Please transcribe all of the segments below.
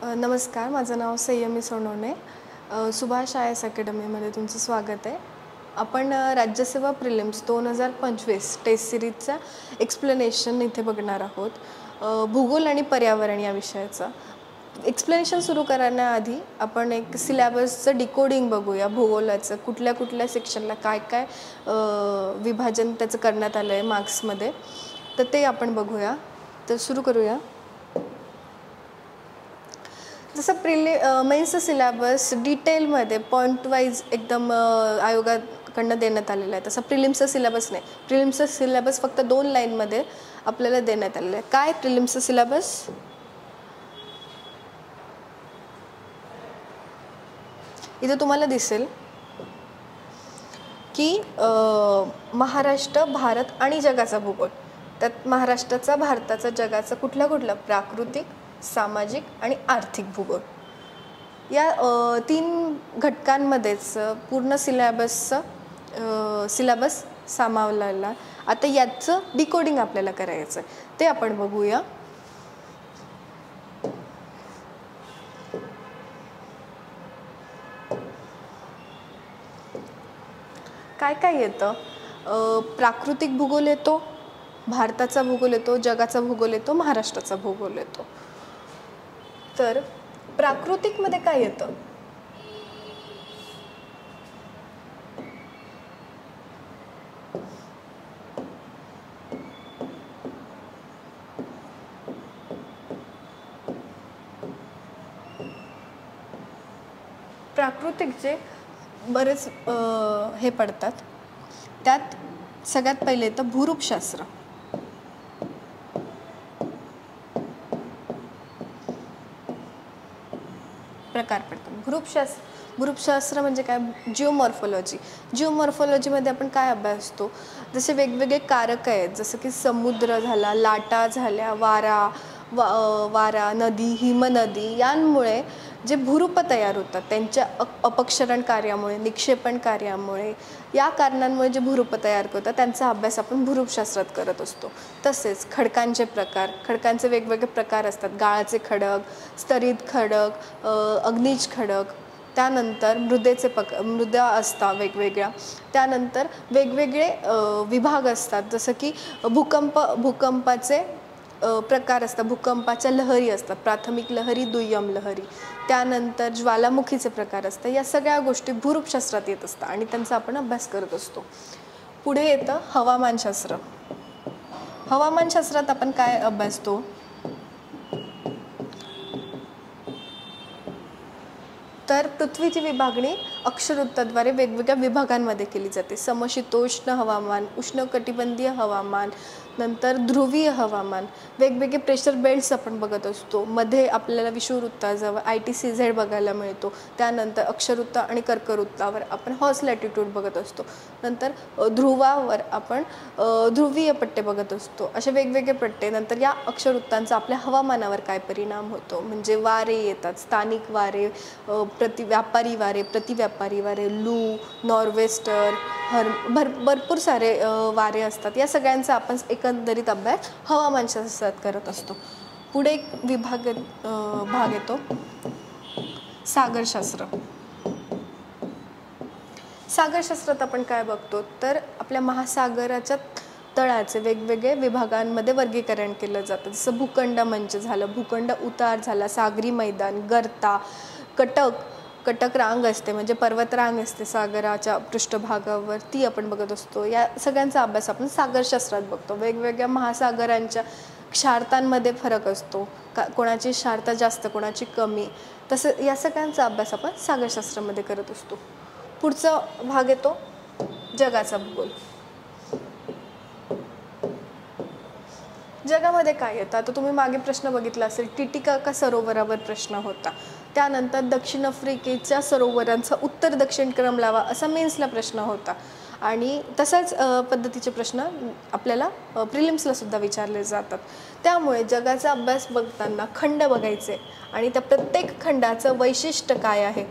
नमस्कार, माझं नाव संयमी सोनवणे. सुभाष IAS अकॅडमीमध्ये तुमचं स्वागत आहे. आपण राज्यसेवा प्रिलिम्स 2025 टेस्ट सिरीजचा एक्सप्लेनेशन इथे बघणार आहोत. भूगोल आणि पर्यावरण या विषयाचा एक्सप्लेनेशन सुरू करण्याआधी आपण एक सिलेबसचं डिकोडिंग बघूया. भूगोलाचं कुठल्या कुठल्या सेक्शनला काय काय विभाजन त्याचं करण्यात आलं आहे मार्क्समध्ये, तर ते आपण बघूया. तर सुरू करूया. जसं मेन्सचं सिलेबस डिटेलमध्ये पॉईंट वाईज एकदम आयोगाकडनं देण्यात आलेलं आहे, तसं प्रिलिम्सचं सिलेबस नाही. प्रिलिम्सचं सिलेबस फक्त 2 लाईनमध्ये आपल्याला देण्यात आलेलं आहे. काय प्रिलिम्सचं सिलेबस? इथे तुम्हाला दिसेल की महाराष्ट्र, भारत आणि जगाचा भूगोल. त्यात महाराष्ट्राचा, भारताचा, जगाचा कुठला प्राकृतिक, सामाजिक आणि आर्थिक भूगोल या 3 घटकांमध्येच पूर्ण सिलेबस सामावलेला. आता याचं डिकोडिंग आपल्याला करायचं आहे, ते आपण बघूया. काय काय येतं? प्राकृतिक भूगोल येतो, भारताचा भूगोल येतो, जगाचा भूगोल येतो, महाराष्ट्राचा भूगोल येतो. तर प्राकृतिकमध्ये काय येतं? प्राकृतिकचे बरेच हे पडतात. त्यात सगळ्यात पहिले येतं भूरूपशास्त्र. प्रकार पडतात. भूरूपशास्त्र म्हणजे काय? जिओमॉर्फॉलॉजी. जिओमॉर्फॉलॉजीमध्ये आपण काय अभ्यासतो? जसे वेगवेगळे कारक आहेत, जसं की समुद्र झाला, लाटा झाल्या, वारा, नदी, हिमनदी यांमुळे जे भूरूप तयार होतात त्यांच्या अपक्षरण कार्यामुळे, निक्षेपण कार्यामुळे, या कारणांमुळे जे भूरूप तयार होतात त्यांचा अभ्यास आपण भूरूपशास्त्रात करत असतो. तसेच खडकांचे वेगवेगळे प्रकार असतात. गाळाचे खडक, स्तरित खडक, अग्निज खडक. त्यानंतर मृदा असतात वेगवेगळ्या. त्यानंतर वेगवेगळे विभाग असतात, जसं की भूकंपाचे प्रकार असतात. भूकंपाच्या लहरी असतात, प्राथमिक लहरी, दुय्यम लहरी. त्यानंतर ज्वालामुखीचे प्रकार असतात. या सगळ्या गोष्टी भूरूपशास्त्रात येत असतात आणि त्यांचा आपण अभ्यास करत असतो. पुढे येतं हवामानशास्त्र. हवामानशास्त्रात आपण काय अभ्यासतो? तर पृथ्वीची विभागणी अक्षवृत्ताद्वारे वेगवेगळ्या विभागांमध्ये केली जाते. समशीतोष्ण हवामान, उष्णकटिबंधीय हवामान, नंतर ध्रुवीय हवामान. वेगवेगळे प्रेशर बेल्ट्स आपण बघत असतो. मध्ये आपल्याला विषुववृत्ताजवळ ITCZ बघायला मिळतो. त्यानंतर अक्षवृत्त आणि कर्कवृत्तावर आपण हॉर्स लॅटिट्यूड बघत असतो. नंतर ध्रुवावर आपण ध्रुवीय पट्टे बघत असतो. असे वेगवेगळे पट्टे. नंतर या अक्षवृत्तांचा आपल्या हवामानावर काय परिणाम होतो, म्हणजे वारे येतात, स्थानिक वारे, व्यापारी वारे, प्रतिव्यापारी वारे, लू, नॉर्वेस्टर, भरपूर सारे वारे असतात. या सगळ्यांचा आपण एकंदरीत अभ्यास हवामानशास्त्रात करत असतो. पुढे एक भाग येतो सागरशास्त्र. सागरशास्त्रात आपण काय बघतो? तर आपल्या महासागराच्या तळाचे वेगवेगळे विभागांमध्ये वर्गीकरण केलं जातं. जसं भूखंड म्हणजे झालं, भूखंड उतार झाला, सागरी मैदान, गर्ता, कटक रांग असते म्हणजे पर्वतरांग असते सागराच्या पृष्ठभागावर, ती आपण बघत असतो. या सगळ्यांचा अभ्यास आपण सागरशास्त्रात बघतो. वेगवेगळ्या महासागरांच्या क्षारतांमध्ये फरक असतो. कोणाची क्षारता जास्त, कोणाची कमी. तसं या सगळ्यांचा अभ्यास आपण सागरशास्त्रामध्ये करत असतो. पुढचा भाग येतो जगाचा भूगोल. जगामध्ये काय येतं? आता तुम्ही मागे प्रश्न बघितला असेल, टिटिकाका सरोवरावर प्रश्न होता. त्यानंतर दक्षिण आफ्रिकेच्या सरोवरांचा उत्तर दक्षिण क्रम लावा असा मेन्सला प्रश्न होता. आणि तसाच पद्धतीचे प्रश्न आपल्याला प्रिलिम्सला सुद्धा विचारले जातात. त्यामुळे जगाचा अभ्यास बघताना खंड बघायचे आणि त्या प्रत्येक खंडाचं वैशिष्ट्य काय आहे,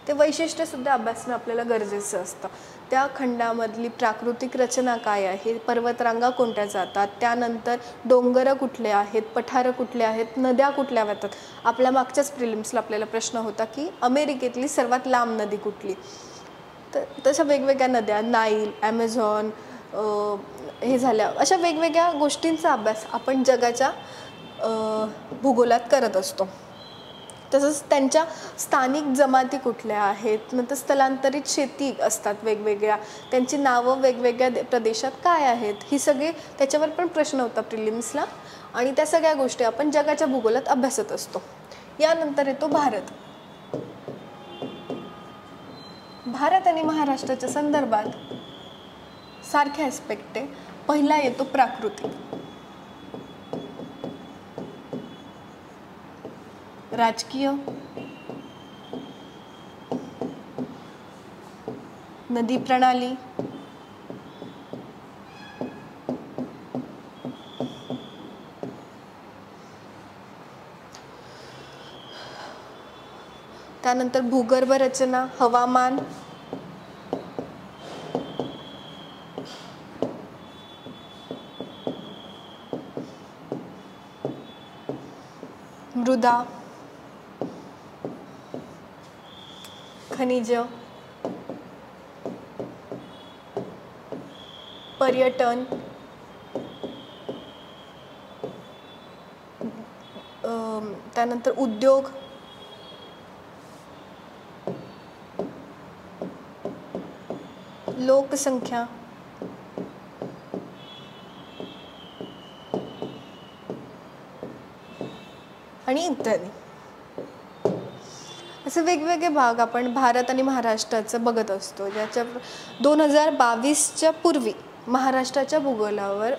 ते वैशिष्ट्यसुद्धा अभ्यासणं आपल्याला गरजेचं असतं. त्या खंडामधली प्राकृतिक रचना काय आहे, पर्वतरांगा कोणत्या जातात, त्यानंतर डोंगर कुठले आहेत, पठारं कुठले आहेत, नद्या कुठल्या वाहतात. आपल्या मागच्याच प्रिलिम्सला आपल्याला प्रश्न होता की अमेरिकेतली सर्वात लांब नदी कुठली. तर तशा वेगवेगळ्या नद्या, नाईल, ॲमेझॉन, हे झाल्या, अशा वेगवेगळ्या गोष्टींचा अभ्यास आपण जगाच्या भूगोलात करत असतो. तसंच त्यांच्या स्थानिक जमाती कुठल्या आहेत, नंतर स्थलांतरित शेती असतात वेगवेगळ्या, त्यांची नावं वेगवेगळ्या प्रदेशात काय आहेत, ही सगळी त्याच्यावर पण प्रश्न होता प्रिलिम्सला. आणि त्या सगळ्या गोष्टी आपण जगाच्या भूगोलात अभ्यासत असतो. यानंतर येतो भारत. भारत आणि महाराष्ट्राच्या संदर्भात सारखे ॲस्पेक्ट आहे. पहिला येतो प्राकृतिक. राजकीय, नदी प्रणाली, त्यानंतर भूगर्भ रचना, हवामान, मृदा, खनिज, पर्यटन, त्यानंतर उद्योग, लोकसंख्या, आणि इत्यादी. असे वेगवेगळे भाग आपण भारत आणि महाराष्ट्राचं बघत असतो. ज्याच्या 2022च्या पूर्वी महाराष्ट्राच्या भूगोलावर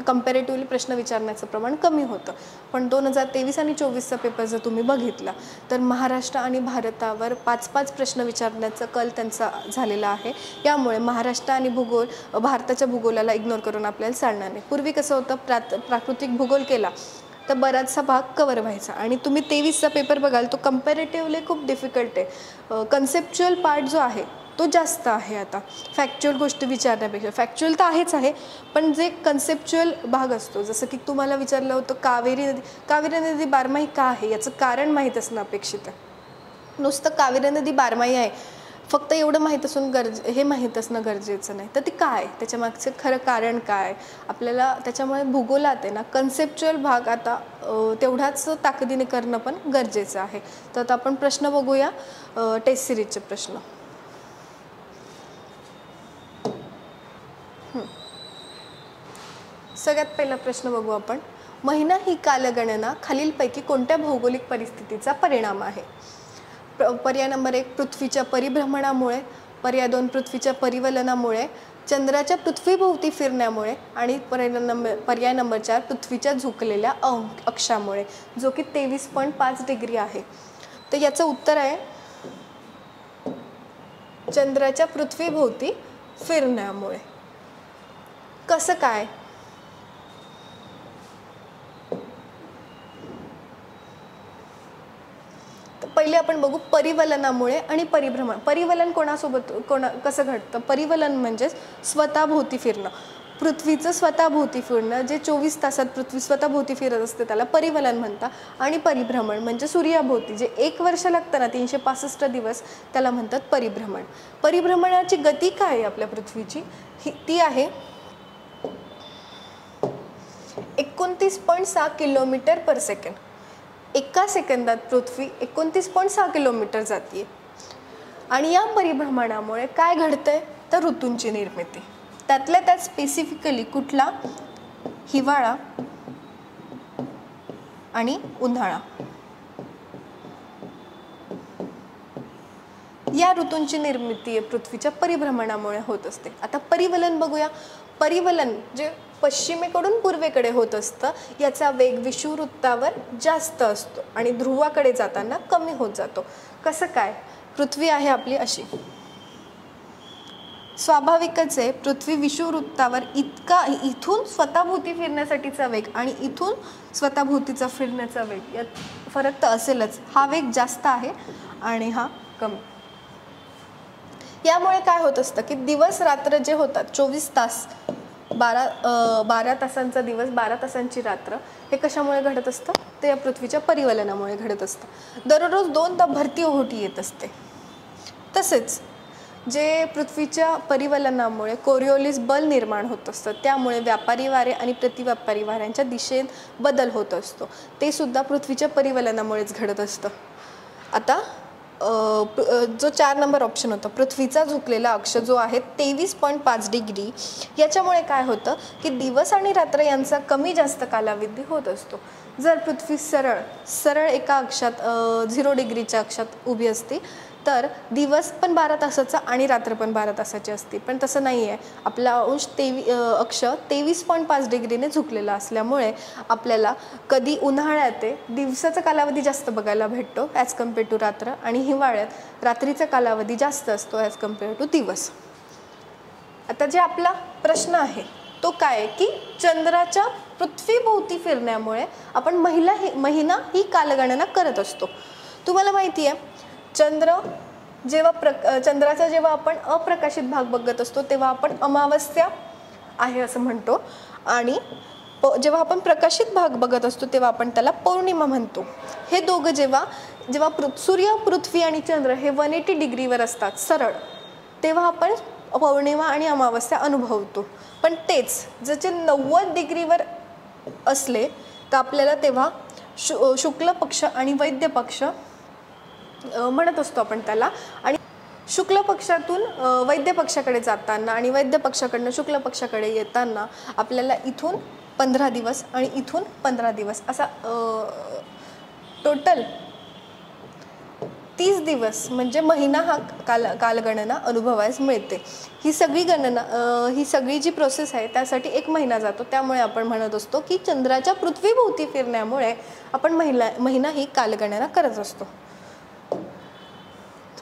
कंपॅरेटिव्हली प्रश्न विचारण्याचं प्रमाण कमी होतं. पण 2023 आणि 24चा पेपर जर तुम्ही बघितला तर महाराष्ट्र आणि भारतावर 5-5 प्रश्न विचारण्याचा कल त्यांचा झालेला आहे. यामुळे महाराष्ट्र आणि भारताच्या भूगोलाला इग्नोर करून आपल्याला चालणार नाही. पूर्वी कसं होतं, प्राकृतिक भूगोल केला तर बराचसा भाग कवर व्हायचा. आणि तुम्ही 23चा पेपर बघाल तो कंपॅरेटिव्हली खूप डिफिकल्ट आहे. कन्सेप्च्युअल पार्ट जो आहे तो जास्त आहे. आता फॅक्च्युअल गोष्टी विचारण्यापेक्षा, फॅक्च्युअल तर आहेच पण जे कन्सेप्च्युअल भाग असतो, जसं की तुम्हाला विचारलं होतं कावेरी नदी बारमाही का आहे, याचं कारण माहीत असणं अपेक्षित आहे. नुसतं कावेरी नदी बारमाही आहे फक्त एवढं माहीत असणं गरजेचं नाही. तर ती काय, त्याच्या मागचं खरं कारण काय आपल्याला, त्याच्यामुळे भूगोलात आहे ना कन्सेप्च्युअल भाग आता तेवढाच ताकदीने करणं पण गरजेचं आहे. तर आता आपण प्रश्न बघूया, टेस्ट सिरीजचे प्रश्न. सगळ्यात पहिला प्रश्न बघू आपण. महिना ही कालगणना खालीलपैकी कोणत्या भौगोलिक परिस्थितीचा परिणाम आहे? पर्याय नंबर 1 पृथ्वीच्या परिभ्रमणामुळे, पर्याय 2 पृथ्वीच्या परिवलनामुळे, चंद्राच्या पृथ्वीभोवती फिरण्यामुळे, आणि पर्याय नंबर 4 पृथ्वीच्या झुकलेल्या अक्षामुळे, जो की 23.5 डिग्री आहे. तर याचं उत्तर आहे चंद्राच्या पृथ्वीभोवती फिरण्यामुळे. कसं काय? पहिले आपण बघू परिवलनामुळे आणि परिभ्रमण. परिवलन कसं घडतं? परिवलन म्हणजे स्वतःभोवती फिरणं, पृथ्वीचं स्वतःभोवती फिरणं. जे 24 तासात पृथ्वी स्वतःभोवती फिरत असते त्याला परिवलन म्हणतात. आणि परिभ्रमण म्हणजे सूर्याभोवती जे 1 वर्ष लागतं ना, 365 दिवस, त्याला म्हणतात परिभ्रमण. परिभ्रमणाची गती काय आहे आपल्या पृथ्वीची? ती आहे 29.6 किलोमीटर पर सेकंड. एका सेकंदात पृथ्वी 29.6 किलोमीटर जाते. आणि या परिभ्रमणामुळे काय घडतंय तर ऋतूंची निर्मिती. त्यातल्या त्यात स्पेसिफिकली कुठला? हिवाळा आणि उन्हाळा. या ऋतूंची निर्मिती पृथ्वीच्या परिभ्रमणामुळे होत असते. आता परिवलन बघूया. परिवलन जे पश्चिमेकडून पूर्वेकडे होत असतं, याचा वेग विषुववृत्तावर जास्त असतो आणि ध्रुवाकडे जाताना कमी होत जातो. कसं काय? पृथ्वी आहे आपली अशी, स्वाभाविकच आहे पृथ्वी विषुववृत्तावर इथून स्वतःभोवती फिरण्यासाठीचा वेग आणि इथून स्वतःभोवतीचा फिरण्याचा वेग यात फरक तर असेलच. हा वेग जास्त आहे आणि हा कमी. यामुळे काय होत असतं की दिवस रात्र जे होतात 24 तास 12 तासांचा दिवस 12 तासांची रात्र हे कशामुळे घडत असतं, ते या पृथ्वीच्या परिवलनामुळे घडत असतं. दररोज 2दा भरती ओहोटी येत असते. तसेच जे पृथ्वीच्या परिवलनामुळे कोरिओलिस बल निर्माण होत असतं, त्यामुळे व्यापारी वारे आणि प्रतिव्यापारी वाऱ्यांच्या दिशेत बदल होत असतो, ते सुद्धा पृथ्वीच्या परिवलनामुळेच घडत असतं. आता जो 4 नंबर ऑप्शन होता, पृथ्वीचा झुकलेला अक्ष जो आहे 23.5 डिग्री, याच्यामुळे काय होतं की दिवस आणि रात्र यांचा कमी जास्त कालावधी होत असतो. जर पृथ्वी सरळ एका अक्षात 0 डिग्रीच्या अक्षात उभी असते तर दिवस पण 12 तासाचा आणि रात्र पण 12 तासाची असते. पण तसं नाही आहे. आपला अक्ष 23.5 डिग्रीने झुकलेला असल्यामुळे आपल्याला कधी उन्हाळ्यात दिवसाचा कालावधी जास्त बघायला भेटतो ॲज कम्पेअर टू रात्र, आणि हिवाळ्यात रात्रीचा कालावधी जास्त असतो ॲज कम्पेअर टू दिवस. आता जे आपला प्रश्न आहे तो काय आहे की चंद्राच्या पृथ्वीभोवती फिरण्यामुळे आपण महिना ही कालगणना करत असतो. तुम्हाला माहिती आहे चंद्राचा जेव्हा आपण अप्रकाशित भाग बघत असतो तेव्हा आपण अमावस्या आहे असं म्हणतो, आणि जेव्हा आपण प्रकाशित भाग बघत असतो तेव्हा आपण त्याला पौर्णिमा म्हणतो. हे दोघं जेव्हा सूर्य, पृथ्वी आणि चंद्र हे 180 डिग्रीवर असतात सरळ, तेव्हा आपण पौर्णिमा आणि अमावस्या अनुभवतो. पण तेच जसे 90 डिग्रीवर असले तर आपल्याला तेव्हा शुक्ल पक्ष आणि वैद्य पक्ष म्हणत असतो आपण त्याला. आणि शुक्ल पक्षातून वैद्य पक्षाकडे जाताना आणि वैद्य पक्षाकडनं शुक्ल पक्षाकडे येताना आपल्याला इथून 15 दिवस आणि इथून 15 दिवस असा टोटल 30 दिवस म्हणजे महिना हा कालगणना अनुभवायला मिळते. ही सगळी जी प्रोसेस आहे त्यासाठी 1 महिना जातो. त्यामुळे आपण म्हणत असतो की चंद्राच्या पृथ्वीभोवती फिरण्यामुळे आपण महिना ही कालगणना करत असतो.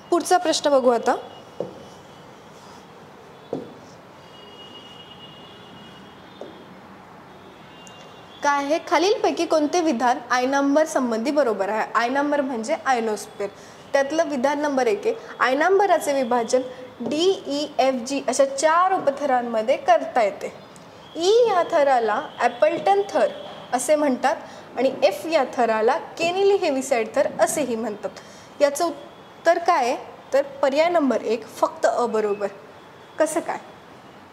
पुढचा प्रश्न बघू आता. काय आहे, खालीलपैकी कोणते विधान आयनांबर संबंधी बरोबर आहे. आयनांबर म्हणजे आयनोस्फिअर. त्यातलं विधान नंबर 1 आहे, आयनांबराचे विभाजन DEFG अशा 4 उपथरांमध्ये करता येते. ई या थराला ॲपल्टन थर असे म्हणतात आणि F या थराला केनिली हेविसाइड थर असेही म्हणतात. याचं उत्तर काय आहे तर पर्याय नंबर 1 फक्त अ बरोबर. कसं काय?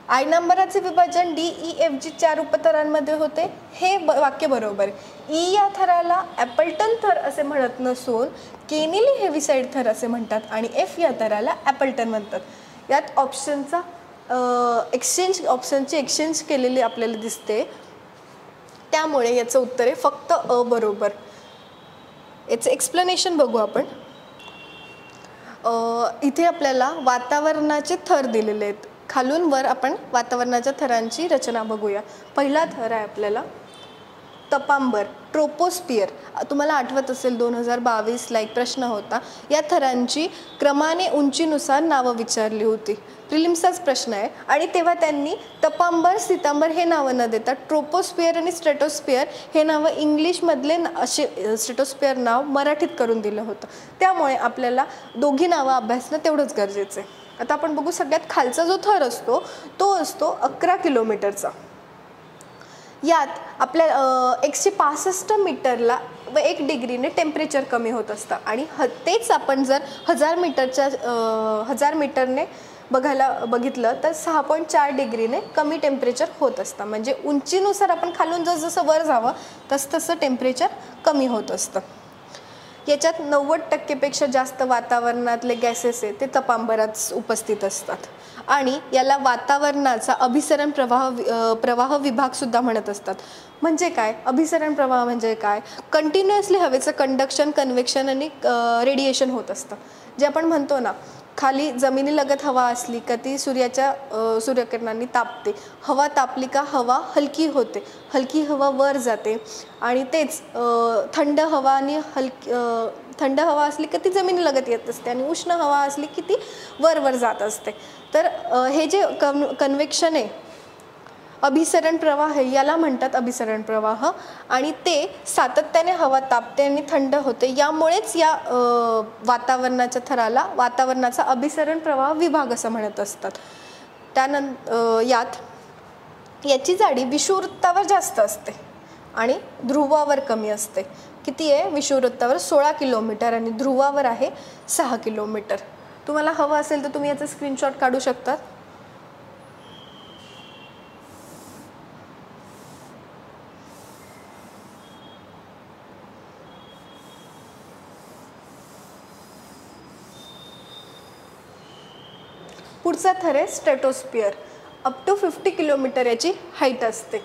आयनांबराचे विभाजन DEFG 4 उपथरांमध्ये होते, हे वाक्य बरोबर. ई या थराला ॲपल्टन थर असे म्हणत नसून केनिली हेविसाइड थर असे म्हणतात आणि F या थराला ॲपल्टन म्हणतात. यात ऑप्शनची एक्सचेंज केलेली आपल्याला दिसते, त्यामुळे याचं उत्तर आहे फक्त अ बरोबर. याचं एक्सप्लेनेशन बघू आपण. इथे आपल्याला वातावरणाचे थर दिलेले आहेत. खालून वर आपण वातावरणाच्या थरांची रचना बघूया. पहिला थर आहे आपल्याला तपांबर, ट्रोपोस्फिअर. तुम्हाला आठवत असेल 2022ला एक प्रश्न होता, या थरांची क्रमाने उंचीनुसार नावं विचारली होती. प्रिलिम्सचाच प्रश्न आहे, आणि तेव्हा त्यांनी तपांबर, सीतांबर हे नावं न देता ट्रोपोस्फिअर आणि स्ट्रेटोस्फिअर हे नावं इंग्लिशमधले असे स्ट्रेटोस्फिअर नाव मराठीत करून दिलं होतं. त्यामुळे आपल्याला दोघी नावं अभ्यासणं तेवढंच गरजेचं आहे. आता आपण बघू, सगळ्यात खालचा जो थर असतो तो असतो 11 किलोमीटरचा. यात आपल्या 165 मीटरला 1 डिग्रीने टेम्परेचर कमी होत असतं, आणि तेच आपण जर 1000 मीटरने बघितलं तर 6.4 डिग्रीने कमी टेम्परेचर होत असतं. म्हणजे उंचीनुसार आपण खालून जसं वर जावं तसं टेम्परेचर कमी होत असतं. याच्यात 90% जास्त वातावरणातले गॅसेस आहेत ते तपांबरात उपस्थित असतात, आणि याला वातावरणाचा अभिसरण प्रवाह विभाग सुद्धा म्हणत असतात. म्हणजे काय अभिसरण प्रवाह म्हणजे काय? कंटिन्युअसली हवेचं कंडक्शन, कन्व्हेक्शन आणि रेडिएशन होत असतं. जे आपण म्हणतो ना, खाली जमिनीलगत हवा असली का ती सूर्यकिरणांनी तापते, हवा तापली का हवा हलकी होते, हलकी हवा वर जाते, आणि तेच थंड हवा असली का ती जमिनीलगत येत असते, आणि उष्ण हवा असली की ती वर जात असते. तर हे जे कन्व्हेक्शन आहे, अभिसरण प्रवाह याला म्हणतात अभिसरण प्रवाह, आणि ते सातत्याने हवा तापते आणि थंड होते, यामुळेच या वातावरणाच्या थराला वातावरणाचा अभिसरण प्रवाह विभाग असं म्हणत असतात. त्यानंतर याची जाडी विषुववृत्तावर जास्त असते आणि ध्रुवावर कमी असते. किती आहे? विषुववृत्तावर 16 किलोमीटर आणि ध्रुवावर आहे 6 किलोमीटर. तुम्हाला हवं असेल तर तुम्ही याचा स्क्रीनशॉट काढू शकता. पुढचा थर आहे स्ट्रॅटोस्फिअर. अप टू 50 किलोमीटर याची हाईट असते.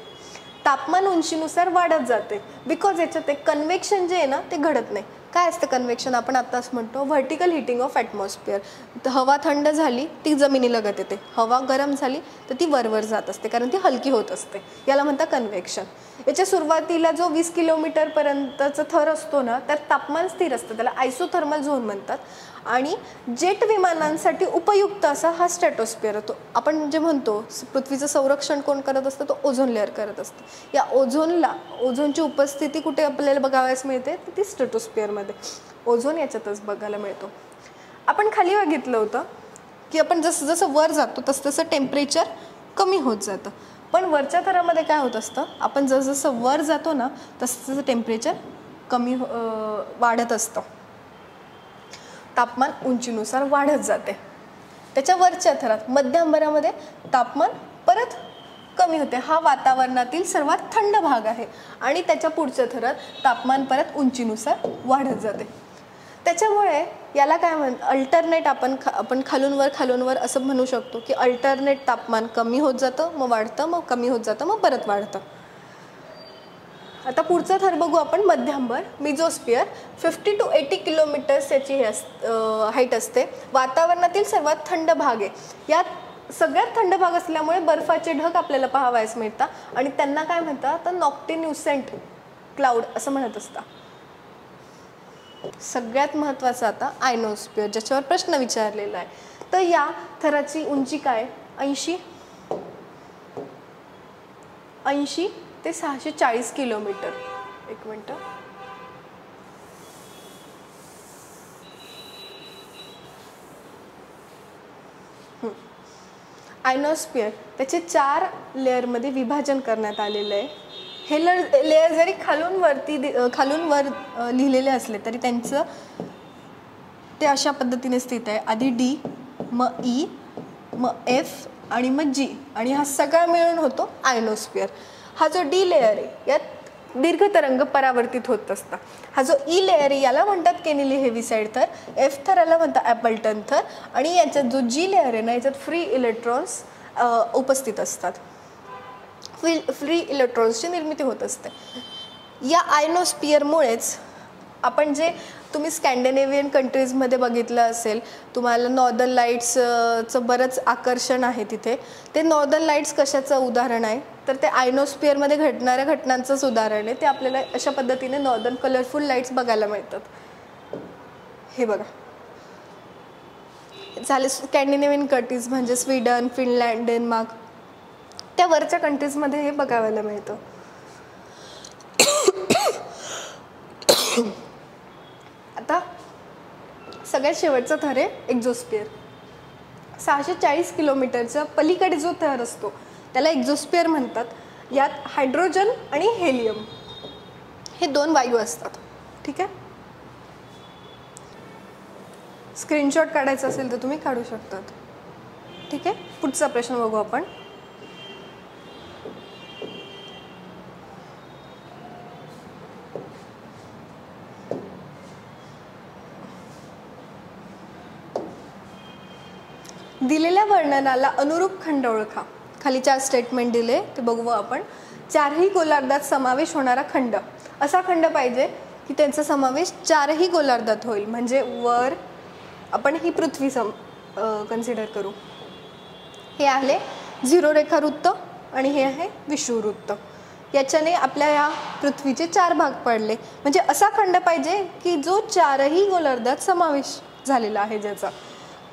तापमान उंचीनुसार वाढत जाते बिकॉज याच्यात एक कन्व्हेक्शन जे आहे ना ते घडत नाही. काय असतं कन्व्हेक्शन? आपण आत्ताच म्हणतो व्हर्टिकल हिटिंग ऑफ ॲटमॉस्फिअर. हवा थंड झाली ती जमिनीलगत येते, हवा गरम झाली तर ती वरवर जात असते कारण ती हलकी होत असते, याला म्हणतात कन्व्हेक्शन. याच्या सुरुवातीला जो 20 किलोमीटरपर्यंतचा थर असतो ना त्यात तापमान स्थिर असतं, त्याला आयसोथर्मल झोन म्हणतात. आणि जेट विमानांसाठी उपयुक्त असा हा स्ट्रॅटोस्फिअर होतो. आपण जे म्हणतो पृथ्वीचं संरक्षण कोण करत असतं? तो ओझोन लेअर करत असतं. या ओझोनची उपस्थिती कुठे आपल्याला बघावयास मिळते? ती स्ट्रॅटोस्फिअरमध्ये. ओझोन याच्यातच बघायला मिळतो. आपण खाली बघितलं होतं की आपण जसं जसं वर जातो तसं तसं टेम्परेचर कमी होत जातं, पण वरच्या थरामध्ये काय होत असतं? आपण जसं वर जातो ना तसं तसं टेम्परेचर कमी वाढत असतं, तापमान उंचीनुसार वाढत जाते. त्याच्या वरच्या थरात मध्य अंबरामध्ये तापमान परत कमी होते. हा वातावरणातील सर्वात थंड भाग आहे आणि त्याच्या पुढच्या थरात तापमान परत उंचीनुसार वाढत जाते. त्याच्यामुळे याला काय अल्टरनेट आपण खालून वर असं म्हणू शकतो की अल्टरनेट तापमान कमी होत जातं, मग वाढतं, मग कमी होत जातं, मग परत वाढतं. आता पुढचा थर बघू आपण, मध्य अंबर मिझोस्फिअर. 50 to 80 किलोमीटर्स याची हाईट असते. वातावरणातील सर्वात थंड भाग आहे. यात सगळ्यात थंड भाग असल्यामुळे बर्फाचे ढग आपल्याला पाहावयास मिळतात आणि त्यांना काय म्हणतात? तर नॉक्टिन्युसेंट क्लाउड असं म्हणत असतात. सगळ्यात महत्त्वाचं आता आयनोस्फिअर, ज्याच्यावर प्रश्न विचारलेला आहे. तर या थराची उंची काय? 80 ते 640 किलोमीटर. एक मिनटं. आयनोस्फिअर त्याचे 4 लेअरमध्ये विभाजन करण्यात आलेलं आहे. हे लेअर जरी खालून वर लिहिलेले असले तरी त्यांचं ते अशा पद्धतीने स्थित आहे. आधी डी, मग ई, मग एफ आणि मग जी, आणि हा सगळा मिळून होतो आयनोस्फिअर. हा जो डी लेअर आहे यात दीर्घ तरंग परावर्तित होत असतात. हा जो ई लेअर आहे याला म्हणतात केनिली हेविसाइड थर, एफ थराला म्हणतात ॲपल्टन थर, आणि याच्यात जो जी लेअर आहे ना याच्यात फ्री इलेक्ट्रॉन्स उपस्थित असतात. फ्री इलेक्ट्रॉन्सची निर्मिती होत असते. या आयनोस्फिअरमुळेच आपण जे तुम्ही स्कॅन्डिनेव्हियन कंट्रीजमध्ये बघितलं असेल, तुम्हाला नॉर्दर्न लाईट्सचं बरंच आकर्षण आहे तिथे. ते नॉर्दर्न लाईट्स कशाचं उदाहरण आहे? तर ते आयनोस्फिअरमध्ये घडणाऱ्या घटनांचंच उदाहरण आहे. ते आपल्याला अशा पद्धतीने नॉर्दर्न कलरफुल लाईट्स बघायला मिळतात. हे बघा झाले स्कॅन्डिनेव्हियन कंट्रीज म्हणजे स्वीडन, फिनलँड, डेन्मार्क, त्या वरच्या कंट्रीजमध्ये हे बघायला मिळतं. आता सगळ्यात शेवटचा थर आहे एक्झोस्फिअर. 640 किलोमीटरच्या पलीकडे जो थर असतो त्याला एक्झोस्फिअर म्हणतात. यात हायड्रोजन आणि हेलियम हे 2 वायू असतात. ठीक आहे. स्क्रीनशॉट काढायचा असेल तर तुम्ही काढू शकतात. ठीक आहे. पुढचा प्रश्न बघू आपण. दिलेल्या वर्णनाला अनुरूप खंड ओळखा. खाली 4 स्टेटमेंट दिले ते बघू आपण. 4ही गोलार्धात समावेश होणारा खंड. असा खंड पाहिजे की त्यांचा समावेश 4ही गोलार्धात होईल. म्हणजे वर आपण ही पृथ्वी कन्सिडर करू. हे आहे 0 रेखावृत्त आणि हे आहे विषुववृत्त. याच्याने आपल्या या पृथ्वीचे 4 भाग पडले. म्हणजे असा खंड पाहिजे की जो 4ही गोलार्धात समावेश झालेला आहे, ज्याचा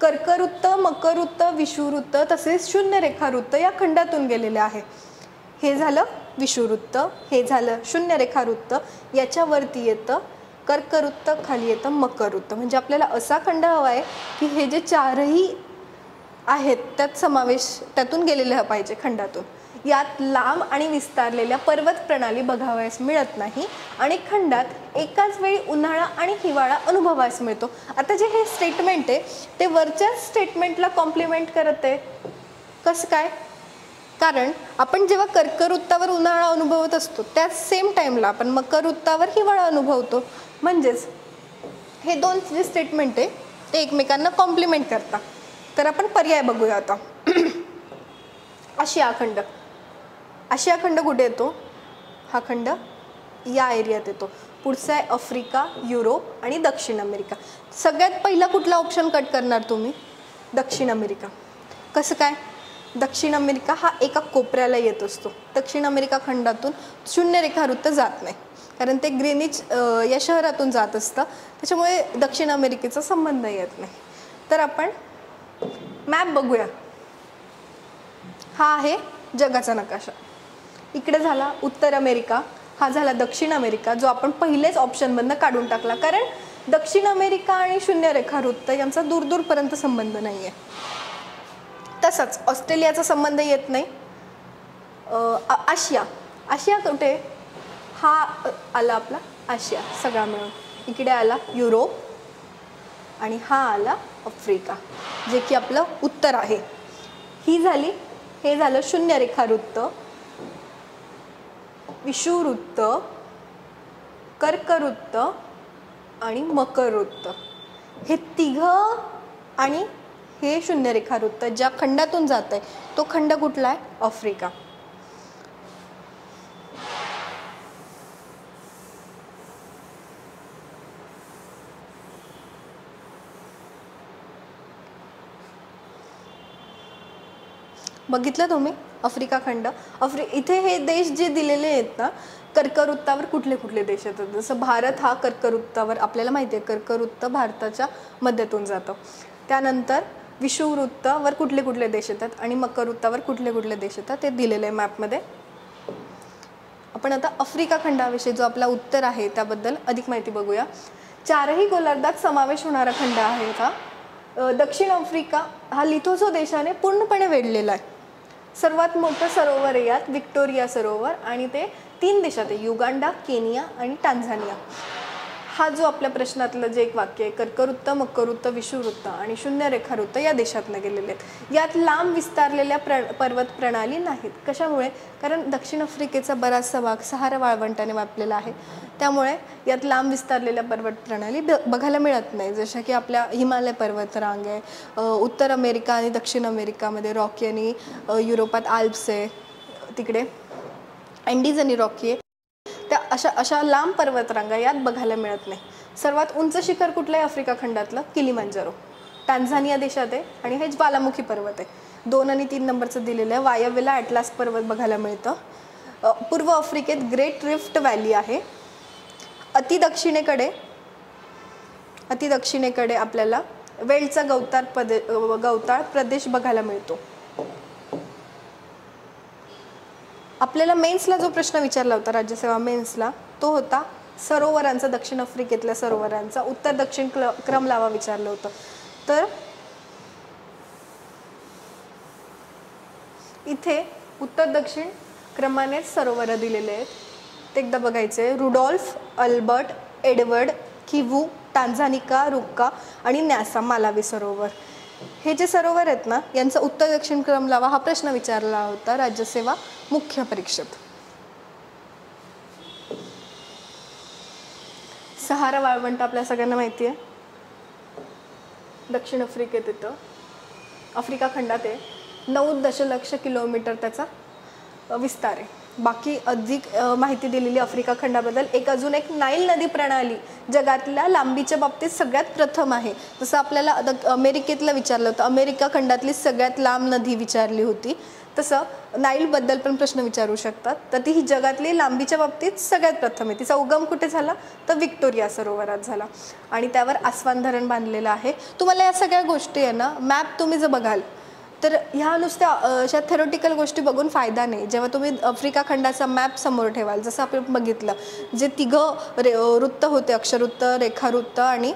कर्कवृत्त, मकरवृत्त, विषुववृत्त तसेच 0 रेखावृत्त या खंडातून गेलेले आहे. हे झालं विषुववृत्त, हे झालं शून्यरेखावृत्त, याच्यावरती येतं कर्कवृत्त, खाली येतं मकरवृत्त. म्हणजे आपल्याला असा खंड हवा आहे की हे जे चारही आहेत त्यात समावेश त्यातून गेलेलं पाहिजे खंडातून. यात लांब आणि विस्तारलेल्या पर्वत प्रणाली बघावयास मिळत नाही आणि खंडात एकाच वेळी उन्हाळा आणि हिवाळा अनुभवायस मिळतो. आता जे हे स्टेटमेंट आहे ते वरच्या स्टेटमेंटला कॉम्प्लिमेंट करत आहे. कसं काय? कारण आपण जेव्हा कर्कवृत्तावर उन्हाळा अनुभवत असतो त्याच सेम टाईमला आपण मकरवृत्तावर हिवाळा अनुभवतो. म्हणजेच हे दोन जे स्टेटमेंट आहे ते एकमेकांना कॉम्प्लिमेंट करतात. तर आपण पर्याय बघूया आता. आशिया खंड. आशिया खंड कुठे येतो? हा खंड या एरियात येतो. पुढचा आहे आफ्रिका, युरोप आणि दक्षिण अमेरिका. सगळ्यात पहिला कुठला ऑप्शन कट करणार तुम्ही? दक्षिण अमेरिका. कसं काय? दक्षिण अमेरिका हा एका कोपऱ्याला येत असतो. दक्षिण अमेरिका खंडातून शून्यरेखावृत्त जात नाही कारण ते ग्रीनिच या शहरातून जात असतं, त्याच्यामुळे दक्षिण अमेरिकेचा संबंध येत नाही. तर आपण मॅप बघूया. हा आहे जगाचा नकाशा. इकडे झाला उत्तर अमेरिका, हा झाला दक्षिण अमेरिका, जो आपण पहिलेच ऑप्शनमधनं काढून टाकला कारण दक्षिण अमेरिका आणि शून्यरेखावृत्त यांचा दूरदूरपर्यंत संबंध नाही आहे. तसंच ऑस्ट्रेलियाचा संबंध येत नाही. आशिया. आशिया कुठे? हा आला आपला आशिया सगळा मिळून. इकडे आला युरोप आणि हा आला आफ्रिका, जे की आपलं उत्तर आहे. ही झाली, हे झालं शून्यरेखावृत्त, विषुववृत्त, कर्कवृत्त आणि मकरवृत्त. हे तिघं आणि हे शून्यरेखावृत्त ज्या खंडातून जात आहे तो खंड कुठला आहे? आफ्रिका. बघितलं तुम्ही आफ्रिका खंड. इथे हे देश जे दिलेले आहेत ना कर्कवृत्तावर कुठले कुठले देश येतात. जसं भारत हा कर्कवृत्तावर आपल्याला माहिती आहे, कर्कवृत्त भारताच्या मध्यातून जातं. त्यानंतर विषुववृत्तावर कुठले कुठले देश येतात आणि मकरवृत्तावर कुठले कुठले देश येतात ते दिलेलं आहे मॅपमध्ये. आपण आता आफ्रिका खंडाविषयी जो आपला उत्तर आहे त्याबद्दल अधिक माहिती बघूया. चारही गोलार्धात समावेश होणारा खंड आहे का? दक्षिण आफ्रिका हा लिथोसो देशाने पूर्णपणे वेढलेला आहे. सर्वात मोठं सरोवर आहे यात व्हिक्टोरिया सरोवर आणि ते 3 देशात आहे, युगांडा, केनिया आणि टांझानिया. हा जो आपल्या प्रश्नातलं जे एक वाक्य आहे कर्कवृत्त, मकरवृत्त, विषुववृत्त आणि शून्यरेखावृत्त या देशातनं गेलेले आहेत. यात लांब विस्तारलेल्या पर्वत प्रणाली नाहीत. कशामुळे? कारण दक्षिण आफ्रिकेचा बराचसा भाग सहारा वाळवंटाने व्यापलेला आहे, त्यामुळे यात लांब विस्तारलेल्या पर्वत प्रणाली बघायला मिळत नाही. जशा की आपल्या हिमालय पर्वतरांग आहे, उत्तर अमेरिका आणि दक्षिण अमेरिकामध्ये रॉकी आणि युरोपात आल्प्स आहे, तिकडे अँडीज आणि रॉकी आहे. त्या अशा लांब पर्वतरांगा यात बघायला मिळत नाही. सर्वात उंच शिखर कुठलं आहे आफ्रिका खंडातलं? किलिमांजारो टांझानिया देशात आहे आणि हे ज्वालामुखी पर्वत आहे. 2 आणि 3 नंबरचं दिलेलं आहे. वायव्येला ॲटलास पर्वत बघायला मिळतं. पूर्व आफ्रिकेत ग्रेट रिफ्ट व्हॅली आहे. अति दक्षिणेकडे आपल्याला वेलचा गवताळ प्रदेश बघायला मिळतो. आपल्याला मेन्सला जो प्रश्न विचारला होता राज्यसेवा मेन्सला तो होता सरोवरांचा, दक्षिण आफ्रिकेतल्या सरोवरांचा उत्तर दक्षिण क्रम लावा विचारलं होतं. तर इथे उत्तर दक्षिण क्रमानेच सरोवर दिलेले आहेत. ते एकदा बघायचे. रुडॉल्फ, अल्बर्ट, एडवर्ड, किवू, टांझानिका, रुक्का आणि न्यासा मालावी सरोवर. हे जे सरोवर आहेत ना यांचा उत्तर दक्षिण क्रम लावा हा प्रश्न विचारला होता राज्यसेवा मुख्य परीक्षेत. सहारा वाळवंट आपल्या सगळ्यांना माहिती आहे, दक्षिण आफ्रिकेत येतं, आफ्रिका खंडात आहे. 9 दशलक्ष किलोमीटर त्याचा विस्तार आहे. बाकी अधिक माहिती दिलेली आफ्रिका खंडाबद्दल. अजून एक नाईल नदी प्रणाली जगातल्या लांबीच्या बाबतीत सगळ्यात प्रथम आहे. जसं आपल्याला अमेरिकेतलं विचारलं होतं, अमेरिका खंडातली सगळ्यात लांब नदी विचारली होती, तसं नाईलबद्दल पण प्रश्न विचारू शकतात. तर ती ही जगातली लांबीच्या बाबतीत सगळ्यात प्रथम आहे. तिचा उगम कुठे झाला? तर व्हिक्टोरिया सरोवरात झाला आणि त्यावर आस्वान धरण बांधलेलं आहे. तुम्हाला या सगळ्या गोष्टी आहे ना मॅप तुम्ही जर बघाल तर ह्या नुसत्या अशा थेरोटिकल गोष्टी बघून फायदा नाही. जेव्हा तुम्ही आफ्रिका खंडाचा मॅप समोर ठेवाल, जसं आपण बघितलं जे तिघं वृत्त होते, अक्षरवृत्त, रेखावृत्त आणि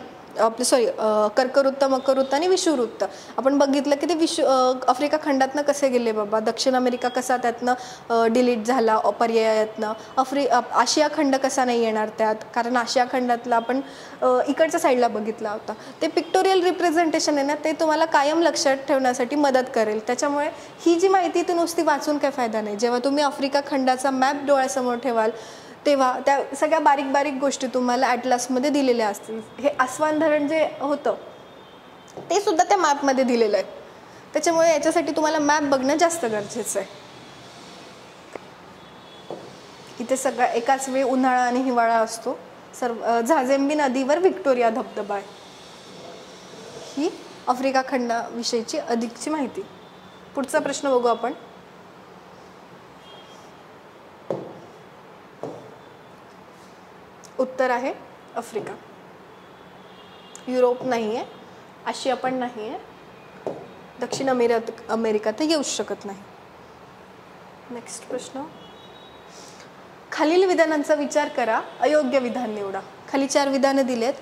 कर्कवृत्त, मकरवृत्त आणि विषुववृत्त, आपण बघितलं की ते आफ्रिका खंडातनं कसे गेले बाबा, दक्षिण अमेरिका कसा त्यातनं डिलीट झाला पर्यायातनं, आशिया खंड कसा नाही येणार त्यात, कारण आशिया खंडातला आपण इकडच्या साईडला बघितला होता. ते पिक्टोरियल रिप्रेझेंटेशन आहे ना, ते तुम्हाला कायम लक्षात ठेवण्यासाठी मदत करेल. त्याच्यामुळे ही जी माहिती ती नुसती वाचून काय फायदा नाही. जेव्हा तुम्ही आफ्रिका खंडाचा मॅप डोळ्यासमोर ठेवाल तेव्हा त्या सगळ्या बारीक बारीक गोष्टी तुम्हाला ॲटलासमध्ये दिलेल्या असतील. हे आस्वान धरण जे होतं ते सुद्धा त्या मॅपमध्ये दिलेलं आहे. त्याच्यामुळे याच्यासाठी तुम्हाला मॅप बघणं जास्त गरजेचं आहे. इथे सगळा एकाच वेळी उन्हाळा आणि हिवाळा असतो. झाझेम्बी नदीवर व्हिक्टोरिया धबधबा आहे. ही आफ्रिका खंडाविषयीची अधिकची माहिती. पुढचा प्रश्न बघू आपण. उत्तर आहे आफ्रिका. युरोप नाही आहे, आशिया पण नाही आहे, दक्षिण अमेरिका तर येऊच शकत नाही. नेक्स्ट प्रश्न. खालील विधानांचा विचार करा, अयोग्य विधान निवडा. खाली 4 विधानं दिलेत.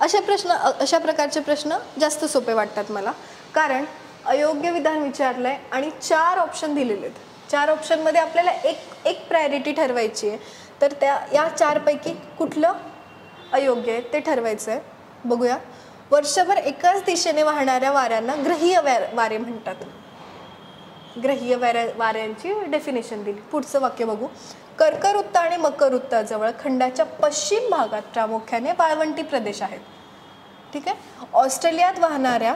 अशा प्रकारचे प्रश्न जास्त सोपे वाटतात मला, कारण अयोग्य विधान विचारलंय आणि 4 ऑप्शन दिलेले आहेत. 4 ऑप्शनमध्ये आपल्याला एक प्रायोरिटी ठरवायची आहे. तर या 4 पैकी कुठलं अयोग्य आहे ते ठरवायचं आहे. बघूया. वर्षभर एकाच दिशेने वाहणाऱ्या वाऱ्यांना ग्रहीय वारे म्हणतात. ग्रहीय वाऱ्यांची डेफिनेशन दिली. पुढचं वाक्य बघू. कर्कवृत्त आणि मकरवृत्ताजवळ खंडाच्या पश्चिम भागात प्रामुख्याने वाळवंटी प्रदेश आहेत. ठीक आहे. ऑस्ट्रेलियात वाहणाऱ्या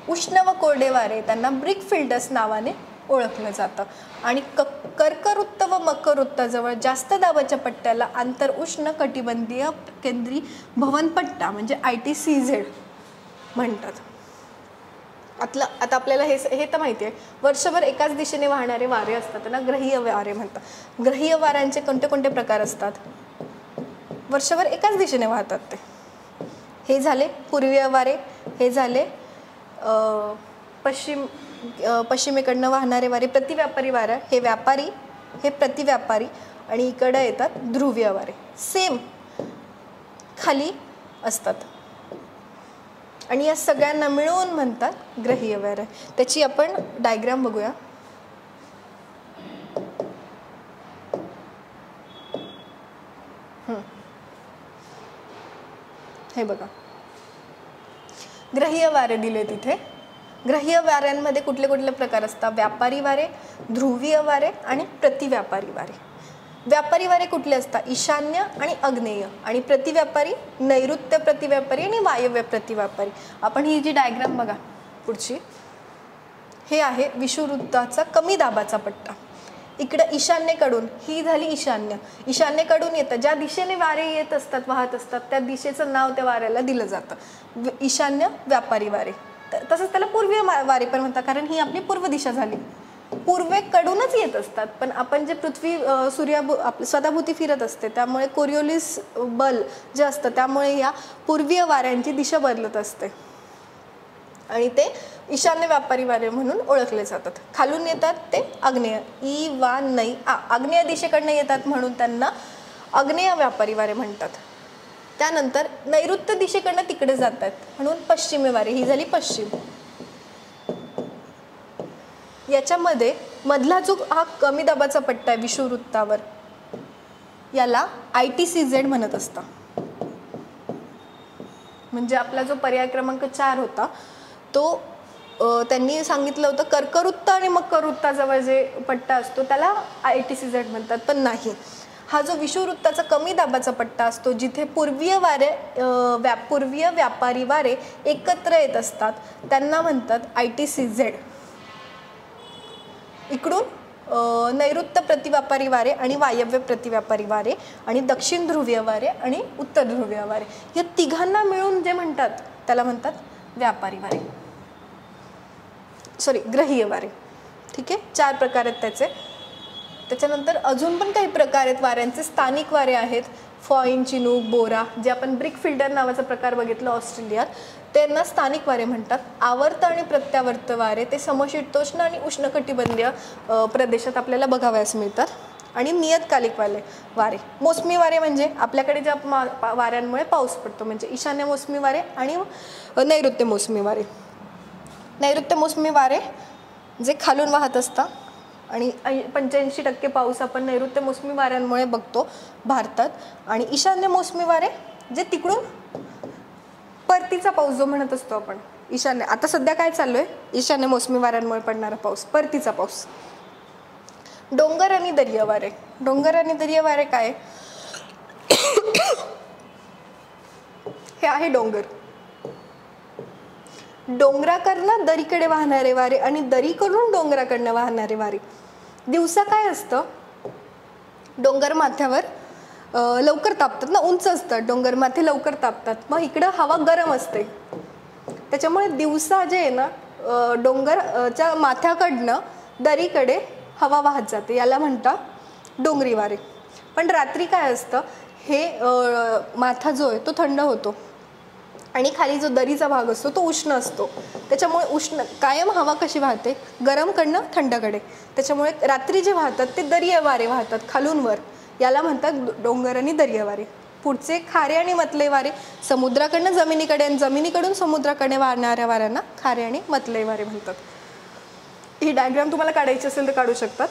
उष्ण व कोरडे वारे त्यांना ब्रिकफिल्डर्स नावाने ओळखलं जातं. आणि कर्कवृत्त व मकरवृत्ताजवळ जास्त दाबाच्या पट्ट्याला आंतर उष्ण कटिबंधीय केंद्री भवनपट्टा म्हणजे ITCZ म्हणतात. आता आपल्याला हे तर माहिती आहे. वर्षभर एकाच दिशेने वाहणारे वारे असतात त्यांना ग्रहीय वारे म्हणतात. ग्रहीय वाऱ्यांचे कोणते कोणते प्रकार असतात? वर्षभर एकाच दिशेने वाहतात ते. हे झाले पूर्वीय वारे, हे झाले पश्चिमेकडनं वाहणारे वारे, प्रतिव्यापारी वारे, हे व्यापारी, हे प्रतिव्यापारी, आणि इकडे येतात ध्रुवीय वारे. सेम खाली असतात आणि या सगळ्यांना मिळून म्हणतात ग्रहीय वारे. त्याची आपण डायग्राम बघूया. हे बघा, ग्रहीय वारे दिले तिथे. ग्रहीय वाऱ्यांमध्ये कुठले कुठले प्रकार असतात? व्यापारी वारे, ध्रुवीय वारे आणि प्रतिव्यापारी वारे. व्यापारी वारे कुठले असतात? ईशान्य आणि आग्नेय. आणि प्रतिव्यापारी नैऋत्य प्रतिव्यापारी आणि वायव्य प्रतिव्यापारी. आपण ही जी डायग्राम बघा पुढची, हे आहे विषुववृत्ताचा कमी दाबाचा पट्टा. इकडे ईशान्येकडून, ही झाली ईशान्येकडून येतं, ज्या दिशेने वारे येत असतात, वाहत असतात, त्या दिशेचं नाव त्या वाऱ्याला दिलं जातं ईशान्य व्यापारी वारे. तसंच त्याला पूर्वीय वारे पण म्हणतात, कारण ही आपली पूर्व दिशा झाली. पूर्वेकडूनच येत असतात, पण आपण जे पृथ्वी स्वतःभोवती फिरत असते त्यामुळे कोरिओलिस बल जे असतं त्यामुळे या पूर्वीय वाऱ्यांची दिशा बदलत असते आणि ते ईशान्य व्यापारी वारे म्हणून ओळखले जातात. खालून येतात ते आग्नेय, आग्नेय दिशेकडनं येतात म्हणून त्यांना आग्नेय व्यापारी वारे म्हणतात. त्यानंतर नैऋत्य दिशेकडनं तिकडे जातात म्हणून पश्चिमी वारे, ही झाली पश्चिम. याच्यामध्ये मधला जो हा कमी दाबाचा पट्टा आहे विषुववृत्तावर, याला ITCZ म्हणत असतं. म्हणजे आपला जो पर्याय क्रमांक 4 होता तो त्यांनी सांगितलं होतं कर्कवृत्त आणि मकरवृत्ताजवळ जे पट्टा असतो त्याला ITCZ म्हणतात, पण नाही. हा जो विषुववृत्ताचा कमी दाबाचा पट्टा असतो जिथे पूर्वीय व्यापारी वारे एकत्र येत असतात त्यांना म्हणतात ITCZ. इकडून नैऋत्य प्रतिव्यापारी वारे आणि वायव्य प्रतिव्यापारी वारे आणि दक्षिण ध्रुवीय वारे आणि उत्तर ध्रुवीय वारे, या तिघांना मिळून जे म्हणतात त्याला म्हणतात व्यापारी वारे, ग्रहीय वारे. ठीक आहे. 4 प्रकार आहेत त्याचे. त्याच्यानंतर अजून पण काही प्रकार आहेत वाऱ्यांचे. स्थानिक वारे आहेत, फॉईन, चिनूक, बोरा, जे आपण ब्रिक फिल्टर नावाचा प्रकार बघितला ऑस्ट्रेलियात, त्यांना स्थानिक वारे म्हणतात. आवर्त आणि प्रत्यावर्त वारे ते समशीतोष्ण आणि उष्णकटिबंधीय प्रदेशात आपल्याला बघावयास मिळतात. आणि नियतकालिक वारे, मोसमी वारे म्हणजे आपल्याकडे ज्या वाऱ्यांमुळे पाऊस पडतो, म्हणजे ईशान्य मोसमी वारे आणि नैऋत्य मोसमी वारे. नैऋत्य मोसमी वारे जे खालून वाहत असतात आणि 85% पाऊस आपण नैऋत्य मोसमी वाऱ्यांमुळे बघतो भारतात. आणि ईशान्य मोसमी वारे जे तिकडून परतीचा पाऊस जो म्हणत असतो आपण, ईशान्य, आता सध्या काय चालू आहे, ईशान्य मोसमी वाऱ्यांमुळे पडणारा पाऊस, परतीचा पाऊस. डोंगर आणि दर्य वारे, डोंगर आणि दर्य वारे काय, हे आहे डोंगर, डोंगराकडनं दरीकडे वाहणारे वारे आणि दरीकडून डोंगराकडनं वाहणारे वारे. दिवसा काय असतं, डोंगर माथ्यावर लवकर तापतात ना, उंच असतात डोंगर माथे, लवकर तापतात, मग इकडं हवा गरम असते, त्याच्यामुळे दिवसा जे आहे ना डोंगरच्या माथ्याकडनं दरीकडे हवा वाहत जाते, याला म्हणतात डोंगरी वारे. पण रात्री काय असतं, हे माथा जो आहे तो थंड होतो आणि खाली जो दरीचा भाग असतो तो उष्ण असतो, त्याच्यामुळे उष्ण कायम हवा कशी वाहते, गरमकडनं थंडकडे, त्याच्यामुळे रात्री जे वाहतात ते दर्य वारे वाहतात खालून वर, याला म्हणतात डोंगर आणि दर्य वारे. पुढचे खारे आणि मतले वारे, समुद्राकडनं जमिनीकडे आणि जमिनीकडून समुद्राकडे वाहणाऱ्या वाऱ्यांना खारे आणि मतले वारे म्हणतात. ही डायग्राम तुम्हाला काढायची असेल तर काढू शकतात.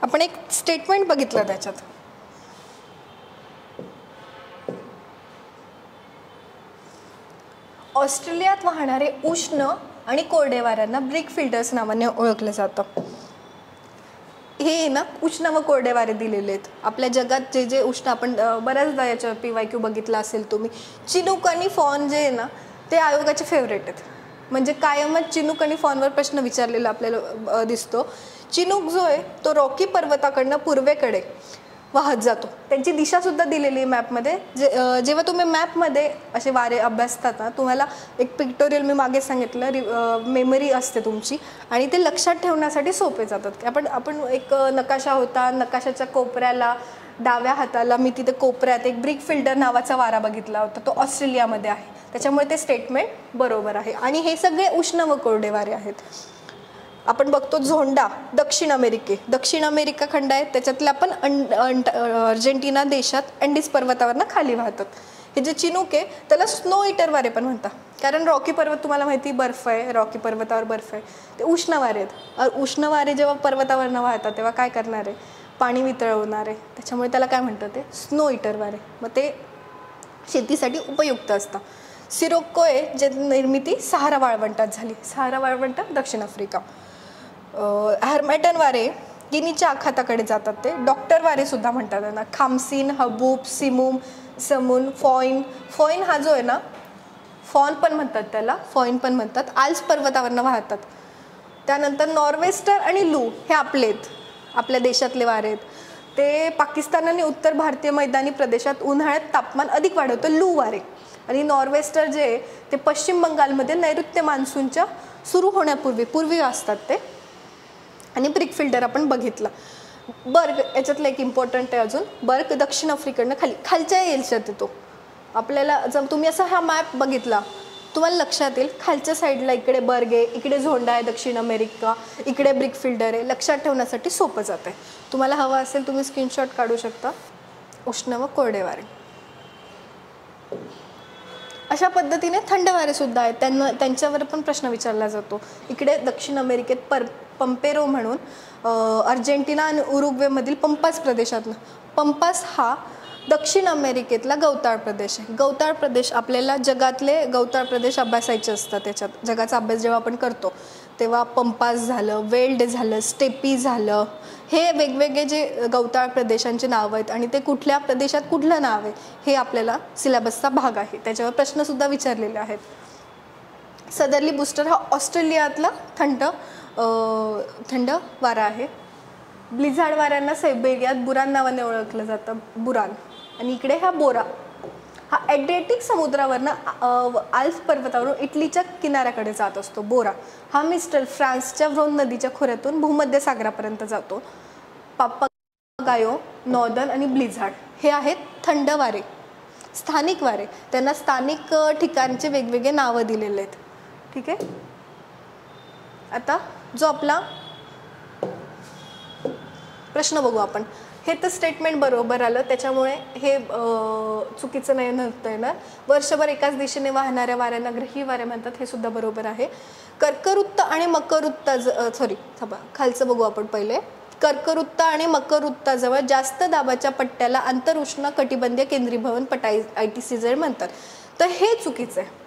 आपण एक स्टेटमेंट बघितलं त्याच्यात, ऑस्ट्रेलियात वाहणारे उष्ण आणि कोरडे वाऱ्यांना ब्रिक फिल्टर्स नावाने ओळखलं जातं. हे ना उष्ण व कोरडे वारे दिलेले आहेत. आपल्या जगात जे जे उष्ण, आपण बऱ्याचदा याच्या PYQ बघितला असेल तुम्ही, चिनूक आणि फॉन जे आहे ना ते आयोगाचे फेवरेट आहेत. म्हणजे कायमच चिनूक आणि फॉनवर प्रश्न विचारलेला आपल्याला दिसतो. चिनूक जो आहे तो रॉकी पर्वताकडनं पूर्वेकडे वाहत जातो, त्यांची दिशा सुद्धा दिलेली आहे मॅपमध्ये. जेव्हा तुम्ही मॅपमध्ये असे वारे अभ्यासतात ना, तुम्हाला एक पिक्टोरियल मी मागे सांगितलं, मेमरी असते तुमची आणि ते लक्षात ठेवण्यासाठी सोपे जातात. आपण एक नकाशा होता, नकाशाच्या कोपऱ्याला डाव्या हाताला मी तिथे कोपऱ्यात एक ब्रिक फिल्टर नावाचा वारा बघितला होता, तो ऑस्ट्रेलियामध्ये आहे, त्याच्यामुळे ते स्टेटमेंट बरोबर आहे. आणि हे सगळे उष्ण व कोरडे वारे आहेत. आपण बघतो झोंडा, दक्षिण अमेरिका खंड आहे, त्याच्यातल्या आपण अर्जेंटिना देशात अँडीज पर्वतावरनं खाली वाहतात. हे जे चिनूक आहे त्याला स्नो इटर वारे पण म्हणतात, कारण रॉकी पर्वत तुम्हाला माहिती बर्फ आहे, रॉकी पर्वतावर बर्फ आहे, ते उष्ण वारे आहेत. उष्ण वारे जेव्हा पर्वतावरनं वाहतात तेव्हा काय करणार आहे, पाणी वितळवणार आहे, त्याच्यामुळे त्याला काय म्हणतात, ते स्नो इटर वारे. मग ते शेतीसाठी उपयुक्त असतं. सिरोक्को आहे, जे निर्मिती सहारा वाळवंटात झाली, सहारा वाळवंट दक्षिण आफ्रिका. हॅर्मॅटन वारे गिनीच्या आखाताकडे जातात, ते डॉक्टर वारे सुद्धा म्हणतात त्यांना. खामसीन, हबूब, सिमुम, समून, फॉईन हा जो आहे ना, फॉन पण म्हणतात त्याला, फॉईन पण म्हणतात, आल्स पर्वतावरनं वाहतात. त्यानंतर नॉर्वेस्टर आणि लू हे आपल्या देशातले वारे आहेत. ते पाकिस्तान आणि उत्तर भारतीय मैदानी प्रदेशात उन्हाळ्यात तापमान अधिक वाढवतं, लू वारे. आणि नॉर्वेस्टर जे आहे ते पश्चिम बंगालमध्ये नैऋत्य मान्सूनच्या सुरू होण्यापूर्वी असतात ते. आणि ब्रिक फिल्टर आपण बघितलं. बर्ग याच्यातलं एक इम्पॉर्टंट आहे अजून, बर्ग दक्षिण आफ्रिकेकडनं खालच्या याच्यात येतो. आपल्याला जर तुम्ही असा हा मॅप बघितला तुम्हाला लक्षात येईल, खालच्या साईडला इकडे बर्ग आहे, इकडे झोंडा आहे दक्षिण अमेरिका, इकडे ब्रिक फिल्टर आहे, लक्षात ठेवण्यासाठी सोपं जात आहे. तुम्हाला हवं असेल तुम्ही स्क्रीनशॉट काढू शकता. उष्ण व कोरडे वारे. अशा पद्धतीने थंड वारे सुद्धा आहेत, त्यांच्यावर पण प्रश्न विचारला जातो. इकडे दक्षिण अमेरिकेत पंपेरो म्हणून अर्जेंटिना आणि उरुग्वेमधील पंपास प्रदेशातनं, पंपास हा दक्षिण अमेरिकेतला गवताळ प्रदेश आहे. गवताळ प्रदेश आपल्याला जगातले गवताळ प्रदेश अभ्यासायचे असतात. त्याच्यात जगाचा अभ्यास जेव्हा आपण करतो तेव्हा पंपास झालं, वेल्ड झालं, स्टेपी झालं, हे वेगवेगळे जे गवताळ प्रदेशांचे नाव आहेत आणि ते कुठल्या प्रदेशात कुठलं नाव आहे हे आपल्याला सिलेबसचा भाग आहे, त्याच्यावर प्रश्नसुद्धा विचारलेले आहेत. सदरली बूस्टर हा ऑस्ट्रेलियातला थंड वारा आहे. ब्लिझार्ड वाऱ्यांना सायबेरियात बुरान नावाने ओळखलं जातं, बुरान. आणि इकडे हा बोरा हा ॲड्रियाटिक समुद्रावरनं आल्प्स पर्वतावरून इटलीच्या किनाऱ्याकडे जात असतो. बोरा हा मिस्टर फ्रान्सच्या व्रोन नदीच्या खोऱ्यातून भूमध्य सागरापर्यंत जातो. पापागायो, नॉर्दर्न आणि ब्लिझार्ड हे आहेत थंड वारे, स्थानिक वारे. त्यांना स्थानिक ठिकाणचे वेगवेगळे नावं दिलेले आहेत. ठीक आहे. आता जो आपला प्रश्न बघू आपण. हे तर स्टेटमेंट बरोबर आलं, त्याच्यामुळे हे चुकीचं नाही नव्हतं येणार. वर्षभर एकाच दिशेने वाहणाऱ्या वाऱ्यांना ग्रही वारे म्हणतात, हे सुद्धा बरोबर आहे. कर्कवृत्त आणि मकरवृत्त खालचं बघू आपण पहिले. कर्कवृत्त आणि मकरवृत्ताजवळ जास्त दाबाच्या पट्ट्याला आंतरउष्ण कटिबंधीय केंद्रीभवन पट्टा ITCZ म्हणतात. तर हे चुकीचं आहे.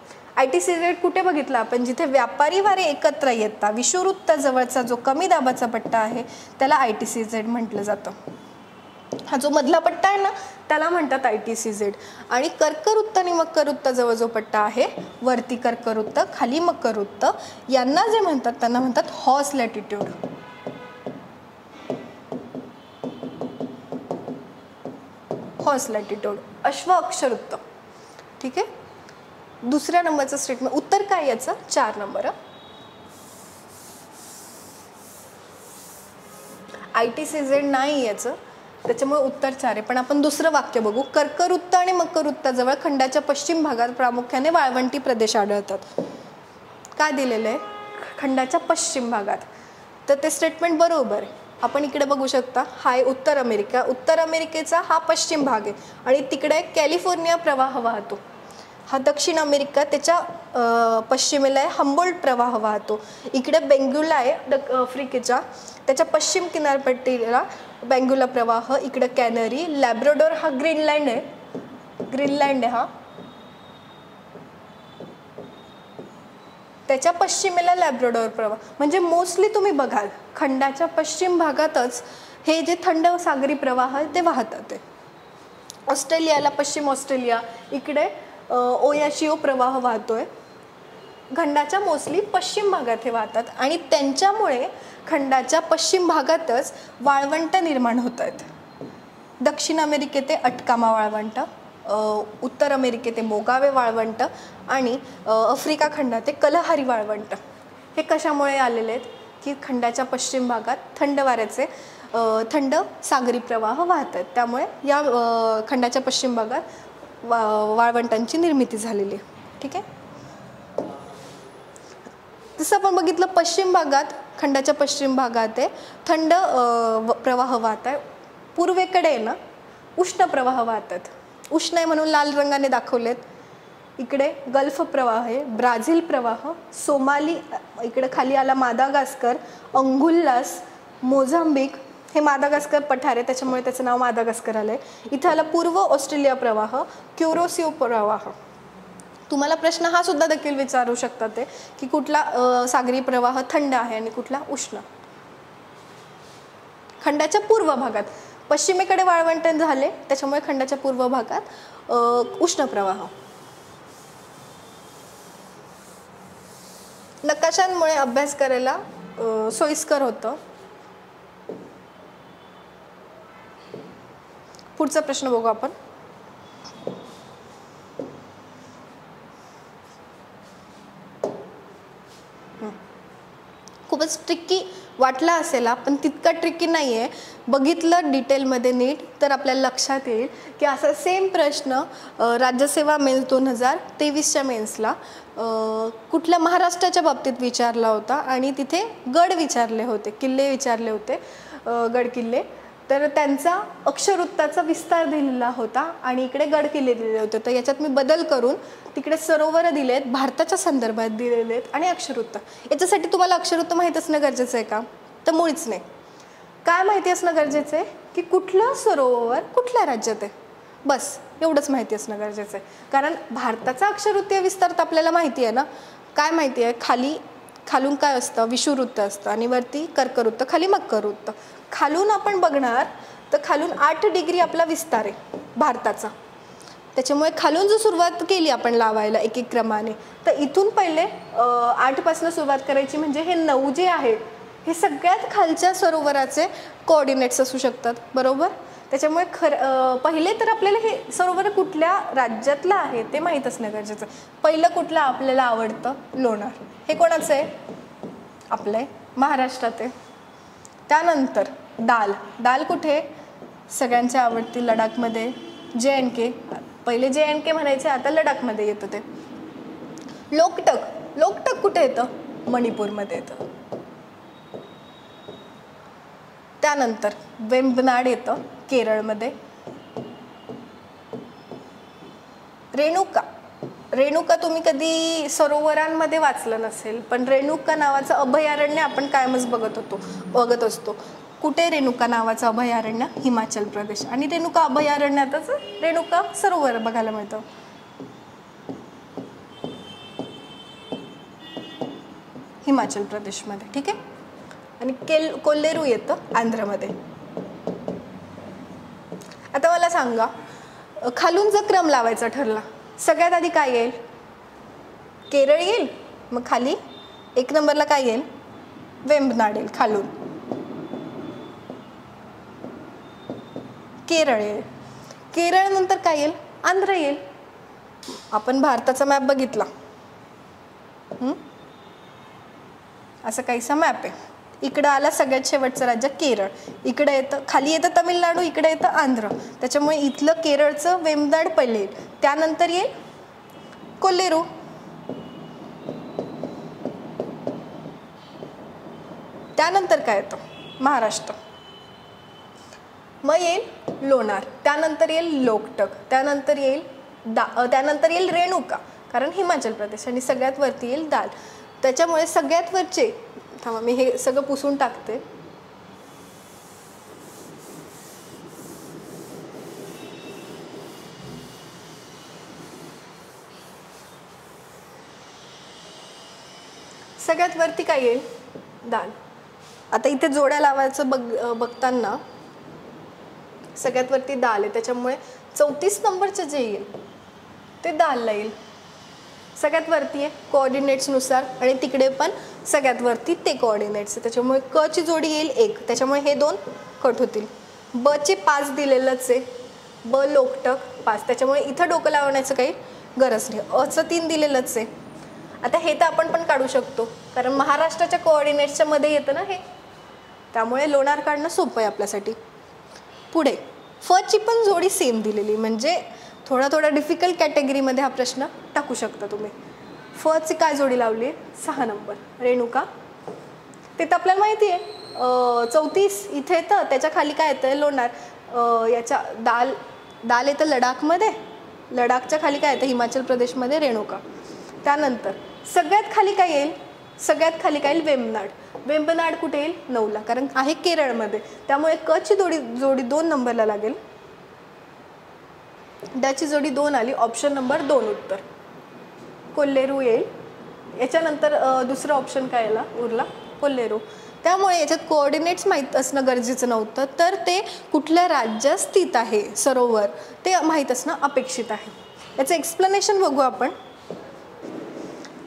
ITCZ कुठे बघितलं आपण? जिथे व्यापारी वारे एकत्र येतात. विषुववृत्ताजवळचा जो कमी दाबाचा पट्टा आहे त्याला ITCZ म्हटलं जातं. हा जो मधला पट्टा आहे ना त्याला म्हणतात ITCZ. आणि कर्कवृत्त आणि मकरवृत्ताजवळ जो पट्टा आहे, वरती कर्कवृत्त खाली मकरवृत्त, यांना जे म्हणतात त्यांना म्हणतात हॉर्स लॅटिट्यूड. हॉर्स लॅटिट्यूड, अश्व अक्षवृत्त. ठीक आहे. दुसऱ्या नंबरचं स्टेटमेंट उत्तर काय याचं? 4 नंबर. ITCZ नाही याचं, त्याच्यामुळे उत्तर 4 आहे. पण आपण दुसरं वाक्य बघू. कर्कवृत्त आणि मकरवृत्ताजवळ खंडाच्या पश्चिम भागात प्रामुख्याने वाळवंटी प्रदेश आढळतात. काय दिलेलं आहे? खंडाच्या पश्चिम भागात. तर ते स्टेटमेंट बरोबर आहे. आपण इकडे बघू शकता, हा आहे उत्तर अमेरिका. उत्तर अमेरिकेचा हा पश्चिम भाग आहे आणि तिकडे कॅलिफोर्निया प्रवाह वाहतो. हा दक्षिण अमेरिका, त्याच्या पश्चिमेला आहे हम्बोल्ट प्रवाह वाहतो. इकडे बेंग्युला आहे आफ्रिकेच्या, त्याच्या पश्चिम किनारपट्टीला बेंग्युला प्रवाह. इकडे कॅनरी. लॅब्राडोर हा ग्रीनलँड आहे, ग्रीनलँड आहे हा, त्याच्या पश्चिमेला लॅब्राडोर प्रवाह. म्हणजे मोस्टली तुम्ही बघाल खंडाच्या पश्चिम भागातच हे जे थंड सागरी प्रवाह ते वाहतात. ऑस्ट्रेलियाला पश्चिम ऑस्ट्रेलिया, इकडे ओयाशिओ प्रवाह वाहतोय. खंडाच्या मोस्टली पश्चिम भागात हे वाहतात आणि त्यांच्यामुळे खंडाच्या पश्चिम भागातच वाळवंट निर्माण होत आहेत. दक्षिण अमेरिकेत अटकामा वाळवंट, उत्तर अमेरिकेत मोगावे वाळवंट आणि आफ्रिका खंडात कलहारी वाळवंट. हे कशामुळे आलेले आहेत? की खंडाच्या पश्चिम भागात थंड वाऱ्याचे थंड सागरी प्रवाह वाहतात, त्यामुळे या खंडाच्या पश्चिम भागात वाळवंटांची निर्मिती झालेली आहे. ठीक आहे. जसं आपण बघितलं पश्चिम भागात, खंडाच्या पश्चिम भागात थंड प्रवाह वाहत आहे. पूर्वेकडे आहे ना उष्ण प्रवाह वाहतात. उष्ण आहे म्हणून लाल रंगाने दाखवलेत. इकडे गल्फ प्रवाह आहे, ब्राझील प्रवाह, सोमाली, इकडे खाली आला मादागास्कर, अंगुल्लास, मोझांबिक. हे मादागास्कर पठार आहे त्याच्यामुळे त्याचं नाव मादागास्कर आलंय. इथं आला पूर्व ऑस्ट्रेलिया प्रवाह, क्युरोसिओ प्रवाह. तुम्हाला प्रश्न हा सुद्धा देखील विचारू शकतात ते की कुठला सागरी प्रवाह थंड आहे आणि कुठला उष्ण. खंडाच्या पूर्व भागात, पश्चिमेकडे वाळवंट झाले त्याच्यामुळे खंडाच्या पूर्व भागात उष्ण प्रवाह. नकाशांमुळे अभ्यास करायला सोयीस्कर होतं. पुढचा प्रश्न बघू आपण. खूपच ट्रिकी वाटला असेल पण तितका ट्रिकी नाही आहे. बघितलं डिटेलमध्ये नीट तर आपल्याला लक्षात येईल की असा सेम प्रश्न राज्यसेवा मेन्स 2023च्या मेन्सला कुठल्या महाराष्ट्राच्या बाबतीत विचारला होता आणि तिथे गड विचारले होते, किल्ले विचारले होते, गड किल्ले. तर त्यांचा अक्षवृत्ताचा विस्तार दिलेला होता आणि इकडे गड किल्ले दिले होते. तर याच्यात मी बदल करून तिकडे सरोवर दिलेत, भारताच्या संदर्भात दिलेले आहेत आणि अक्षवृत्त. याच्यासाठी तुम्हाला अक्षवृत्त माहीत असणं गरजेचं आहे का? तर मुळीच नाही. काय माहिती असणं गरजेचं आहे की कुठलं सरोवर कुठल्या राज्यात आहे, बस एवढंच माहिती असणं गरजेचं आहे. कारण भारताचा अक्षवृत्तीय विस्तार तर आपल्याला माहिती आहे ना. काय माहिती आहे? खालून काय असतं? विषुववृत्त असतं आणि वरती कर्कवृत्त, खाली मकरवृत्त. खालून आपण बघणार तर खालून 8 डिग्री आपला विस्तार आहे भारताचा. त्याच्यामुळे खालून जर सुरुवात केली आपण लावायला एक एक क्रमाने, तर इथून पहिले 8 पासून सुरुवात करायची. म्हणजे हे 9 जे आहे हे सगळ्यात खालच्या सरोवराचे कोऑर्डिनेट्स असू शकतात, बरोबर. त्याच्यामुळे पहिले तर आपल्याला हे सरोवर कुठल्या राज्यातलं आहे ते माहीत असणं गरजेचं. पहिलं कुठलं आपल्याला आवडतं? लोणार. हे कोणाचं आहे? आपलं आहे, महाराष्ट्रात आहे. त्यानंतर दाल. दाल कुठे? सगळ्यांच्या आवडती लडाखमध्ये. JNK. पहिले JNK म्हणायचे, आता लडाखमध्ये येतं ते. लोकटक. लोकटक कुठे येतं? मणिपूरमध्ये येतं. त्यानंतर वेंबनाड येतं केरळमध्ये. रेणुका. रेणुका तुम्ही कधी सरोवरांमध्ये वाचलं नसेल, पण रेणुका नावाचं अभयारण्य आपण कायमच बघत असतो. कुठे रेणुका नावाचं अभयारण्य? हिमाचल प्रदेश. आणि रेणुका अभयारण्यातच रेणुका सरोवर बघायला मिळतं. हिमाचल प्रदेशमध्ये, ठीक आहे. आणि कोल्लेरू येतं आंध्रमध्ये. आता मला सांगा, खालून जर क्रम लावायचा ठरला, सगळ्यात आधी काय येईल? केरळ येईल. मग खाली 1 नंबरला काय येईल? वेंबनाड येईल. खालून केरळ येईल. केरळ नंतर काय येईल? आंध्र येईल. आपण भारताचा मॅप बघितला, असं काहीसा मॅप आहे. इकडं आला सगळ्यात शेवटचं राज्य केरळ, इकडे येतं, खाली येतं तमिळनाडू, इकडे येतं आंध्र. त्याच्यामुळे इथलं केरळचं वेंबनाड पहिले येईल. त्यानंतर येईल कोल्लेरू. त्यानंतर काय येतं? महाराष्ट्र. मग येईल लोणार. त्यानंतर येईल लोकटक. त्यानंतर येईल रेणुका, कारण हिमाचल प्रदेश. आणि सगळ्यात वरती येईल दाल. त्याच्यामुळे सगळ्यात वरचे, थांबा मी हे सगळं पुसून टाकते. सगळ्यात वरती काय येईल? दाल. आता इथे जोड्या लावायचं बघताना सगळ्यात वरती दाल आहे, त्याच्यामुळे 34 नंबरचं जे येईल ते दालला येईल. सगळ्यात वरती आहे कोऑर्डिनेट्सनुसार, आणि तिकडे पण सगळ्यात वरती ते कोऑर्डिनेट्स आहे. त्याच्यामुळे क ची जोडी येईल 1, त्याच्यामुळे हे 2 कट होतील. ब चे 5 दिलेलंच आहे, ब लोकटक 5, त्याच्यामुळे इथं डोकं लावण्याचं काही गरज नाही. अचं 3 दिलेलंच आहे. आता हे तर आपण पण काढू शकतो, कारण महाराष्ट्राच्या कोऑर्डिनेट्सच्या मध्ये येतं ना हे, त्यामुळे लोणार काढणं सोपं आहे आपल्यासाठी. पुढे फ ची पण जोडी सेम दिलेली, म्हणजे थोडा डिफिकल्ट कॅटेगरीमध्ये हा प्रश्न टाकू शकता तुम्ही. फ ची काय जोडी लावली? 6 नंबर रेणुका. ते तर आपल्याला माहिती आहे. 34 इथे येतं, त्याच्या खाली काय येतं? लोणार. याच्या दाल येतं लडाखमध्ये, लडाखच्या खाली काय येतं? हिमाचल प्रदेशमध्ये रेणुका. त्यानंतर सगळ्यात खाली काय येईल? सगळ्यात खाली काय येईल? वेंबनाड. वेंबनाड कुठे येईल? 9ला, कारण आहे केरळमध्ये. त्यामुळे क ची जोडी 2 नंबरला लागेल. ड ची जोडी 2 आली, ऑप्शन नंबर 2 उत्तर. कोल्लेरू येईल. याच्यानंतर दुसरा ऑप्शन काय याला उरला? कोल्लेरू. त्यामुळे याच्यात कोऑर्डिनेट्स माहीत असणं गरजेचं नव्हतं, तर ते कुठल्या राज्यात स्थित आहे सरोवर ते माहीत असणं अपेक्षित आहे. याचं एक्सप्लेनेशन बघू आपण.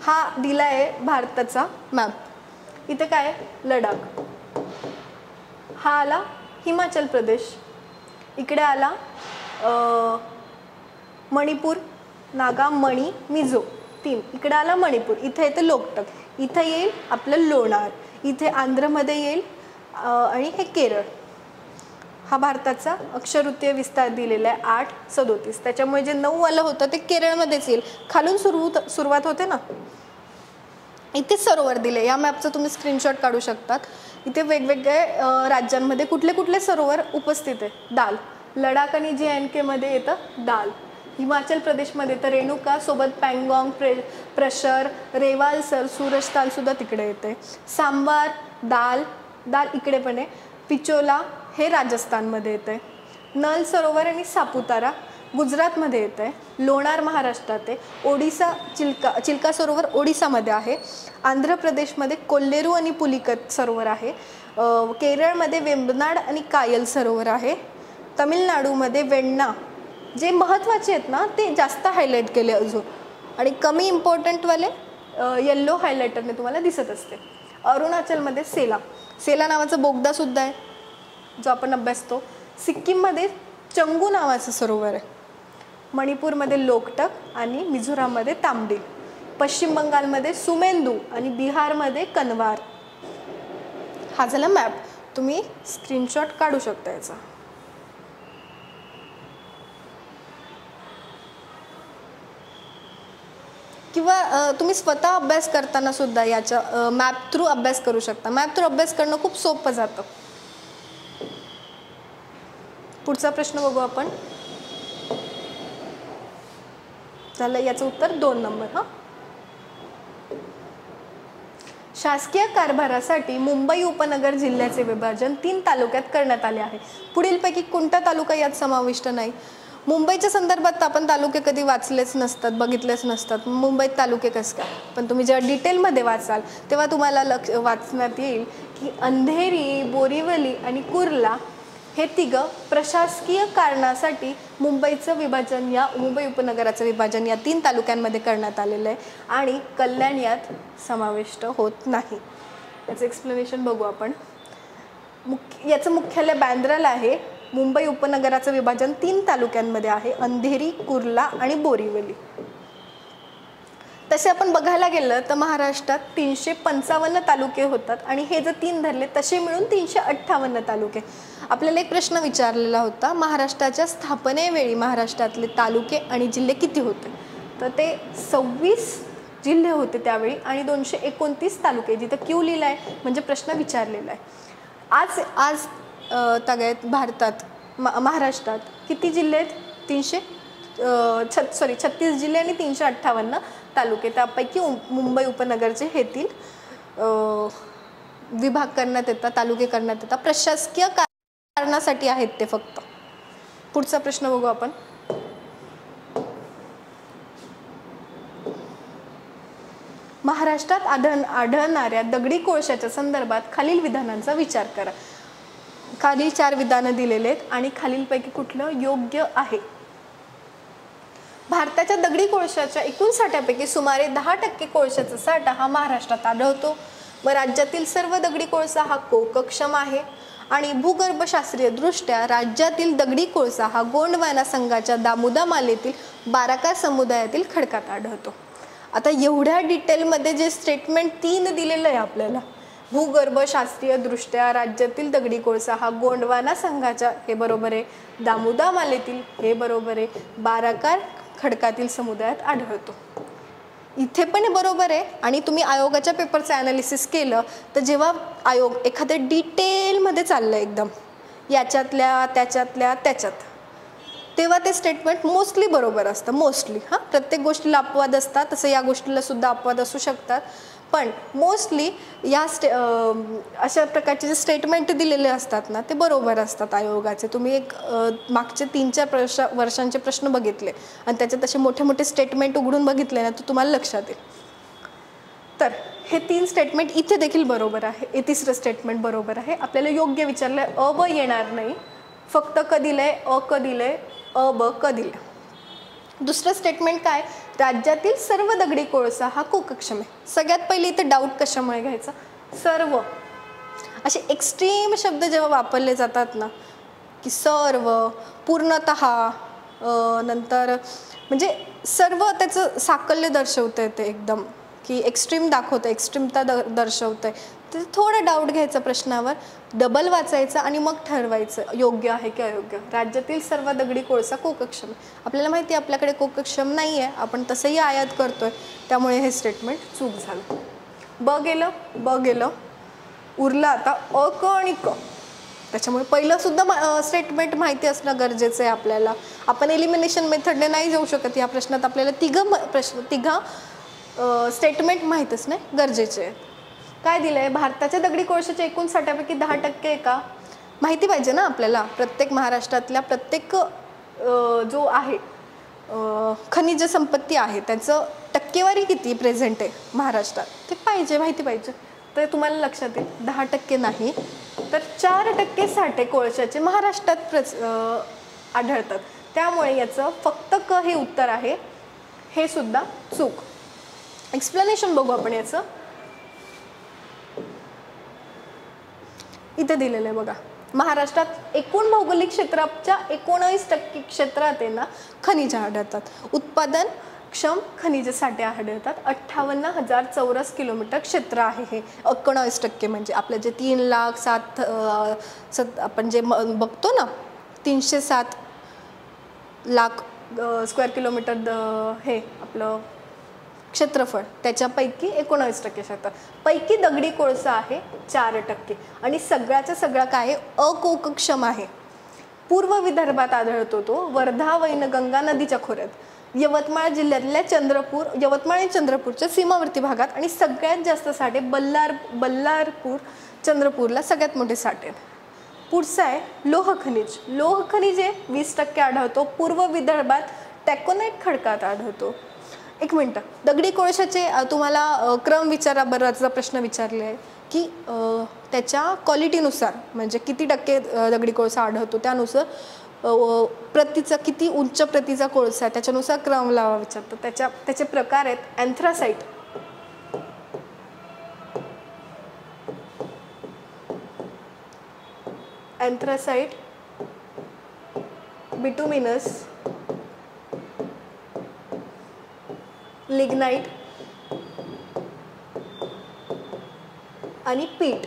हा दिला आहे भारताचा मॅप. इथे काय आहे? लडाख. हा आला हिमाचल प्रदेश. इकडे आला मणिपूर, नागा, मणी, मिझो 3. इकडे आला मणिपूर. इथे येतं लोकटक. इथे येईल आपलं लोणार. इथे आंध्रमध्ये येईल आणि हे केरळ. हा भारताचा अक्षरवृत्तीय विस्तार दिलेला आहे 837. त्याच्यामुळे जे 9 आलं होतं ते केरळमध्येच येईल. खालून सुरुवात होते ना, इथे सरोवर दिले. या मॅपचं तुम्ही स्क्रीनशॉट काढू शकतात. इथे वेगवेगळे राज्यांमध्ये कुठले कुठले सरोवर उपस्थित आहे. दाल. लडाख आणि JNK मध्ये येतं दाल. हिमाचल प्रदेशमध्ये तर रेणुका सोबत पँगॉंग, प्रशर, रेवालसर, सूरजताल सुद्धा तिकडे येते. सांबार, दाल इकडे पण आहे. पिचोला हे राजस्थानमध्ये येते. नल सरोवर आणि सापुतारा गुजरातमध्ये येतं आहे. लोणार महाराष्ट्रात आहे. ओडिसा चिल्का सरोवर ओडिसामध्ये आहे. आंध्र प्रदेशमध्ये कोल्लेरू आणि पुलिकत सरोवर आहे. केरळमध्ये वेंबनाड आणि कायल सरोवर आहे. तमिळनाडूमध्ये वेण्णा जे महत्त्वाचे आहेत ना ते जास्त हायलाईट केले अजून, आणि कमी इम्पॉर्टंटवाले येल्लो हायलायटरने तुम्हाला दिसत असते. अरुणाचलमध्ये सेला नावाचा बोगदासुद्धा आहे जो आपण अभ्यासतो. सिक्कीममध्ये चंगू नावाचं सरोवर आहे. मणिपूरमध्ये लोकटक आणि मिझोराममध्ये तांबडी. पश्चिम बंगालमध्ये सुमेंदू आणि बिहारमध्ये कनवार. हा झाला मॅप. तुम्ही स्क्रीनशॉट काढू शकता याचा. किंवा तुम्ही स्वतः अभ्यास करताना सुद्धा याच्या मॅप थ्रू अभ्यास करू शकता. मॅप थ्रू अभ्यास करणं खूप सोपं जातं. पुढचा प्रश्न बघू आपण. झालं याचं उत्तर 2 नंबर. हा, शासकीय कारभारासाठी मुंबई उपनगर जिल्ह्याचे विभाजन 3 तालुक्यात करण्यात आले आहे. पुढीलपैकी कोणता तालुका यात समाविष्ट नाही? मुंबईच्या संदर्भात आपण तालुके कधी वाचलेच नसतात, बघितलेच नसतात. मुंबईत तालुके कसं काय? पण तुम्ही जेव्हा डिटेलमध्ये वाचाल तेव्हा तुम्हाला वाचण्यात येईल की अंधेरी, बोरिवली आणि कुर्ला हे 3 प्रशासकीय कारणासाठी मुंबईचं विभाजन, या मुंबई उपनगराचं विभाजन या 3 तालुक्यांमध्ये करण्यात आलेलं आहे आणि कल्याण यात समाविष्ट होत नाही. याचं एक्सप्लेनेशन बघू आपण. याचं मुख्यालय बँद्राला आहे. मुंबई उपनगराचं विभाजन 3 तालुक्यांमध्ये आहे, अंधेरी, कुर्ला आणि बोरिवली. तसे आपण बघायला गेलं तर महाराष्ट्रात 355 तालुके होतात आणि हे जर 3 धरले तसे मिळून 358 तालुके. आपल्याला एक प्रश्न विचारलेला होता, महाराष्ट्राच्या स्थापनेवेळी महाराष्ट्रातले तालुके आणि जिल्हे किती होते? तर ते 26 जिल्हे होते त्यावेळी आणि 229 तालुके. जिथं क्यू लिहिलं आहे म्हणजे प्रश्न विचारलेला आहे. आज तगायत भारतात महाराष्ट्रात किती जिल्हे आहेत? 36 जिल्हे आणि 358 तालुके. त्यापैकी मुंबई उपनगरचे हे 3 विभाग करण्यात येतात, तालुके करण्यात येतात. प्रशासकीय कारणासाठी आहेत ते फक्त. पुढचा प्रश्न बघू आपण. महाराष्ट्रात आढळणाऱ्या दगडी कोळशाच्या संदर्भात खालील विधानांचा विचार करा. खालील 4 विधानं दिलेले आहेत आणि खालीलपैकी कुठलं योग्य आहे? भारताच्या दगडी कोळशाच्या एकूण साठ्यापैकी सुमारे 10% कोळशाचा साठा हा महाराष्ट्रात आढळतो. व राज्यातील सर्व दगडी कोळसा हा कोकक्षम आहे आणि भूगर्भशास्त्रीय दृष्ट्या राज्यातील दगडी कोळसा हा गोंडवाना संघाच्या दामुदा मालेतील बाराकार समुदायातील खडकात आढळतो. आता एवढ्या डिटेलमध्ये जे स्टेटमेंट 3 दिलेलं आहे आपल्याला, भूगर्भशास्त्रीय दृष्ट्या राज्यातील दगडी कोळसा हा गोंडवाना संघाच्या, हे बरोबर आहे. दामुदा मालेतील, हे बरोबर आहे. बाराकार खडकातील समुदायात आढळतो, इथे पण बरोबर आहे. आणि तुम्ही आयोगाच्या पेपरचं ॲनालिसिस केलं तर जेव्हा आयोग एखाद्या डिटेलमध्ये चाललं एकदम याच्यातल्या त्याच्यात, तेव्हा ते स्टेटमेंट मोस्टली बरोबर असतं. मोस्टली प्रत्येक गोष्टीला अपवाद असतात, तसं या गोष्टीला सुद्धा अपवाद असू शकतात. पण मोस्टली या अशा प्रकारचे जे स्टेटमेंट दिलेले असतात ना ते बरोबर असतात आयोगाचे. तुम्ही एक मागचे 3-4 वर्षांचे प्रश्न बघितले आणि त्याच्यात असे मोठे मोठे स्टेटमेंट उघडून बघितले ना तर तुम्हाला लक्षात येईल. तर हे 3 स्टेटमेंट इथे देखील बरोबर आहे. हे 3रं स्टेटमेंट बरोबर आहे. आपल्याला योग्य विचारलंय, अ ब येणार नाही. फक्त क दिलंय, अ क दिलंय, अ ब क दिलंय. दुसरं स्टेटमेंट काय? राज्यातील सर्व दगडी कोळसा हा कोकक्षम आहे. सगळ्यात पहिले इथे डाऊट कशामुळे घ्यायचा? सर्व असे एक्स्ट्रीम शब्द जेव्हा वापरले जातात ना की सर्व, पूर्णतः, नंतर म्हणजे सर्व त्याचं साकल्य दर्शवतं ते एकदम, की एक्स्ट्रीम दाखवतं, एक्स्ट्रीमता दर्शवतं. तर थोडं डाऊट घ्यायचं प्रश्नावर, डबल वाचायचं आणि मग ठरवायचं योग्य आहे की अयोग्य. राज्यातील सर्व दगडी कोळसा कोकक्षम आहे. आपल्याला माहिती आहे आपल्याकडे कोकक्षम नाही आहे, आपण तसंही आयात करतोय, त्यामुळे हे स्टेटमेंट चूक झालं. ब गेलं, उरलं आता अ क आणि क. त्याच्यामुळे पहिलं सुद्धा स्टेटमेंट माहिती असणं गरजेचं आहे आपल्याला. आपण एलिमिनेशन मेथडने नाही जाऊ शकत. या प्रश्नात आपल्याला तिघं स्टेटमेंट माहीत असणे गरजेचे आहे. काय दिलंय? भारताच्या दगडी कोळशाच्या एकूण साठ्यापैकी 10% आहे का? माहिती पाहिजे ना आपल्याला. प्रत्येक महाराष्ट्रातल्या प्रत्येक जो आहे खनिज संपत्ती आहे त्याचं टक्केवारी किती प्रेझेंट आहे महाराष्ट्रात ते पाहिजे, माहिती पाहिजे. तर तुम्हाला लक्षात येईल 10% नाही तर 4% साठे कोळशाचे महाराष्ट्रात आढळतात. त्यामुळे याचं फक्त क हे उत्तर आहे, हे सुद्धा चूक. एक्सप्लेनेशन बघू आपण याचं. इथे दिलेलं आहे बघा. महाराष्ट्रात एकूण भौगोलिक क्षेत्राच्या 19% क्षेत्रात आहे ना खनिज आढळतात. उत्पादन क्षम खनिज साठे आढळतात. 58,000 चौरस किलोमीटर क्षेत्र आहे हे. 19% म्हणजे आपलं जे 3,07,000 आपण जे बघतो ना 307 लाख स्क्वेअर किलोमीटर हे आपलं क्षेत्रफळ, त्याच्यापैकी 19% क्षेत्र पैकी दगडी कोळसा आहे 4% आणि सगळ्याचा सगळा काय अकोकक्षम आहे. पूर्व विदर्भात आढळतो तो वर्धा वैनगंगा नदीच्या खोऱ्यात, यवतमाळ जिल्ह्यातल्या यवतमाळ आणि चंद्रपूरच्या सीमावर्ती भागात आणि सगळ्यात जास्त साठे बल्लारपूर चंद्रपूरला सगळ्यात मोठे साठे. पुढचं आहे लोह खनिज. लोह खनिज 20% आढळतो. पूर्व विदर्भात टॅकोनाइट खडकात आढळतो. एक मिनटं, दगडी कोळशाचे तुम्हाला क्रम विचारा बराचसा प्रश्न विचारले आहे की त्याच्या क्वालिटीनुसार म्हणजे किती टक्के दगडी कोळसा आढळतो त्यानुसार प्रतीचा किती उच्च प्रतीचा कोळसा आहे त्याच्यानुसार क्रम लावा विचारतो. त्याचे प्रकार आहेत अँथ्रासाइट, बिटुमिनस, लिग्नाइट आणि पीट.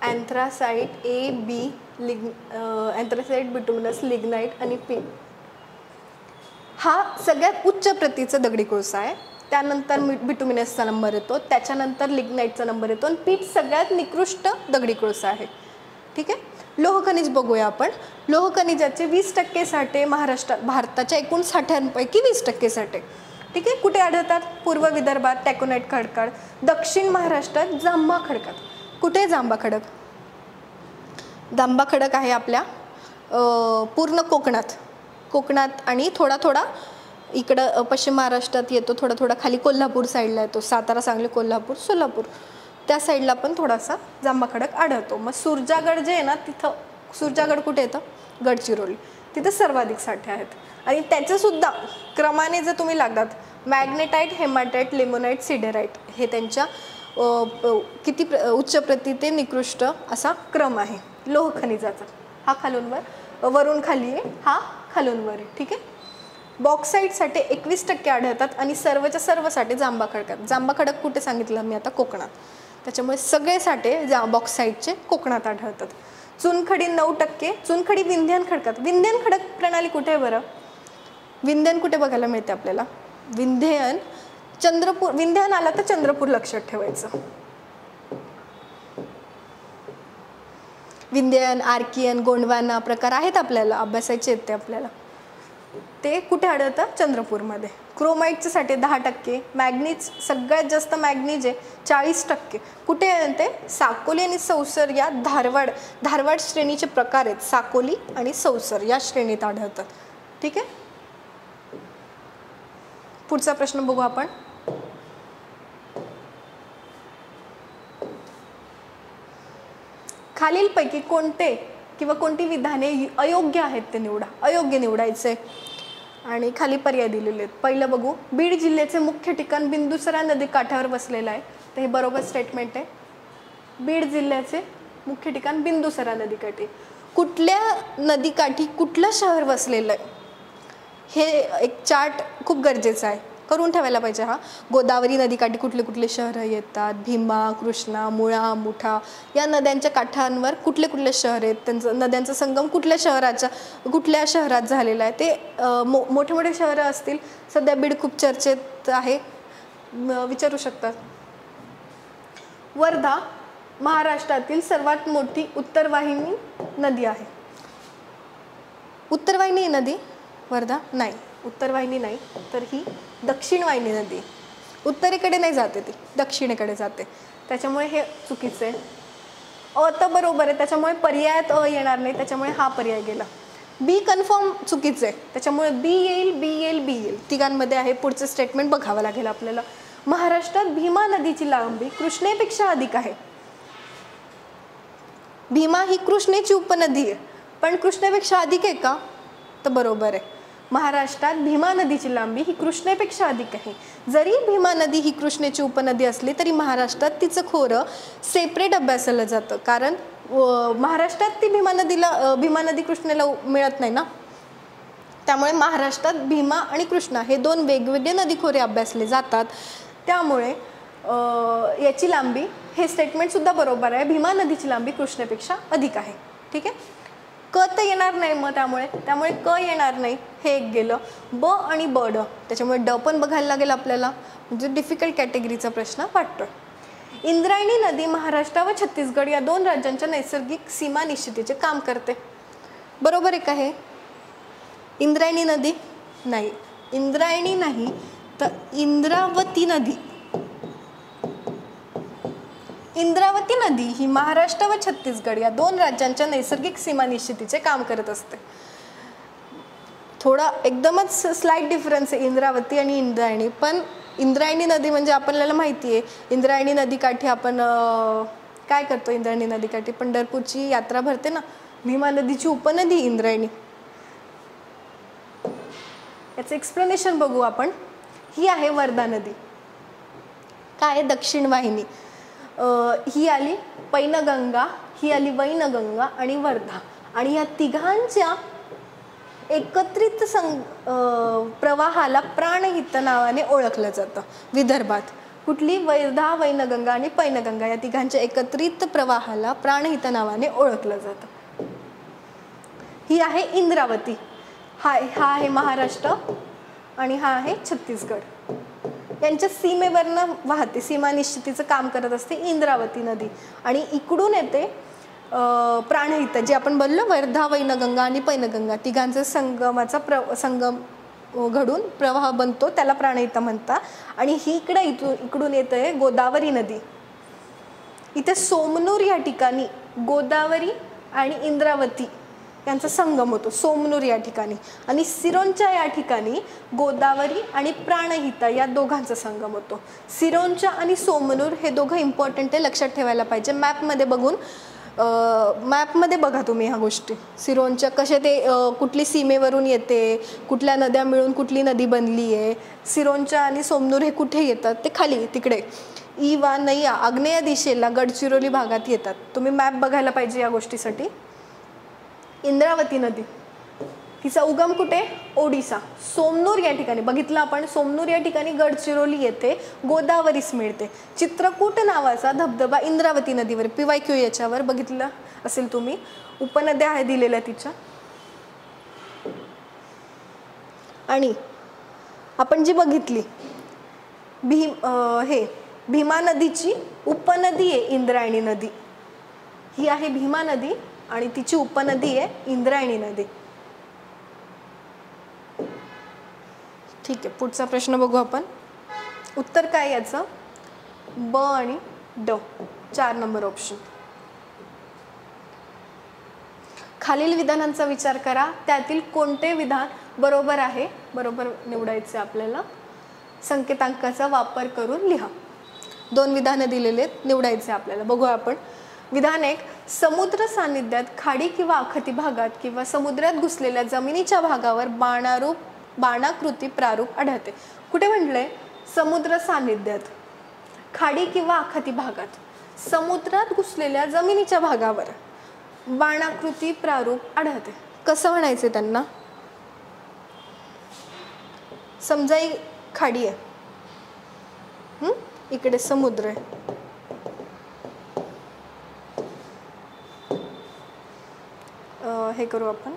Anthracite A, B, anthracite, bituminous, lignite आणि पीट हा सगळ्यात उच्च प्रतीचा दगडी कोळसा आहे. त्यानंतर बिटुमिनसचा नंबर येतो, त्याच्यानंतर लिग्नाइटचा नंबर येतो आणि पीट सगळ्यात निकृष्ट दगडी कोळसा आहे. ठीक आहे. लोह खनिज बघूया आपण. लोह खनिजाचे 20% साठे भारताच्या एकूण साठ्यांपैकी 20% साठे. ठीक आहे. कुठे आढळतात? पूर्व विदर्भात टॅकोनाइट खडकाळ, दक्षिण महाराष्ट्रात जांभा खडकात. कुठे जांभा खडक? जांभा खडक आहे आपल्या पूर्ण कोकणात आणि थोडा इकडं पश्चिम महाराष्ट्रात येतो, थोडा खाली कोल्हापूर साईडला येतो, सातारा, सांगली, कोल्हापूर, सोलापूर त्या साईडला पण थोडासा जांभा खडक आढळतो. मग सुरजागड जे आहे ना तिथं, सुरजागड कुठे येतं? गडचिरोली, तिथं सर्वाधिक साठे आहेत. आणि त्याचंसुद्धा क्रमाने जर तुम्ही लागतात मॅग्नेटाईट, हेमाटाईट, लिमोनाईट, सिडेराईट हे त्यांच्या किती उच्च प्रती ते निकृष्ट असा क्रम आहे लोह खनिजाचा. हा खालून वर, वरून खाली आहे, हा खालून वर आहे. ठीक आहे. बॉक्साईटसाठी 21% आढळतात आणि सर्वच्या सर्व साठे जांभा खडकात. जांभा खडक कुठे सांगितलं मी आता? कोकणात. त्याच्यामुळे सगळे साठे बॉक्साईटचे कोकणात आढळतात. चुनखडी 9%. चुनखडी विंध्यन खडकात. विंध्यन खडक प्रणाली कुठे आहे बरं? विंध्यन कुठे बघायला मिळते आपल्याला? विंध्यन चंद्रपूर. विंध्यन आला तर चंद्रपूर लक्षात ठेवायचं. विंध्यन, आर्कियन, गोंडवाना प्रकार आहेत आपल्याला अभ्यासायचे आहेत ते आपल्याला. ते कुठे आढळतं? चंद्रपूरमध्ये. क्रोमाईटचे साठे 10%. मॅग्नीज सगळ्यात जास्त मॅग्नीज आहे 40%. कुठे आहे ते? साकोली आणि सौसर या धारवाड श्रेणीचे प्रकार आहेत. साकोली आणि सौसर या श्रेणीत आढळतात. ठीक आहे. पुढचा प्रश्न बघू आपण. खालीलपैकी कोणते किंवा कोणती विधाने अयोग्य आहेत ते निवडा. अयोग्य निवडायचे आणि खाली पर्याय दिलेले आहेत. पहिलं बघू. बीड जिल्ह्याचे मुख्य ठिकाण बिंदुसरा नदी काठावर बसलेलं आहे. तर हे बरोबर स्टेटमेंट आहे. बीड जिल्ह्याचे मुख्य ठिकाण बिंदुसरा नदीकाठी. कुठल्या नदीकाठी कुठलं शहर बसलेलं आहे हे एक चार्ट खूप गरजेचं आहे, करून ठेवायला पाहिजे. हा गोदावरी नदीकाठी कुठले कुठले शहरं येतात, भीमा, कृष्णा, मुळा, मुठा या नद्यांच्या काठांवर कुठले कुठले शहर आहेत, त्यांचं नद्यांचा संगम कुठल्या शहरात झालेला आहे. ते मोठे मोठे शहरं असतील. सध्या बीड खूप चर्चेत आहे, विचारू शकतात. वर्धा महाराष्ट्रातील सर्वात मोठी उत्तरवाहिनी नदी आहे. उत्तरवाहिनी नदी वर्धा नाही, उत्तरवाहिनी नाही, तर ही दक्षिणवाहिनी नदी. उत्तरेकडे नाही जाते, ती दक्षिणेकडे जाते. त्याच्यामुळे हे चुकीचं आहे. तर बरोबर आहे, त्याच्यामुळे पर्यायात येणार नाही, त्याच्यामुळे हा पर्याय गेला. बी कन्फर्म चुकीचं आहे, त्याच्यामुळे बी येईल. तिघांमध्ये आहे. पुढचं स्टेटमेंट बघावं लागेल आपल्याला. महाराष्ट्रात भीमा नदीची लांबी कृष्णेपेक्षा अधिक आहे. भीमा ही कृष्णेची उपनदी आहे. पण कृष्णेपेक्षा अधिक आहे का? तर बरोबर आहे. महाराष्ट्रात भीमा नदीची लांबी ही कृष्णेपेक्षा अधिक आहे. जरी भीमा नदी ही कृष्णेची उपनदी असली तरी महाराष्ट्रात तिचं खोरं सेपरेट अभ्यासलं जातं, कारण महाराष्ट्रात ती भीमा नदी कृष्णेला मिळत नाही ना. त्यामुळे महाराष्ट्रात भीमा आणि कृष्णा हे दोन वेगवेगळे नदीखोरे अभ्यासले जातात. त्यामुळे याची लांबी, हे स्टेटमेंट सुद्धा बरोबर आहे. भीमा नदीची लांबी कृष्णेपेक्षा अधिक आहे. ठीक आहे. क तर येणार नाही मग, त्यामुळे क येणार नाही, हे एक गेलं. ब आणि ब ड, त्याच्यामुळे ड पण बघायला लागेल आपल्याला, म्हणजे डिफिकल्ट कॅटेगरीचा प्रश्न वाटतोय. इंद्रायणी नदी महाराष्ट्र व छत्तीसगड या दोन राज्यांच्या नैसर्गिक सीमा निश्चितीचे काम करते. बरोबर आहे का हे? इंद्रायणी नदी नाही, इंद्रायणी नाही तर इंद्रावती नदी. इंद्रावती नदी ही महाराष्ट्र व छत्तीसगड या दोन राज्यांच्या नैसर्गिक सीमा निश्चितीचे काम करत असते. थोडा एकदमच स्लाइट डिफरन्स आहे इंद्रावती आणि इंद्रायणी. पण इंद्रायणी नदी म्हणजे आपल्याला माहिती आहे, इंद्रायणी नदीकाठी आपण काय करतो? इंद्रायणी नदीकाठी पंढरपूरची यात्रा भरते ना. भीमा नदीची उपनदी इंद्रायणी. याचं एक्सप्लेनेशन बघू आपण. ही आहे वर्धा नदी, काय दक्षिण वाहिनी. ही आली पैनगंगा, ही आली वैनगंगा आणि वर्धा, आणि या तिघांच्या एकत्रित प्रवाहाला प्राणहित नावाने ओळखलं जातं विदर्भात. कुठली? वर्धा, वैनगंगा आणि पैनगंगा या तिघांच्या एकत्रित प्रवाहाला प्राणहित नावाने ओळखलं जातं. ही आहे इंद्रावती. हा आहे महाराष्ट्र आणि हा आहे छत्तीसगड. यांच्या सीमेवरनं वाहते, सीमा निश्चितीचं काम करत असते इंद्रावती नदी. आणि इकडून येते प्राणहित, जे आपण बोललो वर्धा, वैनगंगा आणि पैनगंगा तिघांचा संगम घडून प्रवाह बनतो, त्याला प्राणहिता म्हणतात. आणि ही इकडून येते गोदावरी नदी. इथे सोमनूर या ठिकाणी गोदावरी आणि इंद्रावती यांचा संगम होतो, सोमनूर या ठिकाणी. आणि सिरोंचा या ठिकाणी गोदावरी आणि प्राणहिता या दोघांचा संगम होतो. सिरोंचा आणि सोमनूर हे दोघं इम्पॉर्टंट आहे, लक्षात ठेवायला पाहिजे. मॅपमध्ये बघा तुम्ही ह्या गोष्टी. सिरोंचा कसे ते कुठली सीमेवरून येते, कुठल्या नद्या मिळून कुठली नदी बनली आहे. सिरोंचा आणि सोमनूर हे कुठे येतात? ते खाली तिकडे नैया आग्नेय दिशेला गडचिरोली भागात येतात. तुम्ही मॅप बघायला पाहिजे या गोष्टीसाठी. इंद्रावती नदी, तिचा उगम कुठे? ओडिसा. सोमनूर या ठिकाणी बघितलं आपण, सोमनूर या ठिकाणी गडचिरोली येते, गोदावरीस मिळते. चित्रकूट नावाचा धबधबा इंद्रावती नदीवर, PYQ याच्यावर बघितलं असेल तुम्ही, उपनद्या आहे दिलेल्या तिच्या. आणि आपण जी बघितली भीमा नदीची उपनदी आहे इंद्रायणी नदी. ही आहे भीमा नदी आणि तिची उपनदी आहे इंद्रायणी नदी. ठीक आहे, पुढचा प्रश्न बघू आपण. उत्तर काय याचं? ब आणि ड, 4 नंबर ऑप्शन. खालील विधानांचा विचार करा, त्यातील कोणते विधान बरोबर आहे? बरोबर निवडायचे आपल्याला. संकेतांकाचा वापर करून लिहा. 2 विधानं दिलेले आहेत, निवडायचे आपल्याला. बघूया आपण. विधान 1, समुद्र सान्निध्यात खाडी किंवा आखती भागात किंवा समुद्रात घुसलेल्या जमिनीच्या भागावर बाणाकृती प्रारूप आढळते. कुठे म्हटलंय? समुद्र सान्निध्यात, खाडी किंवा आखती भागात, समुद्रात घुसलेल्या जमिनीच्या भागावर बाणाकृती प्रारूप आढळते. कसं म्हणायचं त्यांना? समजा ही खाडी आहे, इकडे समुद्र आहे. हे करू आपण.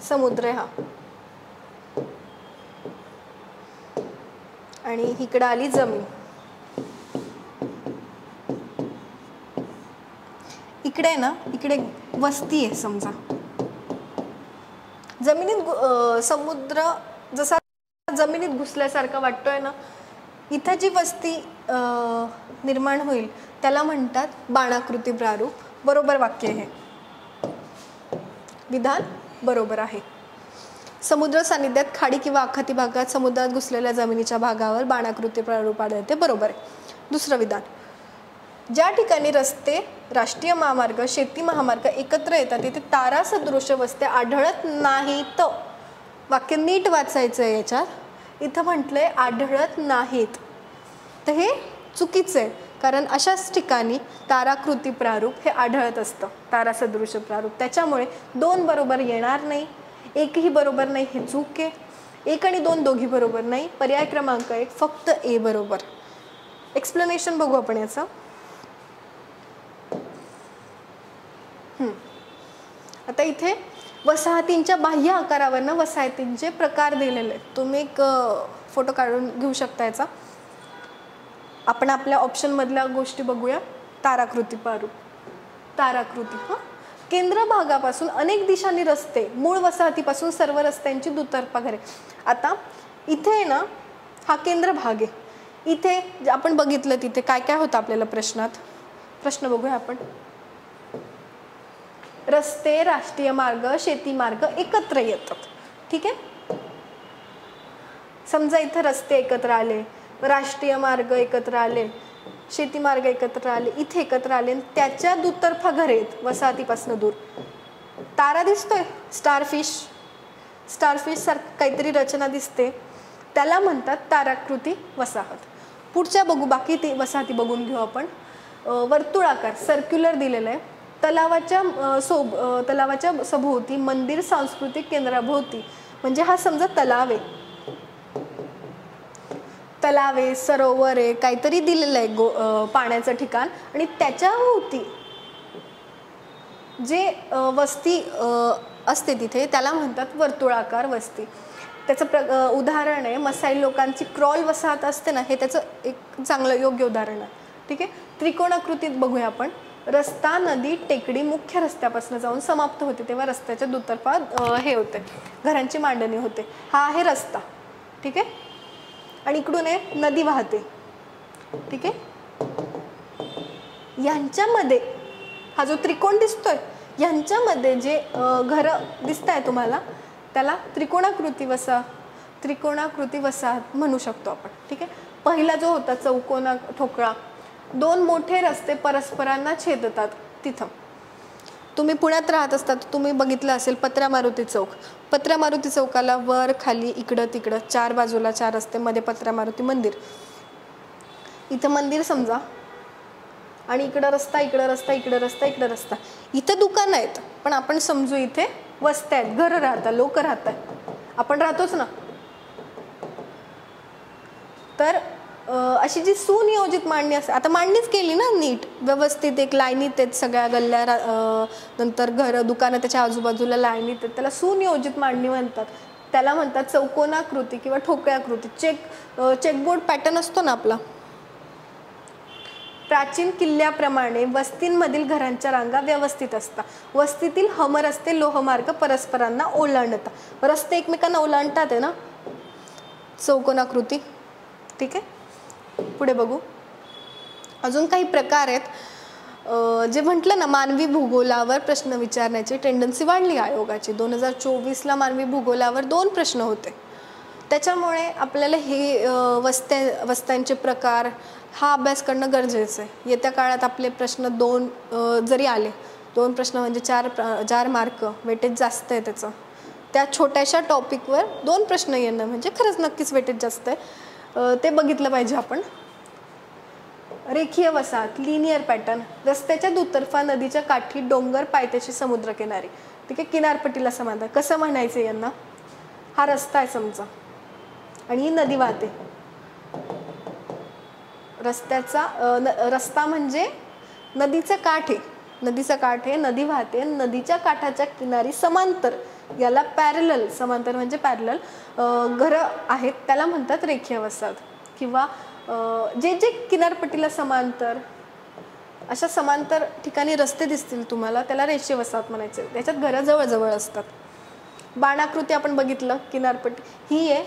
समुद्र आहे हा, आणि इकडे आली जमीन. इकडे ना, इकडे वस्ती आहे समजा. जमिनीत समुद्र जसा जमिनीत घुसल्यासारखं वाटतोय ना, इथं जी वस्ती निर्माण होईल त्याला म्हणतात बाणाकृती प्रारूप. बरोबर वाक्य हे, विधान बरोबर आहे. समुद्र सानिध्यात खाडी किंवा आखाती भागात समुद्रात घुसलेल्या जमिनीच्या भागावर बाणाकृती प्रारूप आढळते. बरोबर आहे. दुसरं विधान, ज्या ठिकाणी रस्ते, राष्ट्रीय महामार्ग, शेती महामार्ग एकत्र येतात तिथे तारासदृश वस्ते आढळत नाहीत. वाक्य नीट वाचायचं आहे. याच्यात इथं म्हटलंय आढळत नाहीत, तर हे चुकीचं आहे. कारण अशाच ठिकाणी ताराकृती प्रारूप हे आढळत असतं, तारासदृश प्रारूप. त्याच्यामुळे 2 बरोबर येणार नाही, 1ही बरोबर नाही, हे चूक आहे. 1 आणि 2 दोघी बरोबर नाही. पर्याय क्रमांक 1 फक्त ए बरोबर. एक्सप्लेनेशन बघू आपण याचं. आता इथे वसाहतींच्या बाह्य आकारावरनं वसाहतींचे प्रकार दिलेले आहेत. तुम्ही एक फोटो काढून घेऊ शकता याचा. आपण आपल्या ऑप्शनमधल्या गोष्टी बघूया. ताराकृती प्रारूप. ताराकृती केंद्र भागापासून अनेक दिशांनी रस्ते, मूळ वसाहतीपासून सर्व रस्त्यांची दुतर्फा घरे. आता इथे आहे ना, हा केंद्र भाग आहे. इथे आपण बघितलं तिथे काय काय होतं आपल्याला प्रश्नात. प्रश्न बघूया आपण. रस्ते, राष्ट्रीय मार्ग, शेती मार्ग एकत्र येतात. ठीक आहे. समजा इथे रस्ते एकत्र आले, राष्ट्रीय मार्ग एकत्र आले, शेती मार्ग एकत्र आले, इथे एकत्र आले, त्याच्या दुतर्फा घरे आहेत वसाहतीपासून दूर. तारा दिसतोय, स्टारफिश. स्टारफिश सारखं काहीतरी रचना दिसते, त्याला म्हणतात ताराकृती वसाहत. पुढच्या बघू, बाकी ते वसाहती बघून घेऊ आपण. वर्तुळाकार, सर्क्युलर दिलेलं आहे. तलावाच्या सभोवती मंदिर, सांस्कृतिक केंद्राभोवती, म्हणजे हा समजा तलाव आहे, तलावे, सरोवरे काहीतरी दिलेलं आहे पाण्याचं ठिकाण, आणि त्याच्या भोवती जे वस्ती असते तिथे त्याला म्हणतात वर्तुळाकार वस्ती. त्याचं उदाहरण आहे मसाई लोकांची क्रॉल वसाहत असते ना, हे त्याचं एक चांगलं योग्य उदाहरण आहे. ठीक आहे. त्रिकोणाकृतीत बघूया आपण. रस्ता, नदी, टेकडी मुख्य रस्त्यापासून जाऊन समाप्त होते तेव्हा रस्त्याच्या दुतर्फा हे होते, घरांची मांडणी होते. हा आहे रस्ता. ठीक आहे. आणि इकडून आहे नदी वाहते. ठीक आहे. यांच्यामध्ये हा जो त्रिकोण दिसतोय, यांच्यामध्ये जे घरं दिसत आहे तुम्हाला, त्याला त्रिकोणाकृती वसाहत म्हणू शकतो आपण. ठीक आहे. पहिला जो होता चौकोना ठोकळा, 2 मोठे रस्ते परस्परांना छेदतात तिथं. तुम्ही पुण्यात राहत असतात, तुम्ही बघितलं असेल पत्र्या मारुती चौक. पत्र्या मारुती चौकाला वर खाली इकडं तिकडं 4 बाजूला 4 रस्ते, मध्ये पत्र्या मारुती मंदिर. इथं मंदिर समजा, आणि इकडं रस्ता, इकडं रस्ता, इकडं रस्ता, इकडं रस्ता. इथं दुकानं आहेत, पण आपण समजू इथे वस्त्या आहेत, घरं राहतात, लोक राहतात. आपण राहतोच ना. तर अशी जी सुनियोजित मांडणी असते, आता मांडणीच केली ना नीट व्यवस्थित, एक लाईनीत आहेत सगळ्या गल्ल्या, नंतर घरं, दुकानं त्याच्या आजूबाजूला लाईनीत आहेत, त्याला सुनियोजित मांडणी म्हणतात. त्याला म्हणतात चौकोनाकृती किंवा ठोकळ्याकृती. चेकबोर्ड पॅटर्न असतो ना आपला. प्राचीन किल्ल्याप्रमाणे वस्तींमधील घरांच्या रांगा व्यवस्थित असतात. वस्तीतील हमरस्ते, लोहमार्ग परस्परांना ओलांडतात. रस्ते एकमेकांना ओलांडतात आहे ना, चौकोनाकृती. ठीक आहे. पुढे बघू. अजून काही प्रकार आहेत. जे म्हटलं ना, मानवी भूगोलावर प्रश्न विचारण्याची टेंडन्सी वाढली आयोगाची. 2024ला मानवी भूगोलावर 2 प्रश्न होते. त्याच्यामुळे आपल्याला हे वस्त्यांचे प्रकार हा अभ्यास करणं गरजेचं आहे. येत्या काळात आपले प्रश्न 2 जरी आले, 2 प्रश्न म्हणजे 4 मार्क, वेटेज जास्त आहे त्याचं. त्या छोट्याशा टॉपिकवर 2 प्रश्न येणं म्हणजे खरंच नक्कीच वेटेज जास्त आहे. ते बघितलं पाहिजे आपण. रेखीय वसाहत, लिनियर पॅटर्न. रस्त्याच्या दुतर्फा नदीच्या काठी डोंगर, पायथ्याशी समुद्रकिनारी. ठीक आहे. किनारपट्टीला समांतर. कसं म्हणायचं यांना? हा रस्ता आहे समजा, आणि ही नदी वाहते. रस्ता म्हणजे नदीचं काठ आहे, नदीचं काठ आहे, नदी वाहते, नदीच्या काठाच्या किनारी समांतर, याला पॅरलल, समांतर म्हणजे पॅरलल घरं आहेत, त्याला म्हणतात रेखीय वसाहत. किंवा जे जे किनारपट्टीला समांतर, अशा समांतर ठिकाणी रस्ते दिसतील तुम्हाला, त्याला रेखीय वसाहत म्हणायचे. त्याच्यात घरं जवळजवळ असतात. बाणाकृती आपण बघितलं, किनारपट्टी ही आहे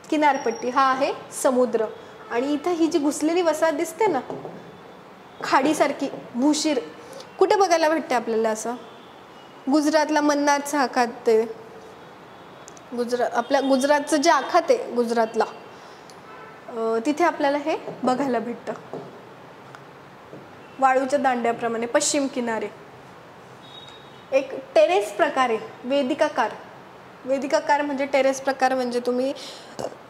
किनारपट्टी, हा आहे समुद्र, आणि इथं ही जी घुसलेली वसाहत दिसते ना, खाडीसारखी भूशीर, कुठे बघायला भेटते आपल्याला? असं गुजरातला मन्नारचा आखात आहे. आपल्या गुजरातचं जे आखात आहे गुजरातला, तिथे आपल्याला हे बघायला भेटतं. वाळूच्या दांड्याप्रमाणे पश्चिम किनारे. एक टेरेस प्रकार आहे, वेदिकाकार. वेदिकाकार म्हणजे टेरेस प्रकार. म्हणजे तुम्ही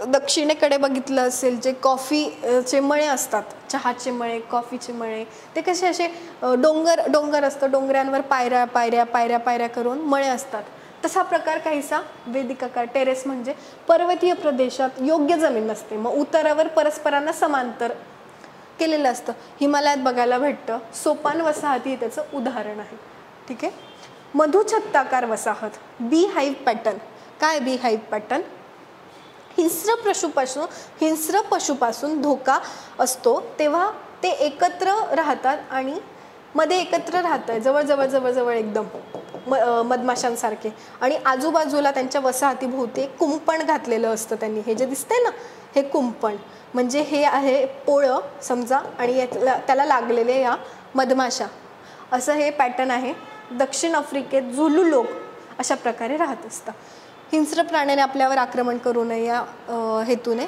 दक्षिणेकडे बघितलं असेल, जे कॉफीचे मळे असतात, चहाचे मळे, कॉफीचे मळे, ते कसे असे डोंगर असतं, डोंगरांवर पायऱ्या पायऱ्या पायऱ्या पायऱ्या करून मळे असतात. तसा प्रकार काहीसा वेदिकाकार. टेरेस म्हणजे पर्वतीय प्रदेशात योग्य जमीन नसते, मग उतारावर परस्परांना समांतर केलेलं असतं. हिमालयात बघायला भेटतं. सोपान वसाहती हे त्याचं उदाहरण आहे. ठीक आहे. मधुछत्ताकार वसाहत, बी हाईव्ह पॅटर्न. काय बी हाईव्ह पॅटर्न? हिंस्र पशुपासून धोका असतो तेव्हा ते एकत्र राहतात आणि मध्ये एकत्र राहतात, जवळ जवळ जवळ जवळ एकदम मधमाशांसारखे. आणि आजूबाजूला त्यांच्या वसाहतीभोवती एक कुंपण घातलेलं असतं त्यांनी. हे जे दिसतंय ना, हे कुंपण म्हणजे हे आहे पोळं समजा, आणि त्याला लागलेले या मधमाशा. असं हे पॅटर्न आहे. दक्षिण आफ्रिकेत झुलू लोक अशा प्रकारे राहत असतात. हिंस्र प्राण्याने आपल्यावर आक्रमण करू नये या हेतूने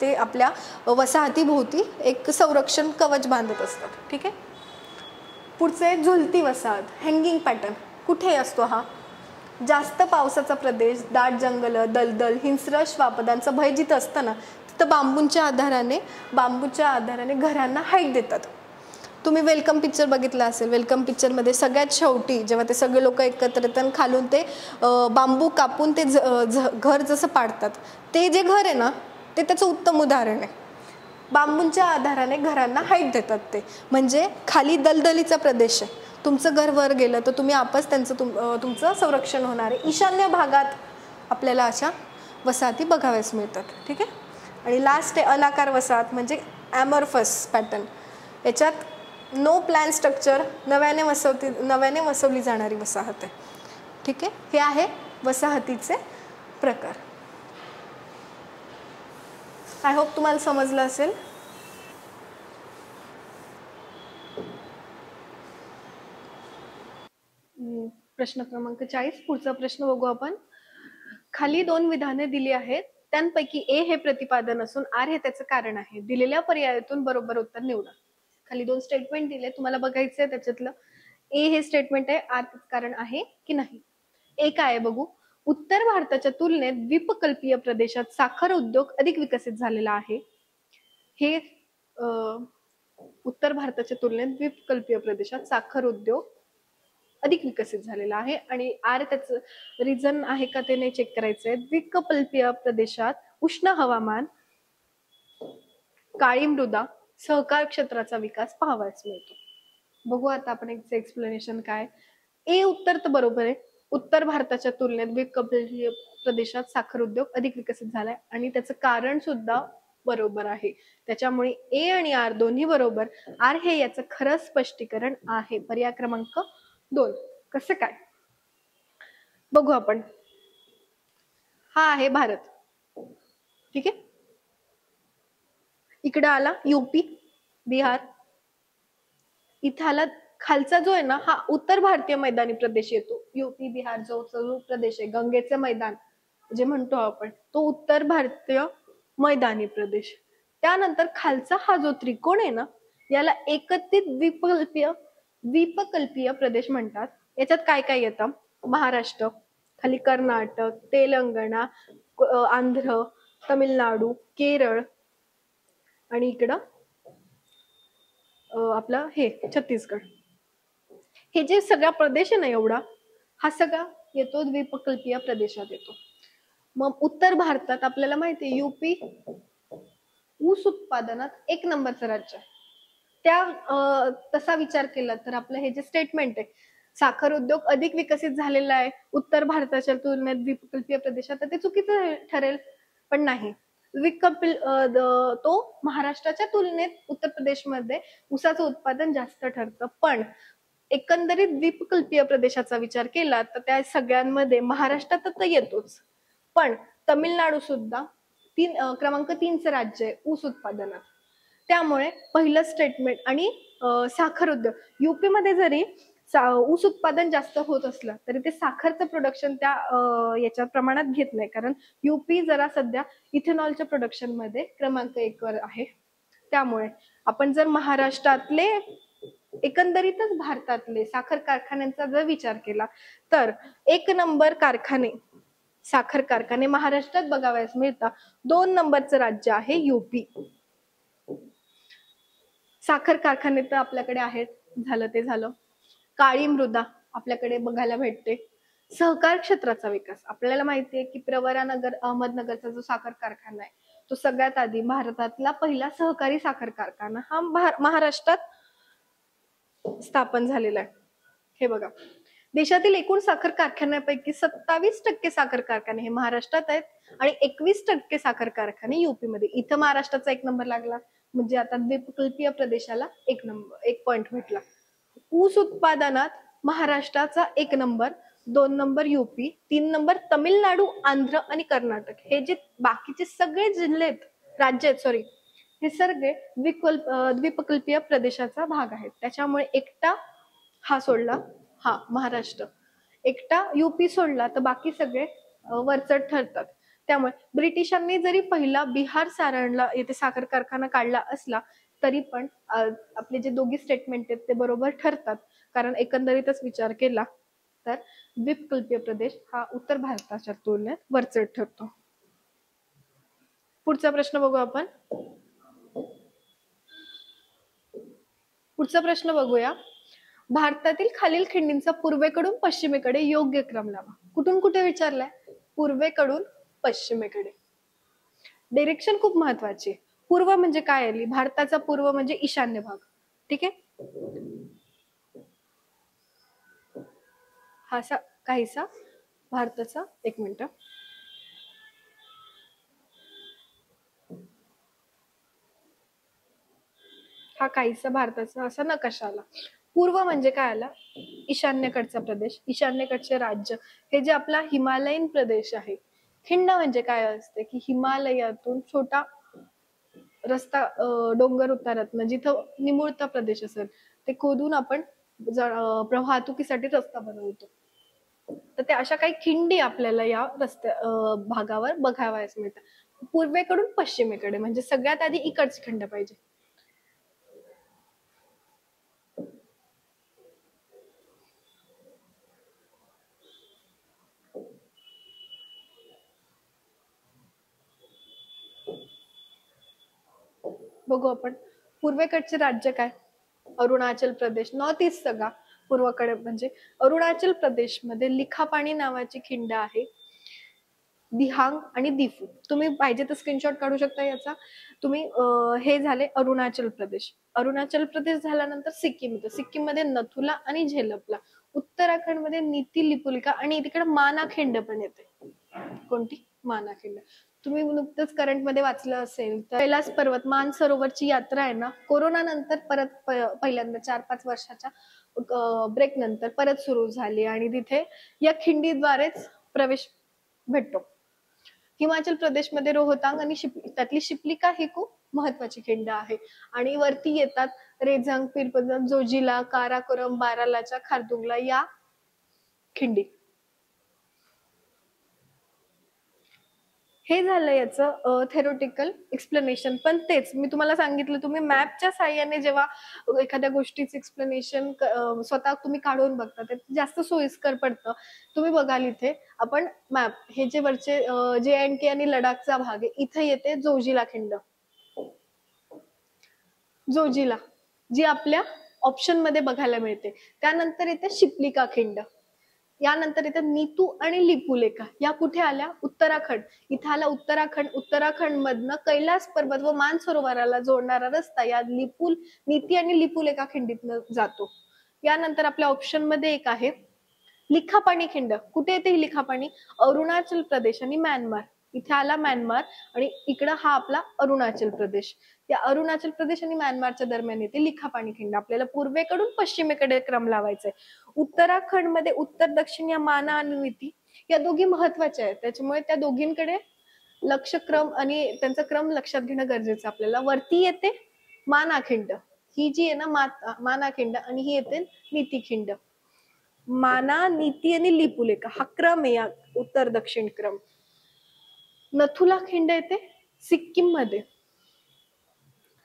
ते आपल्या वसाहतीभोवती एक संरक्षण कवच बांधत असतात. ठीक आहे. पुढचे झुलती वसाहत, हँगिंग पॅटर्न. कुठे असतो हा? जास्त पावसाचा प्रदेश, दाट जंगल, दलदल, हिंस्र श्वापदांचं भय जिथं असतं ना, तिथं बांबूच्या आधाराने घरांना हाईट देतात. तुम्ही वेलकम पिक्चर बघितला असेल. वेलकम पिक्चरमध्ये सगळ्यात शेवटी जेव्हा ते सगळे लोक एकत्र येतात, खालून ते बांबू कापून ते घर जसं पाडतात, ते जे घर आहे ना, ते त्याचं उत्तम उदाहरण आहे. बांबूंच्या आधाराने घरांना हाईट देतात ते. म्हणजे खाली दलदलीचा प्रदेश आहे, तुमचं घर वर गेलं तर तुम्ही आपस तुमचं संरक्षण होणार आहे. ईशान्य भागात आपल्याला अशा वसाहती बघाव्यास मिळतात. ठीक आहे. आणि लास्ट आहे अनाकार वसाहत, म्हणजे ॲमॉर्फस पॅटर्न. याच्यात नो प्लॅन स्ट्रक्चर, नव्याने वसवली जाणारी वसाहत आहे. ठीक आहे. हे आहे वसाहतीचे प्रकार. आय होप तुम्हाला समजलं असेल. प्रश्न क्रमांक 40. पुढचा प्रश्न बघू आपण. खाली 2 विधाने दिली आहेत, त्यांपैकी ए हे प्रतिपादन असून आर हे त्याचं कारण आहे. दिलेल्या पर्यायातून बरोबर उत्तर निवडा. खाली 2 स्टेटमेंट दिले, तुम्हाला बघायचंय त्याच्यातलं ए हे स्टेटमेंट आहे, आर कारण आहे की नाही. ए काय आहे बघू. उत्तर भारताच्या तुलनेत द्वीपकल्पीय प्रदेशात साखर उद्योग अधिक विकसित झालेला आहे. हे उत्तर भारताच्या तुलनेत द्वीपकल्पीय प्रदेशात साखर उद्योग अधिक विकसित झालेला आहे. आणि आर त्याचं रिझन आहे का ते नाही चेक करायचंय. द्वीपकल्पीय प्रदेशात उष्ण हवामान, काळी मृदा, सहकार क्षेत्राचा विकास पाहावयास मिळतो. बघू आता आपण एक एक्सप्लेनेशन काय. ए उत्तर तर बरोबर आहे. उत्तर भारताच्या तुलनेत द्वीपकल्पीय प्रदेशात साखर उद्योग अधिक विकसित झालाय आणि त्याचं कारण सुद्धा बरोबर आहे. त्याच्यामुळे ए आणि आर दोन्ही बरोबर. आर हे याचं खरं स्पष्टीकरण आहे. पर्याय क्रमांक 2. कसं काय बघू आपण. हा आहे भारत. ठीक आहे. इकडं आला यूपी, बिहार. इथं आला खालचा जो आहे ना, हा उत्तर भारतीय मैदानी प्रदेश येतो. यूपी बिहार जो प्रदेश आहे, गंगेचे मैदान जे म्हणतो आपण, तो उत्तर भारतीय मैदानी प्रदेश. त्यानंतर खालचा हा जो त्रिकोण आहे ना, याला एकत्रित द्वीपकल्पीय प्रदेश म्हणतात. याच्यात काय काय येतं? महाराष्ट्र, खाली कर्नाटक, तेलंगणा, आंध्र, तमिळनाडू, केरळ, आणि इकडं आपलं हे छत्तीसगड. हे जे सगळा प्रदेश आहे ना, एवढा हा सगळा येतो द्वीपकल्पीय प्रदेशात येतो. मग उत्तर भारतात आपल्याला माहिती आहे यूपी ऊस उत्पादनात 1 नंबरचं राज्य आहे. त्या तसा विचार केला तर आपलं हे जे स्टेटमेंट आहे, साखर उद्योग अधिक विकसित झालेला आहे उत्तर भारताच्या तुलनेत द्वीपकल्पीय प्रदेशात, तर ते चुकीचं ठरेल. पण नाही. तो महाराष्ट्राच्या तुलनेत उत्तर प्रदेशमध्ये ऊसाचं उत्पादन जास्त ठरतं. पण एकंदरीत द्वीपकल्पीय प्रदेशाचा विचार केला तर त्या सगळ्यांमध्ये महाराष्ट्रात तर येतोच, पण तमिळनाडू सुद्धा क्रमांक 3चं राज्य आहे ऊस उत्पादनात. त्यामुळे पहिलं स्टेटमेंट. आणि साखर उद्योग यूपी मध्ये जरी ऊस उत्पादन जास्त होत असलं तरी ते साखरचं प्रोडक्शन त्या याच्या प्रमाणात घेत नाही, कारण युपी जरा सध्या इथेनॉलच्या प्रोडक्शन मध्ये क्रमांक 1 वर आहे. त्यामुळे आपण जर महाराष्ट्रातले एकंदरीतच भारतातले साखर कारखान्यांचा जर विचार केला तर 1 नंबर कारखाने, साखर कारखाने महाराष्ट्रात बघावयास मिळतात. 2 नंबरचं राज्य आहे युपी. साखर कारखाने तर आपल्याकडे आहेत, झालं ते झालं. काळी मृदा आपल्याकडे बघायला भेटते. सहकार क्षेत्राचा विकास आपल्याला माहितीये की प्रवरानगर अहमदनगरचा जो साखर कारखाना आहे तो सगळ्यात आधी भारतातला पहिला सहकारी साखर कारखाना हा महाराष्ट्रात स्थापन झालेला आहे. हे बघा, देशातील एकूण साखर कारखान्यापैकी 27% साखर कारखाने हे महाराष्ट्रात आहेत आणि 21% साखर कारखाने युपी मध्ये. इथं महाराष्ट्राचा 1 नंबर लागला, म्हणजे आता द्वीपकल्पीय प्रदेशाला 1 पॉइंट भेटला. ऊस उत्पादनात महाराष्ट्राचा 1 number, 2 number UP, 3 number Tamil Nadu, Andhra आणि कर्नाटक. हे जे बाकीचे सगळे जिल्हे राज्य आहेत, सॉरी, हे सगळे द्वीपकल्पीय प्रदेशाचा भाग आहेत. त्याच्यामुळे एकटा हा सोडला, हा महाराष्ट्र, एकटा युपी सोडला तर बाकी सगळे वरचढ ठरतात. त्यामुळे ब्रिटिशांनी जरी पहिला बिहार सारणला येथे साखर कारखाना काढला असला तरी पण आपले जे दोघी स्टेटमेंट आहेत ते बरोबर ठरतात, कारण एकंदरीतच विचार केला तर द्वीपकल्पीय प्रदेश हा उत्तर भारताच्या तुलनेत वरचढ ठरतो. पुढचा प्रश्न बघू आपण. पुढचा प्रश्न बघूया. भारतातील खालील खिंडींचा पूर्वेकडून पश्चिमेकडे योग्य क्रम लावा. कुठून कुठे विचारलाय? पूर्वेकडून पश्चिमेकडे. डायरेक्शन खूप महत्वाची आहे. पूर्व म्हणजे काय आली? भारताचा पूर्व म्हणजे ईशान्य भाग. ठीक आहे, हा काहीसा भारताचा, 1 मिनिट, हा काहीसा भारताचा असा नकाशा आला. पूर्व म्हणजे काय आला? ईशान्येकडचा प्रदेश, ईशान्येकडचे राज्य, हे जे आपला हिमालयीन प्रदेश आहे. खिंड म्हणजे काय असते की हिमालयातून छोटा रस्ता, डोंगर उतारात जिथं निमुळता प्रदेश असेल ते खोदून आपण वाहतुकीसाठी रस्ता बनवतो. तर त्या अशा काही खिंडी आपल्याला या भागावर बघावयास मिळतात. पूर्वेकडून पश्चिमेकडे म्हणजे सगळ्यात आधी इकडची खिंड पाहिजे. बघू आपण. पूर्वेकडचे राज्य काय? अरुणाचल प्रदेश. नॉर्थ ईस्ट सगळा पूर्वकडे म्हणजे अरुणाचल प्रदेश मध्ये लिखापाणी नावाची खिंड आहे. दिहांग आणि दिफू, तुम्ही पाहिजे तर स्क्रीनशॉट काढू शकता याचा तुम्ही. हे झाले अरुणाचल प्रदेश. अरुणाचल प्रदेश झाल्यानंतर सिक्कीम येतं. सिक्कीम मध्ये नथुला आणि झेलपला. उत्तराखंड मध्ये नीती लिपुलिका आणि तिकडे माना खिंड पण येते. कोणती? माना खिंड. तुम्ही नुकतंच करंट मध्ये वाचलं असेल तर कैलास पर्वत मानसरोवरची यात्रा आहे ना, कोरोना नंतर परत पहिल्यांदा 4-5 वर्षाच्या ब्रेक नंतर परत सुरू झाली आणि तिथे या खिंडीद्वारेच प्रवेश भेटतो. हिमाचल प्रदेशमध्ये रोहतांग आणि त्यातली शिप्लिका ही खूप महत्वाची खिंड आहे. आणि वरती येतात रेझंग, पीरपंजल, जोजिला, काराकोरम, बारालाचा, खारदुंगला या खिंडी. हे झालं याचं थेरोटिकल एक्सप्लेनेशन. पण तेच मी तुम्हाला सांगितलं, तुम्ही मॅपच्या साह्याने जेव्हा एखाद्या गोष्टीचं एक्सप्लेनेशन स्वतः तुम्ही काढून बघता ते जास्त सोयीस्कर पडतं. तुम्ही बघाल इथे आपण मॅप, हे जे वरचे JNK आणि लडाखचा भाग आहे, इथे येते जोजिला खिंड. जोजिला जी आपल्या ऑप्शन मध्ये बघायला मिळते. त्यानंतर येते शिप्लिका खिंड. यानंतर इथे नीतू आणि लिपुलेखा या कुठे आल्या? उत्तराखंड. इथे आला उत्तराखंड. उत्तराखंड मधनं कैलास पर्वत व मानसरोवराला जोडणारा रस्ता या नीती आणि लिपुलेखा खिंडीतनं जातो. यानंतर आपल्या ऑप्शन मध्ये एक आहे लिखापाणी खिंड. कुठे येते ही लिखापाणी? अरुणाचल प्रदेश आणि म्यानमार. इथे आला म्यानमार आणि इकडं हा आपला अरुणाचल प्रदेश. या अरुणाचल प्रदेश आणि म्यानमारच्या दरम्यान येते लिखापाणी खिंड. आपल्याला पूर्वेकडून पश्चिमेकडे क्रम लावायचा आहे. उत्तराखंड मध्ये उत्तर दक्षिण या माना आणि नीती या दोघी महत्वाच्या आहेत, त्याच्यामुळे त्या दोघींकडे लक्ष क्रम आणि त्यांचा क्रम लक्षात घेणं गरजेचं आपल्याला. वरती येते माना खिंड, ही जी आहे ना माना खिंड, आणि ही येते नीती खिंड. माना, नीती आणि लिपुलेखा हा क्रम आहे, या उत्तर दक्षिण क्रम. नथुला खिंड येते सिक्कीम मध्ये.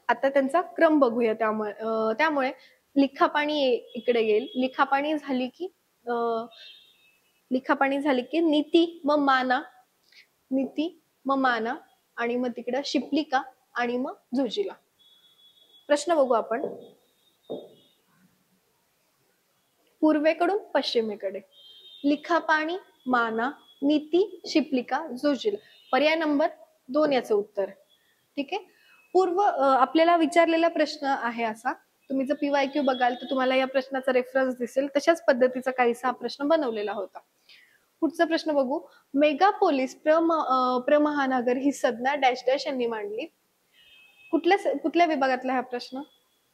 आता त्यांचा क्रम बघूया. त्यामुळे लिखापाणी इकडे येईल. लिखापाणी झाली की नीती मग माना, नीती मग माना आणि मग तिकडे शिपलिका आणि मग झोजिला. प्रश्न बघू आपण. पूर्वेकडून पश्चिमेकडे लिखापाणी, माना, नीती, शिपलिका, झोजिला. पर्याय नंबर 2 याचं उत्तर. ठीक आहे. आपल्याला विचारलेला प्रश्न आहे असा. तुम्ही जर PYQ बघाल तर तुम्हाला या प्रश्नाचा रेफरन्स दिसेल. तशाच पद्धतीचा काहीसा हा प्रश्न बनवलेला होता. पुढचा प्रश्न बघू. मेगापोलिस प्रमहानगर ही संज्ञा डॅश डॅश यांनी मांडली. कुठल्या विभागातला हा प्रश्न?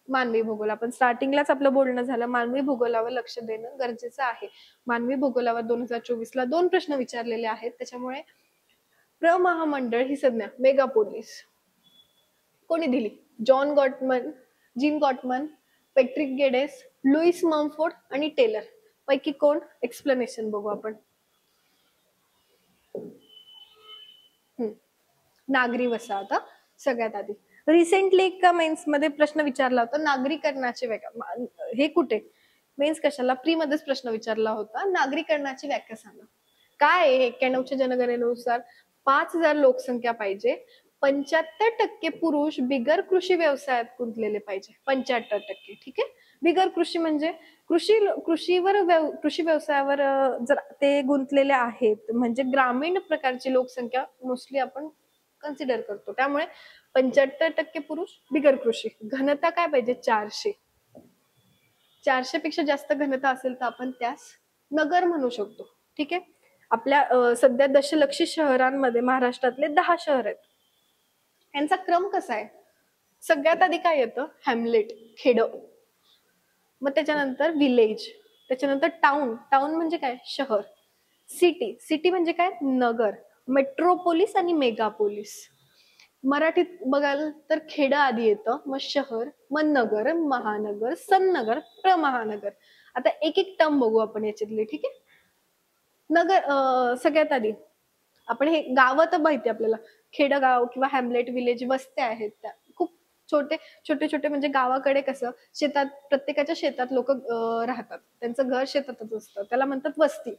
मानवी भूगोल. आपण स्टार्टिंगलाच आपलं बोलणं झालं, मानवी भूगोलावर लक्ष देणं गरजेचं आहे. मानवी भूगोलावर 2024 ला 2 प्रश्न विचारलेले आहेत. त्याच्यामुळे प्रमहामंडळ ही संज्ञा मेगापोलिस कोणी दिली? Gene Gottman, Patrick Geddes, Lewis Mumford आणि टेलर पैकी कोण? एक्सप्लेनेशन बघू आपण. नागरी वसाहत. सगळ्यात आधी रिसेंटली एका मेन्स मध्ये प्रश्न विचारला होता, नागरीकरणाची व्याख्या. हे कुठे मेन्स कशाला? प्री मध्येच प्रश्न विचारला होता, नागरीकरणाची व्याख्या सांगा. काय आहे? 91च्या जनगणनेनुसार 5,000 लोकसंख्या पाहिजे, 75% पुरुष बिगर कृषी व्यवसायात गुंतलेले पाहिजे. 75%. ठीक आहे. बिगर कृषी म्हणजे कृषी व्यवसायावर जर ते गुंतलेले आहेत म्हणजे ग्रामीण प्रकारची लोकसंख्या मोस्टली आपण कन्सिडर करतो. त्यामुळे 75% पुरुष बिगर कृषी. घनता काय पाहिजे? 400. 400 पेक्षा जास्त घनता असेल तर आपण त्यास नगर म्हणू शकतो. ठीक आहे. आपल्या सध्या दशलक्षी शहरांमध्ये महाराष्ट्रातले 10 शहर आहेत. यांचा क्रम कसा आहे? सगळ्यात आधी काय येतं? हॅमलेट, खेड. मग त्याच्यानंतर विलेज, त्याच्यानंतर टाउन म्हणजे काय? शहर. सिटी म्हणजे काय? नगर. मेट्रोपोलिस आणि मेगापोलिस. मराठीत बघाल तर खेड आधी येतं, मग शहर, मग नगर, महानगर, सन्नगर, प्रमहानगर. आता एक एक टर्म बघू आपण याच्यातले. ठीक आहे. नगर सगळ्यात आधी आपण हे गावं तर माहिती आपल्याला, खेडगाव किंवा हॅमलेट, विलेज, वस्त्या आहेत त्या खूप छोटे म्हणजे गावाकडे कसं शेतात, प्रत्येकाच्या शेतात लोक राहतात, त्यांचं घर शेतातच असतं, त्याला म्हणतात वस्ती.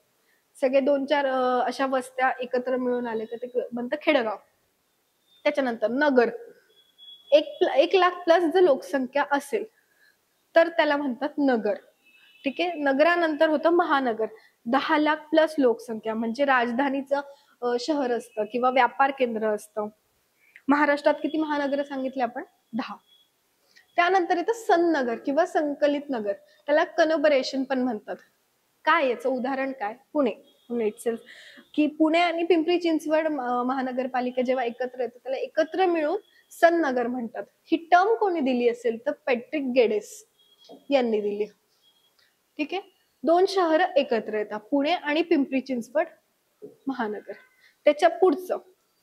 सगळे 2-4 अशा वस्त्या एकत्र मिळून आले तर ते म्हणतं खेडगाव. त्याच्यानंतर नगर, 1 लाख प्लस जर लोकसंख्या असेल तर त्याला म्हणतात नगर. ठीक आहे. नगरानंतर होतं महानगर, 10 लाख प्लस लोकसंख्या म्हणजे राजधानीचं शहर असतं किंवा व्यापार केंद्र असतं. महाराष्ट्रात किती महानगर सांगितले आपण? 10. त्यानंतर येतं सन्नगर किंवा संकलित नगर, त्याला कनबरेशन पण म्हणतात. काय याचं उदाहरण काय? पुणे इटसेल्फ. की पुणे आणि पिंपरी चिंचवड महानगरपालिका जेव्हा एकत्र येतात त्याला एकत्र मिळून सन्नगर म्हणतात. ही टर्म कोणी दिली असेल तर पेट्रिक गेडेस यांनी दिली. ठीक आहे. 2 शहर एकत्र येतात, पुणे आणि पिंपरी चिंचवड महानगर. त्याच्या पुढचं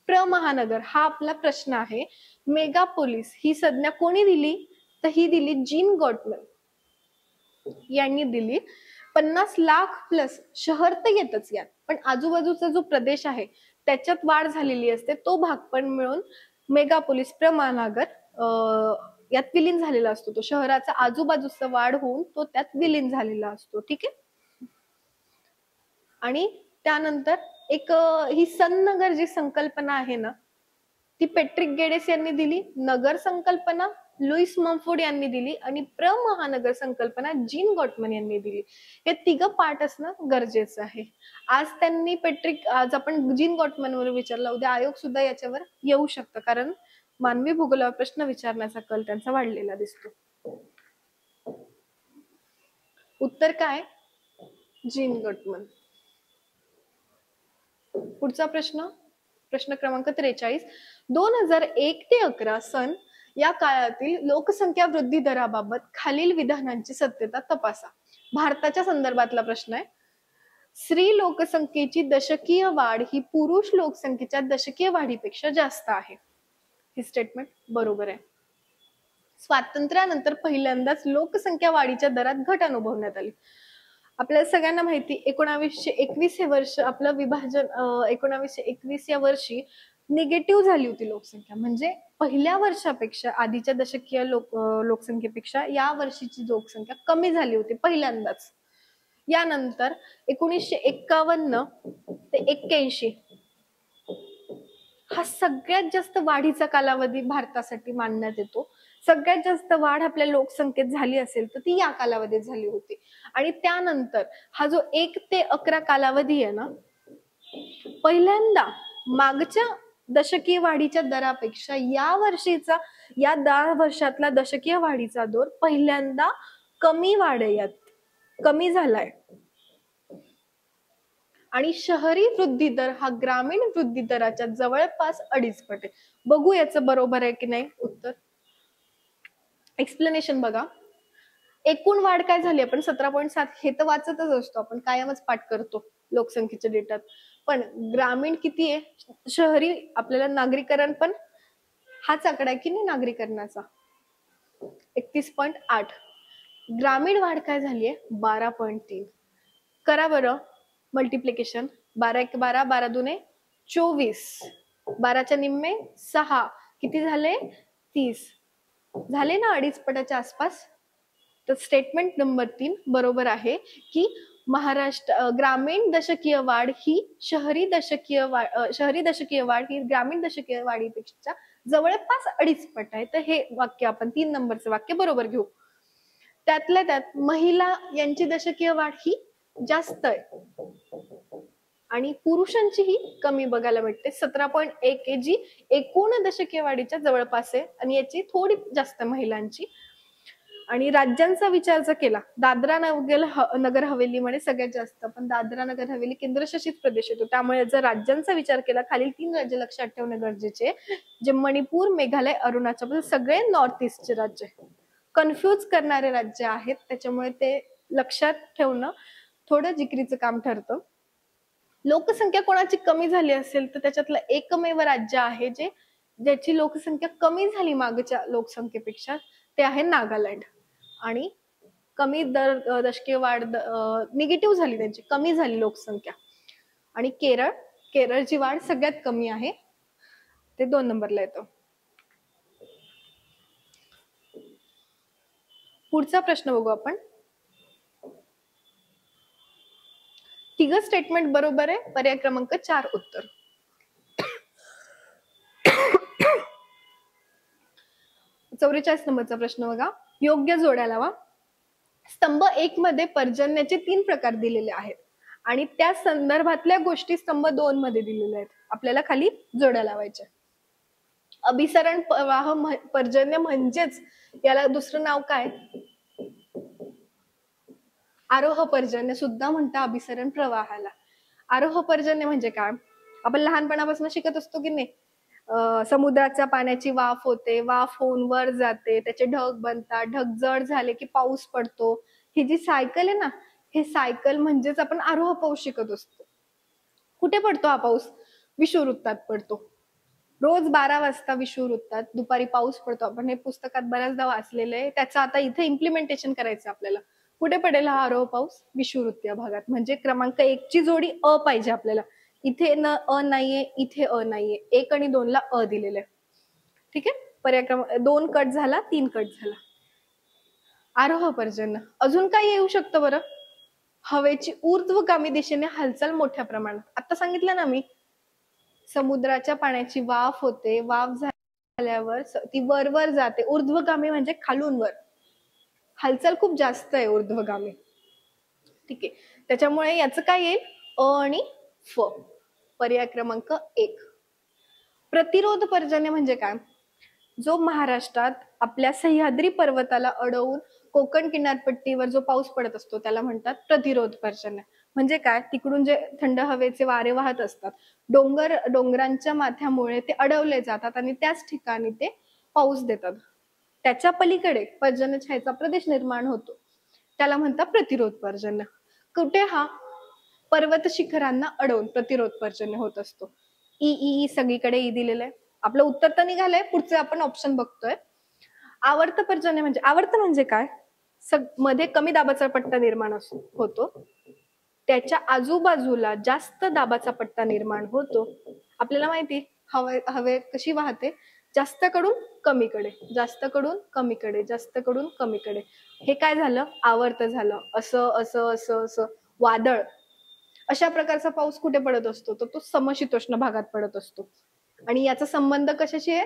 प्रमहानगर हा आपला प्रश्न आहे. मेगापोलिस ही संज्ञा कोणी दिली तर ही दिली जीन गॉटमन यांनी दिली. 50 लाख प्लस शहर तर येतच यात, पण आजूबाजूचा जो प्रदेश आहे त्याच्यात वाढ झालेली असते, तो भाग पण मिळून मेगापोलिस प्रमहानगर यात विलीन झालेला असतो. तो शहराचा आजूबाजूचा वाढ होऊन तो त्यात विलीन झालेला असतो. ठीक आहे. आणि त्यानंतर ही सन्नगर जी संकल्पना आहे ना ती पेट्रिक गेडेस यांनी दिली. नगर संकल्पना लुईस ममफोर्ड यांनी दिली आणि प्रमहानगर संकल्पना जीन गॉटमन यांनी दिली. हे 3 पार्ट असणं गरजेचं आहे. आज आपण जीन गॉटमन वर विचारला, उद्या आयोग सुद्धा याच्यावर येऊ शकतं, कारण मानवी भूगोलावर प्रश्न विचारण्याचा कल त्यांचा वाढलेला दिसतो. उत्तर काय? Gene Gottman. पुढचा प्रश्न क्रमांक 43. 2001 ते 11 सन या काळातील लोकसंख्या वृद्धी दराबाबत खालील विधानांची सत्यता तपासा. भारताच्या संदर्भातला प्रश्न आहे. स्त्री लोकसंख्येची दशकीय वाढ ही पुरुष लोकसंख्येच्या दशकीय वाढीपेक्षा जास्त आहे. ही स्टेटमेंट बरोबर आहे. स्वातंत्र्यानंतर पहिल्यांदाच लोकसंख्या वाढीच्या दरात घट अनुभवण्यात आली. आपल्याला सगळ्यांना माहिती 1921 हे वर्ष आपलं विभाजन 1921 या वर्षी निगेटिव्ह झाली होती लोकसंख्या. म्हणजे पहिल्या वर्षापेक्षा आधीच्या दशकीय लोकसंख्येपेक्षा या वर्षीची लोकसंख्या कमी झाली होती पहिल्यांदाच. यानंतर 1951 ते 81 हा सगळ्यात जास्त वाढीचा कालावधी भारतासाठी मानण्यात येतो. सगळ्यात जास्त वाढ आपल्या लोकसंख्येत झाली असेल तर ती या कालावधीत झाली होती. आणि त्यानंतर हा जो 1 ते 11 कालावधी आहे ना, पहिल्यांदा मागच्या दशकीय वाढीच्या दरापेक्षा या वर्षीचा या 10 वर्षातला दशकीय वाढीचा दर पहिल्यांदा कमी कमी झालाय. आणि शहरी वृद्धी दर हा ग्रामीण वृद्धी दराच्या जवळपास 2.5 पट आहे. बघू याचं बरोबर आहे की नाही उत्तर. एक्सप्लेनेशन बघा. एकूण वाढ काय झाली, आपण 17.7 हे तर वाचतच असतो, आपण कायमच पाठ करतो लोकसंख्येच्या डेटात. पण ग्रामीण किती आहे, शहरी आपल्याला नागरीकरण पण हाच आकडा आहे की नाही नागरीकरणाचा 31.8. ग्रामीण वाढ काय झाली आहे 12.3. करा बरं मल्टिप्लिकेशन. 12 1 12, 12 2 24, 12च्या निम्मे 6, किती झाले 30 झाले ना, 2.5 पटाच्या आसपास. तर स्टेटमेंट नंबर 3 बरोबर आहे की महाराष्ट्र ग्रामीण दशकीय वाढ ही शहरी दशकीय वाढ ही ग्रामीण दशकीय वाढीपेक्षा जवळपास 2.5 पट आहे. तर हे वाक्य आपण 3 नंबरचं वाक्य बरोबर घेऊ. त्यातल्या त्यात महिला यांची दशकीय वाढ ही जास्त आहे आणि पुरुषांची ही कमी बघायला भेटते. 17.1 आहे जी एकूण दशकीय वाढीच्या जवळपास आहे आणि याची थोडी जास्त महिलांची. आणि राज्यांचा विचार जर केला, दादरा नगर हवेलीमध्ये सगळ्यात जास्त, पण दादरा नगर हवेली केंद्रशासित प्रदेश येतो, त्यामुळे जर राज्यांचा विचार केला खालील 3 राज्य लक्षात ठेवणे गरजेचे, जे मणिपूर, मेघालय, अरुणाचल प्रदेश सगळे नॉर्थ ईस्टचे राज्य, कन्फ्यूज करणारे राज्य आहेत, त्याच्यामुळे ते लक्षात ठेवणं थोडं जिकरीचं काम ठरतं. लोकसंख्या कोणाची कमी झाली असेल तर त्याच्यातलं एकमेव राज्य आहे ज्याची लोकसंख्या कमी झाली मागच्या लोकसंख्येपेक्षा, ते आहे नागालँड. आणि कमी दशकीय वाढ निगेटिव्ह झाली, त्यांची कमी झाली लोकसंख्या. आणि केरळची वाढ सगळ्यात कमी आहे, ते 2 नंबरला येतं. पुढचा प्रश्न बघू आपण. तिघं स्टेटमेंट बरोबर आहे, पर्याय क्रमांक 4 उत्तर. 44 नंबरचा प्रश्न बघा. योग्य जोड्या लावा. स्तंभ 1 मध्ये पर्जन्याचे 3 प्रकार दिलेले आहेत आणि त्या संदर्भातल्या गोष्टी स्तंभ 2 मध्ये दिलेल्या आहेत. आपल्याला खाली जोड्या लावायच्या. अभिसरण प्रवाह पर्जन्य म्हणजेच याला दुसरं नाव काय, आरोह पर्जन्य सुद्धा म्हणतात अभिसरण प्रवाहाला. आरोह पर्जन्य म्हणजे काय, आपण लहानपणापासून शिकत असतो की नाही, समुद्राच्या पाण्याची वाफ होते, वाफ होऊन वर जाते, त्याचे ढग बनतात, ढग जड झाले की पाऊस पडतो. ही जी सायकल आहे ना, हे सायकल म्हणजेच आपण आरोह पाऊस शिकत असतो. कुठे पडतो हा पाऊस, विषुववृत्तात पडतो. रोज 12 वाजता विषुववृत्तात दुपारी पाऊस पडतो. आपण हे पुस्तकात बऱ्याचदा वाचलेलं आहे, त्याचं आता इथे इम्प्लिमेंटेशन करायचं आपल्याला. कुठे पडेल हा आरोह पाऊस, विषुववृत्तीय भागात. म्हणजे क्रमांक 1 ची जोडी अ पाहिजे आपल्याला. इथे अ नाहीये, इथे अ नाहीये, 1 आणि 2 ला अ दिलेलं आहे. ठीक आहे, पर्याय क्रमांक 2 कट झाला, 3 कट झाला. आरोह पर्जन्य. अजून काय येऊ शकतं बरं, हवेची ऊर्ध्वगामी दिशेने हालचाल मोठ्या प्रमाणात. आता सांगितलं ना मी, समुद्राच्या पाण्याची वाफ होते, वाफ झाल्यावर ती वर जाते. ऊर्ध्वगामी म्हणजे खालून वर, हालचाल खूप जास्त आहे ऊर्ध्वगामी. ठीक आहे, त्याच्यामुळे याचं काय येईल, अ आणि फ. पर्याय क्रमांक 1. प्रतिरोध पर्जन्य म्हणजे काय, जो महाराष्ट्रात आपल्या सह्याद्री पर्वताला अडवून कोकण किनारपट्टीवर जो पाऊस पडत असतो त्याला म्हणतात प्रतिरोध पर्जन्य. म्हणजे काय, तिकडून जे थंड हवेचे वारे वाहत असतात, डोंगरांच्या माथ्यामुळे ते अडवले जातात आणि त्याच ठिकाणी ते पाऊस देतात. त्याच्या पलीकडे पर्जन्य छायेचा प्रदेश निर्माण होतो, त्याला म्हणतात प्रतिरोध पर्जन्य. कुठे, हा पर्वत शिखरांना अडवून प्रतिरोध पर्जन्य होत असतो. ई सगळीकडे ई दिलेलं आहे. आपलं उत्तर तर निघालंय, पुढचे आपण ऑप्शन बघतोय. आवर्त पर्जन्य म्हणजे काय, मध्ये कमी दाबाचा पट्टा निर्माण होतो, त्याच्या आजूबाजूला जास्त दाबाचा पट्टा निर्माण होतो. आपल्याला माहिती हवे कशी वाहते, जास्त कडून कमीकडे, जास्त कडून कमीकडे, जास्त कडून कमीकडे. हे काय झालं, आवर्त झालं. असं असं असं असं वादळ, अशा प्रकारचा पाऊस कुठे पडत असतो, तर तो समशीतोष्ण भागात पडत असतो. आणि याचा संबंध कशाशी आहे,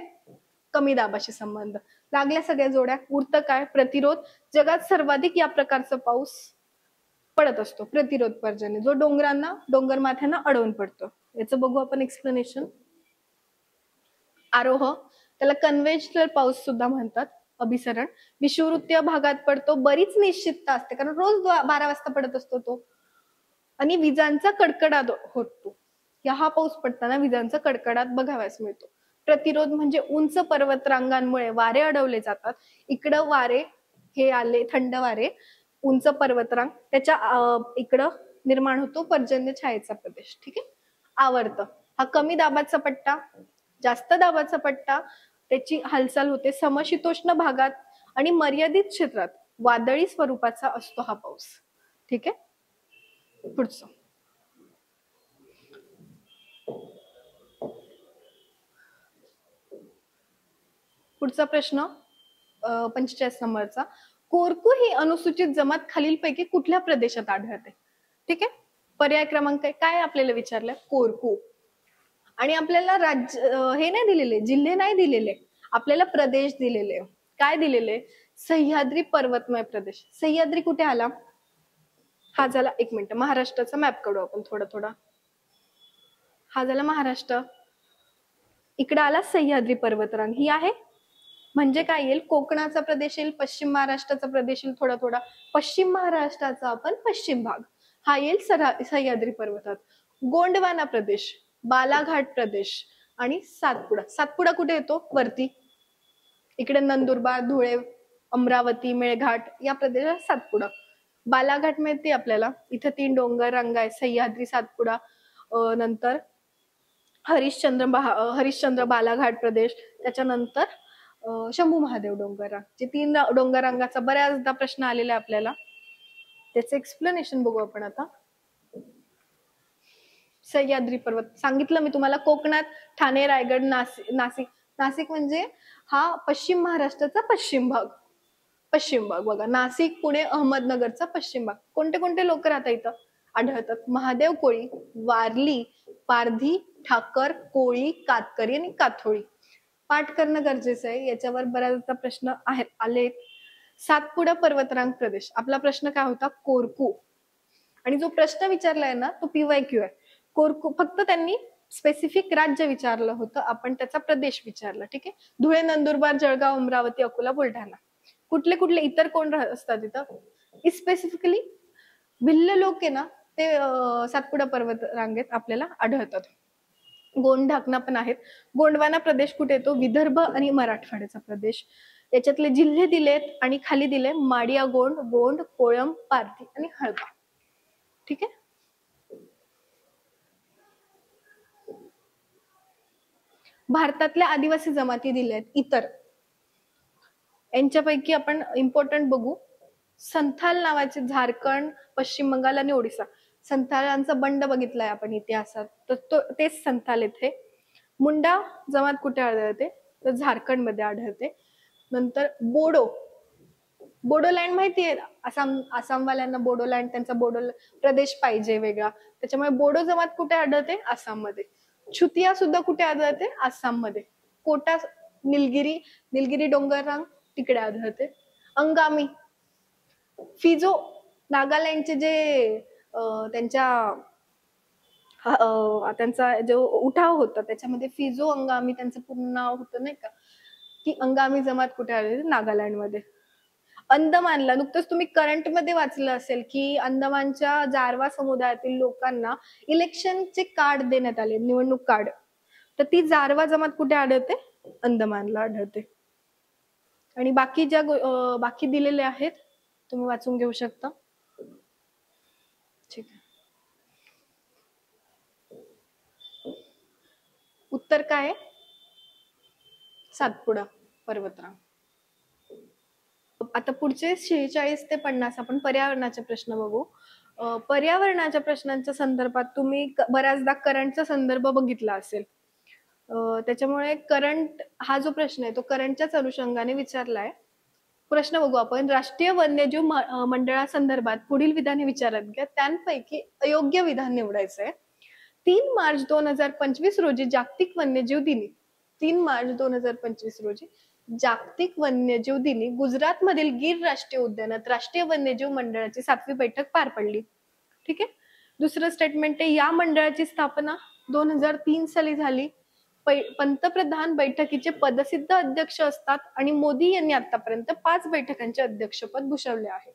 कमी दाबाशी संबंध. लागल्या सगळ्या जोड्या. उरतं काय, प्रतिरोध. जगात सर्वाधिक या प्रकारचा पाऊस पडत असतो, प्रतिरोध पर्जन्य, जो डोंगर माथ्यांना अडवून पडतो. याचं बघू आपण एक्सप्लेनेशन. आरोह, त्याला कन्व्हेन्शनल पाऊस सुद्धा म्हणतात. अभिसरण, विषुववृत्तीय भागात पडतो. बरीच निश्चितता असते, कारण रोज 12 वाजता पडत असतो तो. आणि विजांचा कडकडाट होतो. हा पाऊस पडताना विजांचा कडकडाट बघाव्यास मिळतो. प्रतिरोध म्हणजे उंच पर्वतरांगांमुळे वारे अडवले जातात. इकडं वारे हे आले, थंड वारे, उंच पर्वतरांग, त्याच्या इकडं निर्माण होतो पर्जन्य छायेचा प्रदेश. ठीक आहे. आवर्त हा कमी दाबाचा पट्टा, जास्त दाबाचा पट्टा, त्याची हालचाल होते समशीतोष्ण भागात आणि मर्यादित क्षेत्रात वादळी स्वरूपाचा असतो हा पाऊस. ठीक आहे. पुढचं पुढचा प्रश्न 45 नंबरचा. कोरकू ही अनुसूचित जमात खालीलपैकी कुठल्या प्रदेशात आढळते? ठीक आहे. पर्याय क्रमांक काय आपल्याला विचारलंय, कोरकू. आणि आपल्याला राज्य हे नाही दिलेले, जिल्हे नाही दिलेले, आपल्याला प्रदेश दिलेले. काय दिलेले, सह्याद्री पर्वतमय प्रदेश. सह्याद्री कुठे आला, हा झाला, एक मिनिट, महाराष्ट्राचा मॅप काढू आपण थोडा थोडा. हा झाला महाराष्ट्र. इकडे आला सह्याद्री पर्वतरांग, ही आहे. म्हणजे काय येईल, कोकणाचा प्रदेश येईल, पश्चिम महाराष्ट्राचा प्रदेश येईल थोडा थोडा. पश्चिम महाराष्ट्राचा आपण पश्चिम भाग हा येईल सह्याद्री पर्वतात. गोंडवाना प्रदेश, बालाघाट प्रदेश आणि सातपुडा. सातपुडा कुठे येतो, वरती. इकडे नंदुरबार, धुळे, अमरावती, मेळघाट या प्रदेशात सातपुडा. बालाघाट मिळते आपल्याला, इथं 3 डोंगर रांगा आहे, सह्याद्री, सातपुडा, नंतर हरिश्चंद्र बालाघाट प्रदेश, त्याच्यानंतर शंभू महादेव डोंगररांग. जे 3 डोंगर रांगाचा बऱ्याचदा प्रश्न आलेला आहे आपल्याला, त्याचं एक्सप्लेनेशन बघू आपण आता. सह्याद्री पर्वत सांगितलं मी तुम्हाला, कोकणात ठाणे, रायगड, नाशिक. नाशिक म्हणजे हा पश्चिम महाराष्ट्राचा पश्चिम भाग. पश्चिम भाग बघा, नाशिक, पुणे, अहमदनगरचा पश्चिम भाग. कोणते कोणते लोक राहतात इथं आढळतात, महादेव कोळी, वारली, पारधी, ठाकर, कोळी, कातकरी आणि काथोळी. पाठ करणं गरजेचं आहे, याच्यावर बऱ्याचदा प्रश्न आले. सातपुडा पर्वतरांग प्रदेश, आपला प्रश्न काय होता, कोरकू. आणि जो प्रश्न विचारलाय ना तो PYQ आहे. कोरकू फक्त त्यांनी स्पेसिफिक राज्य विचारलं होतं, आपण त्याचा प्रदेश विचारला. ठीक आहे. धुळे, नंदुरबार, जळगाव, अमरावती, अकोला, बुलढाणा. कुठले कुठले इतर कोण असतात इथं, स्पेसिफिकली भिल्ल लोक आहे ना, ते सातपुडा पर्वत रांगेत आपल्याला आढळतात. गोंड ढाकणा पण आहेत. गोंडवाना प्रदेश कुठे येतो, विदर्भ आणि मराठवाड्याचा प्रदेश. याच्यातले जिल्हे दिलेत आणि खाली दिले, माडिया गोंड, गोंड, कोळम, पारधी आणि हळबा. ठीक आहे. भारतातल्या आदिवासी जमाती दिल्यात इतर, यांच्यापैकी आपण इम्पॉर्टंट बघू. संथाल नावाचे, झारखंड, पश्चिम बंगाल आणि ओडिसा. संथालांचा बंड बघितलाय आपण इतिहासात, तर तेच संथाल येथे. मुंडा जमात कुठे आढळते, तर झारखंड मध्ये आढळते. नंतर बोडो, बोडोलँड माहितीये, आसामवाल्यांना बोडोलँड, त्यांचा बोडो प्रदेश पाहिजे वेगळा, त्याच्यामुळे बोडो जमात कुठे आढळते, आसाम मध्ये. छुतिया सुद्धा कुठे आढळते, आसाम मध्ये. कोटा, निलगिरी डोंगररांग तिकडे आढळते. अंगामी, फिजो, नागालँडचे जे त्यांचा जो उठाव होता त्याच्यामध्ये फिजो अंगामी त्यांचं पूर्ण नाव होतं नाही का, की अंगामी जमात कुठे आढळते, नागालँड मध्ये. अंदमानला नुकतंच तुम्ही करंट मध्ये वाचलं असेल की अंदमानच्या जारवा समुदायातील लोकांना इलेक्शनचे कार्ड देण्यात आले, निवडणूक कार्ड. तर ती जारवा जमात कुठे आढळते, अंदमानला आढळते. आणि बाकी दिलेले आहेत, तुम्ही वाचून घेऊ शकता. ठीक आहे. उत्तर काय आहे, सातपुडा पर्वतरांग. आता पुढचे 46 ते 50 आपण पर्यावरणाचे प्रश्न बघू. पर्यावरणाच्या प्रश्नांच्या संदर्भात तुम्ही बऱ्याचदा करंटचा संदर्भ बघितला असेल. त्याच्यामुळे करंट हा जो प्रश्न आहे तो करंटच्याच अनुषंगाने विचारलाय. प्रश्न बघू आपण. राष्ट्रीय वन्यजीव मंडळासंदर्भात पुढील विधाने विचारात घ्या, त्यांपैकी अयोग्य विधान निवडायचंय. 3 मार्च 2025 रोजी जागतिक वन्यजीव दिनी, 3 मार्च 2025 रोजी जागतिक वन्यजीव दिनी गुजरात मधील गिर राष्ट्रीय उद्यानात राष्ट्रीय वन्यजीव मंडळाची 7वी बैठक पार पडली. ठीक आहे. दुसरं स्टेटमेंट आहे, या मंडळाची स्थापना 2003 साली झाली. पंतप्रधान बैठकीचे पदसिद्ध अध्यक्ष असतात आणि मोदी यांनी आतापर्यंत 5 बैठकांचे अध्यक्षपद भूषवले आहे.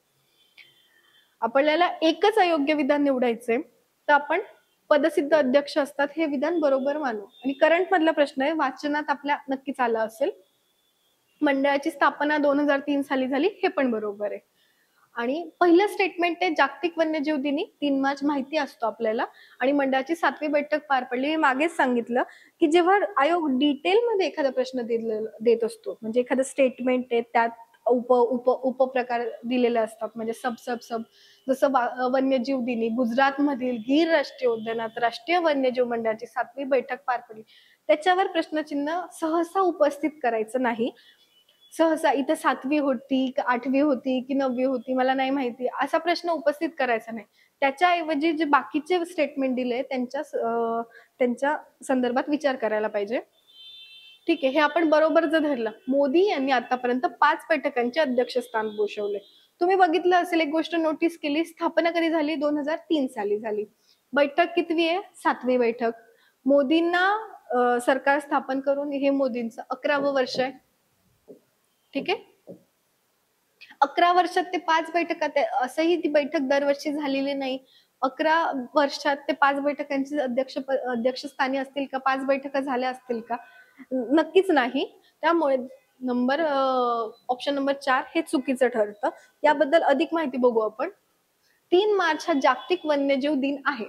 आपल्याला एकच अयोग्य विधान निवडायचंय, तर आपण पदसिद्ध अध्यक्ष असतात हे विधान बरोबर मानू. आणि करंट मधला प्रश्न आहे, वाचनात आपल्या नक्कीच आला असेल. मंडळाची स्थापना 2003 साली झाली, हे पण बरोबर आहे. आणि पहिलं स्टेटमेंट आहे जागतिक वन्यजीव दिनी 3 मार्च माहिती असतो आपल्याला, आणि मंडळाची 7वी बैठक पार पडली. मी मागेच सांगितलं की जेव्हा आयोग डिटेलमध्ये एखादा प्रश्न देत असतो, म्हणजे एखादं स्टेटमेंट आहे त्यात उपप्रकार दिलेले असतात, म्हणजे सब जसं वन्यजीव दिनी गुजरात मधील गिर राष्ट्रीय उद्यानात राष्ट्रीय वन्यजीव मंडळाची 7वी बैठक पार पडली, त्याच्यावर प्रश्नचिन्ह सहसा उपस्थित करायचं नाही. सहसा इथं 7वी होती की 8वी होती की 9वी होती मला नाही माहिती, असा प्रश्न उपस्थित करायचा नाही. त्याच्याऐवजी जे बाकीचे स्टेटमेंट दिले त्यांच्या संदर्भात विचार करायला पाहिजे. ठीक आहे. हे आपण बरोबर जर धरलं, मोदी यांनी आतापर्यंत 5 बैठकांचे अध्यक्षस्थान भूषवले. तुम्ही बघितलं असेल, एक गोष्ट नोटीस केली, स्थापना कधी झाली? 2003 साली झाली. बैठक कितवी आहे? 7वी बैठक. मोदींना सरकार स्थापन करून हे मोदींचं 11वं वर्ष आहे. ठीक आहे. 11 वर्षात ते 5 बैठका, असंही ती बैठक दरवर्षी झालेली नाही. 11 वर्षात ते 5 बैठकांची अध्यक्षस्थानी असतील का? 5 बैठका झाल्या असतील का? नक्कीच नाही. त्यामुळे ऑप्शन नंबर 4 हे चुकीचं ठरतं. याबद्दल अधिक माहिती बघू आपण. 3 मार्च हा जागतिक वन्यजीव दिन आहे.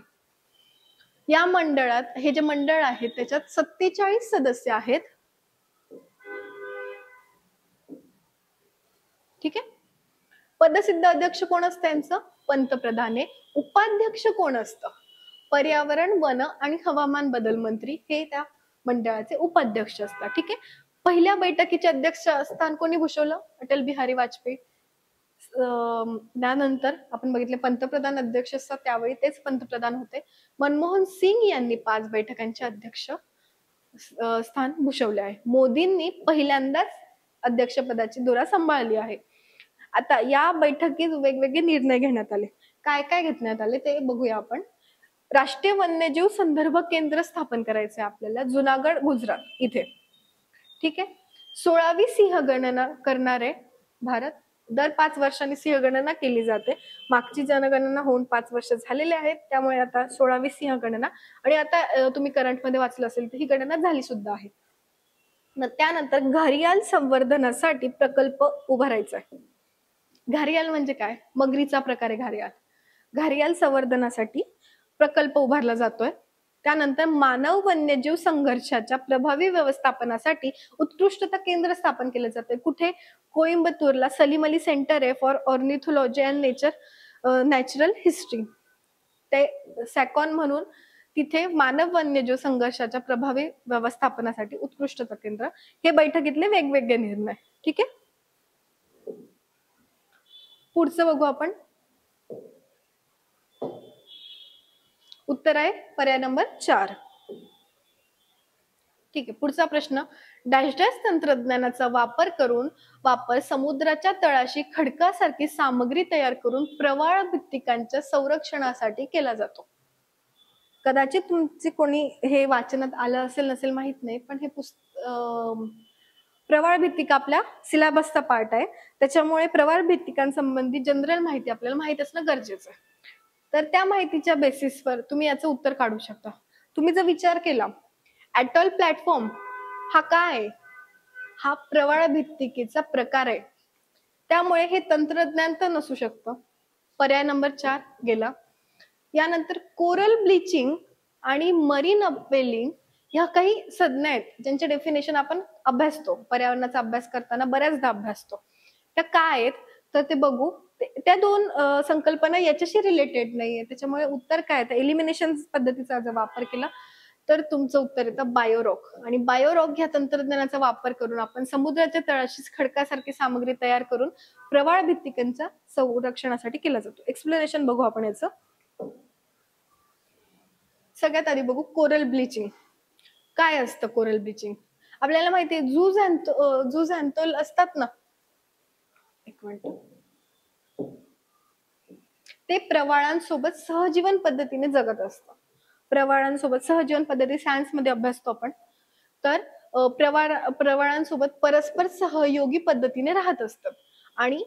या मंडळात, हे जे मंडळ आहे त्याच्यात 47 सदस्य आहेत. ठीक आहे. पदसिद्ध अध्यक्ष कोण असतं त्यांचं? पंतप्रधान आहे. उपाध्यक्ष कोण असतं? पर्यावरण, वन आणि हवामान बदल मंत्री हे त्या मंडळाचे उपाध्यक्ष असतात. ठीक आहे. पहिल्या बैठकीचे अध्यक्ष स्थान कोणी भूषवलं? अटल बिहारी वाजपेयी. त्यानंतर आपण बघितले पंतप्रधान अध्यक्ष असतात, त्यावेळी तेच पंतप्रधान होते. मनमोहन सिंग यांनी 5 बैठकांचे अध्यक्ष स्थान भूषवले आहे. मोदींनी पहिल्यांदाच अध्यक्षपदाची धुरा सांभाळली आहे. आता या बैठकीत वेगवेगळे निर्णय घेण्यात आले. काय काय घेण्यात आले ते बघूया आपण. राष्ट्रीय वन्यजीव संदर्भ केंद्र स्थापन करायचे आपल्याला जुनागड, गुजरात इथे. ठीक आहे. 16वी सिंहगणना करणारे भारत. दर 5 वर्षांनी सिंहगणना केली जाते. मागची जनगणना होऊन 5 वर्ष झालेले आहेत, त्यामुळे आता 16वी सिंहगणना. आणि आता तुम्ही करंट मध्ये वाचलं असेल तर ही गणना झाली सुद्धा आहे. त्यानंतर घरियाल संवर्धनासाठी प्रकल्प उभारायचा आहे. घरियाल म्हणजे काय? मगरीचा प्रकार आहे घरियाल. घरियाल संवर्धनासाठी प्रकल्प उभारला जातोय. त्यानंतर मानव वन्यजीव संघर्षाच्या प्रभावी व्यवस्थापनासाठी उत्कृष्टता केंद्र स्थापन केलं जाते. कुठे? कोइंबतूरला सलीम अली सेंटर आहे for ornithology and natural history. ते सॅकॉन म्हणून तिथे मानव वन्यजीव संघर्षाच्या प्रभावी व्यवस्थापनासाठी उत्कृष्टता केंद्र. हे बैठकीतले वेगवेगळे निर्णय. ठीक आहे. पुढचं बघू आपण. उत्तर आहे पर्याय नंबर 4. ठीक आहे. पुढचा प्रश्न. डॅश डॅश तंत्रज्ञानाचा वापर समुद्राच्या तळाशी खडकासारखी सामग्री तयार करून प्रवाळ भित्तिकांच्या संरक्षणासाठी केला जातो. कदाचित तुमची कोणी हे वाचनात आलं असेल नसेल माहित नाही, पण हे प्रवाळ भित्तिका आपल्या सिलेबसचा पार्ट आहे. त्याच्यामुळे प्रवाळ भित्तिकांसंबंधी जनरल माहिती आपल्याला माहित असणं गरजेचं आहे. तर त्या माहितीच्या बेसिसवर तुम्ही याचं उत्तर काढू शकता. तुम्ही जर विचार केला, ॲटॉल प्लॅटफॉर्म हा काय? हा प्रवाळ भित्तिकेचा प्रकार आहे. त्यामुळे हे तंत्रज्ञान तर नसू शकतं. पर्याय नंबर 4 गेला. यानंतर कोरल ब्लिचिंग आणि मरीन अपवेलिंग ह्या काही संज्ञा आहेत ज्यांचे डेफिनेशन आपण अभ्यासतो, पर्यावरणाचा अभ्यास करताना बऱ्याचदा अभ्यासतो. त्या काय आहेत तर ते बघू. त्या दोन संकल्पना याच्याशी रिलेटेड नाहीये, त्याच्यामुळे उत्तर काय आहे, एलिमिनेशन पद्धतीचा जर वापर केला तर तुमचं उत्तर येतं बायोरॉक. आणि बायोरॉक ह्या तंत्रज्ञानाचा वापर करून आपण समुद्राच्या तळाशी खडकासारखी सामग्री तयार करून प्रवाळ भित्तिकांच्या संरक्षणासाठी केला जातो. एक्सप्लेनेशन बघू आपण याचं. सगळ्यात आधी बघू कोरल ब्लिचिंग. काय असतं कोरल ब्लिचिंग? आपल्याला माहितीये झुझॅन्थोल असतात ना, एक मिनिट, ते प्रवाळांसोबत सहजीवन पद्धतीने जगत असतं. प्रवाळांसोबत सहजीवन पद्धती सायन्स मध्ये अभ्यासतो आपण. तर प्रवाळांसोबत परस्पर सहयोगी पद्धतीने राहत असतात. आणि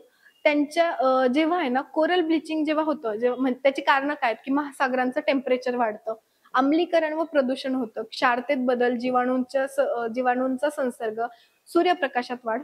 त्यांच्या जेव्हा आहे ना कोरल ब्लिचिंग जेव्हा होतं, जेव्हा त्याची कारण काय की महासागरांचं टेम्परेचर वाढतं, आम्लीकरण व प्रदूषण होतं, क्षारतेत बदल, जीवाणूंचा संसर्ग, सूर्यप्रकाशात वाढ,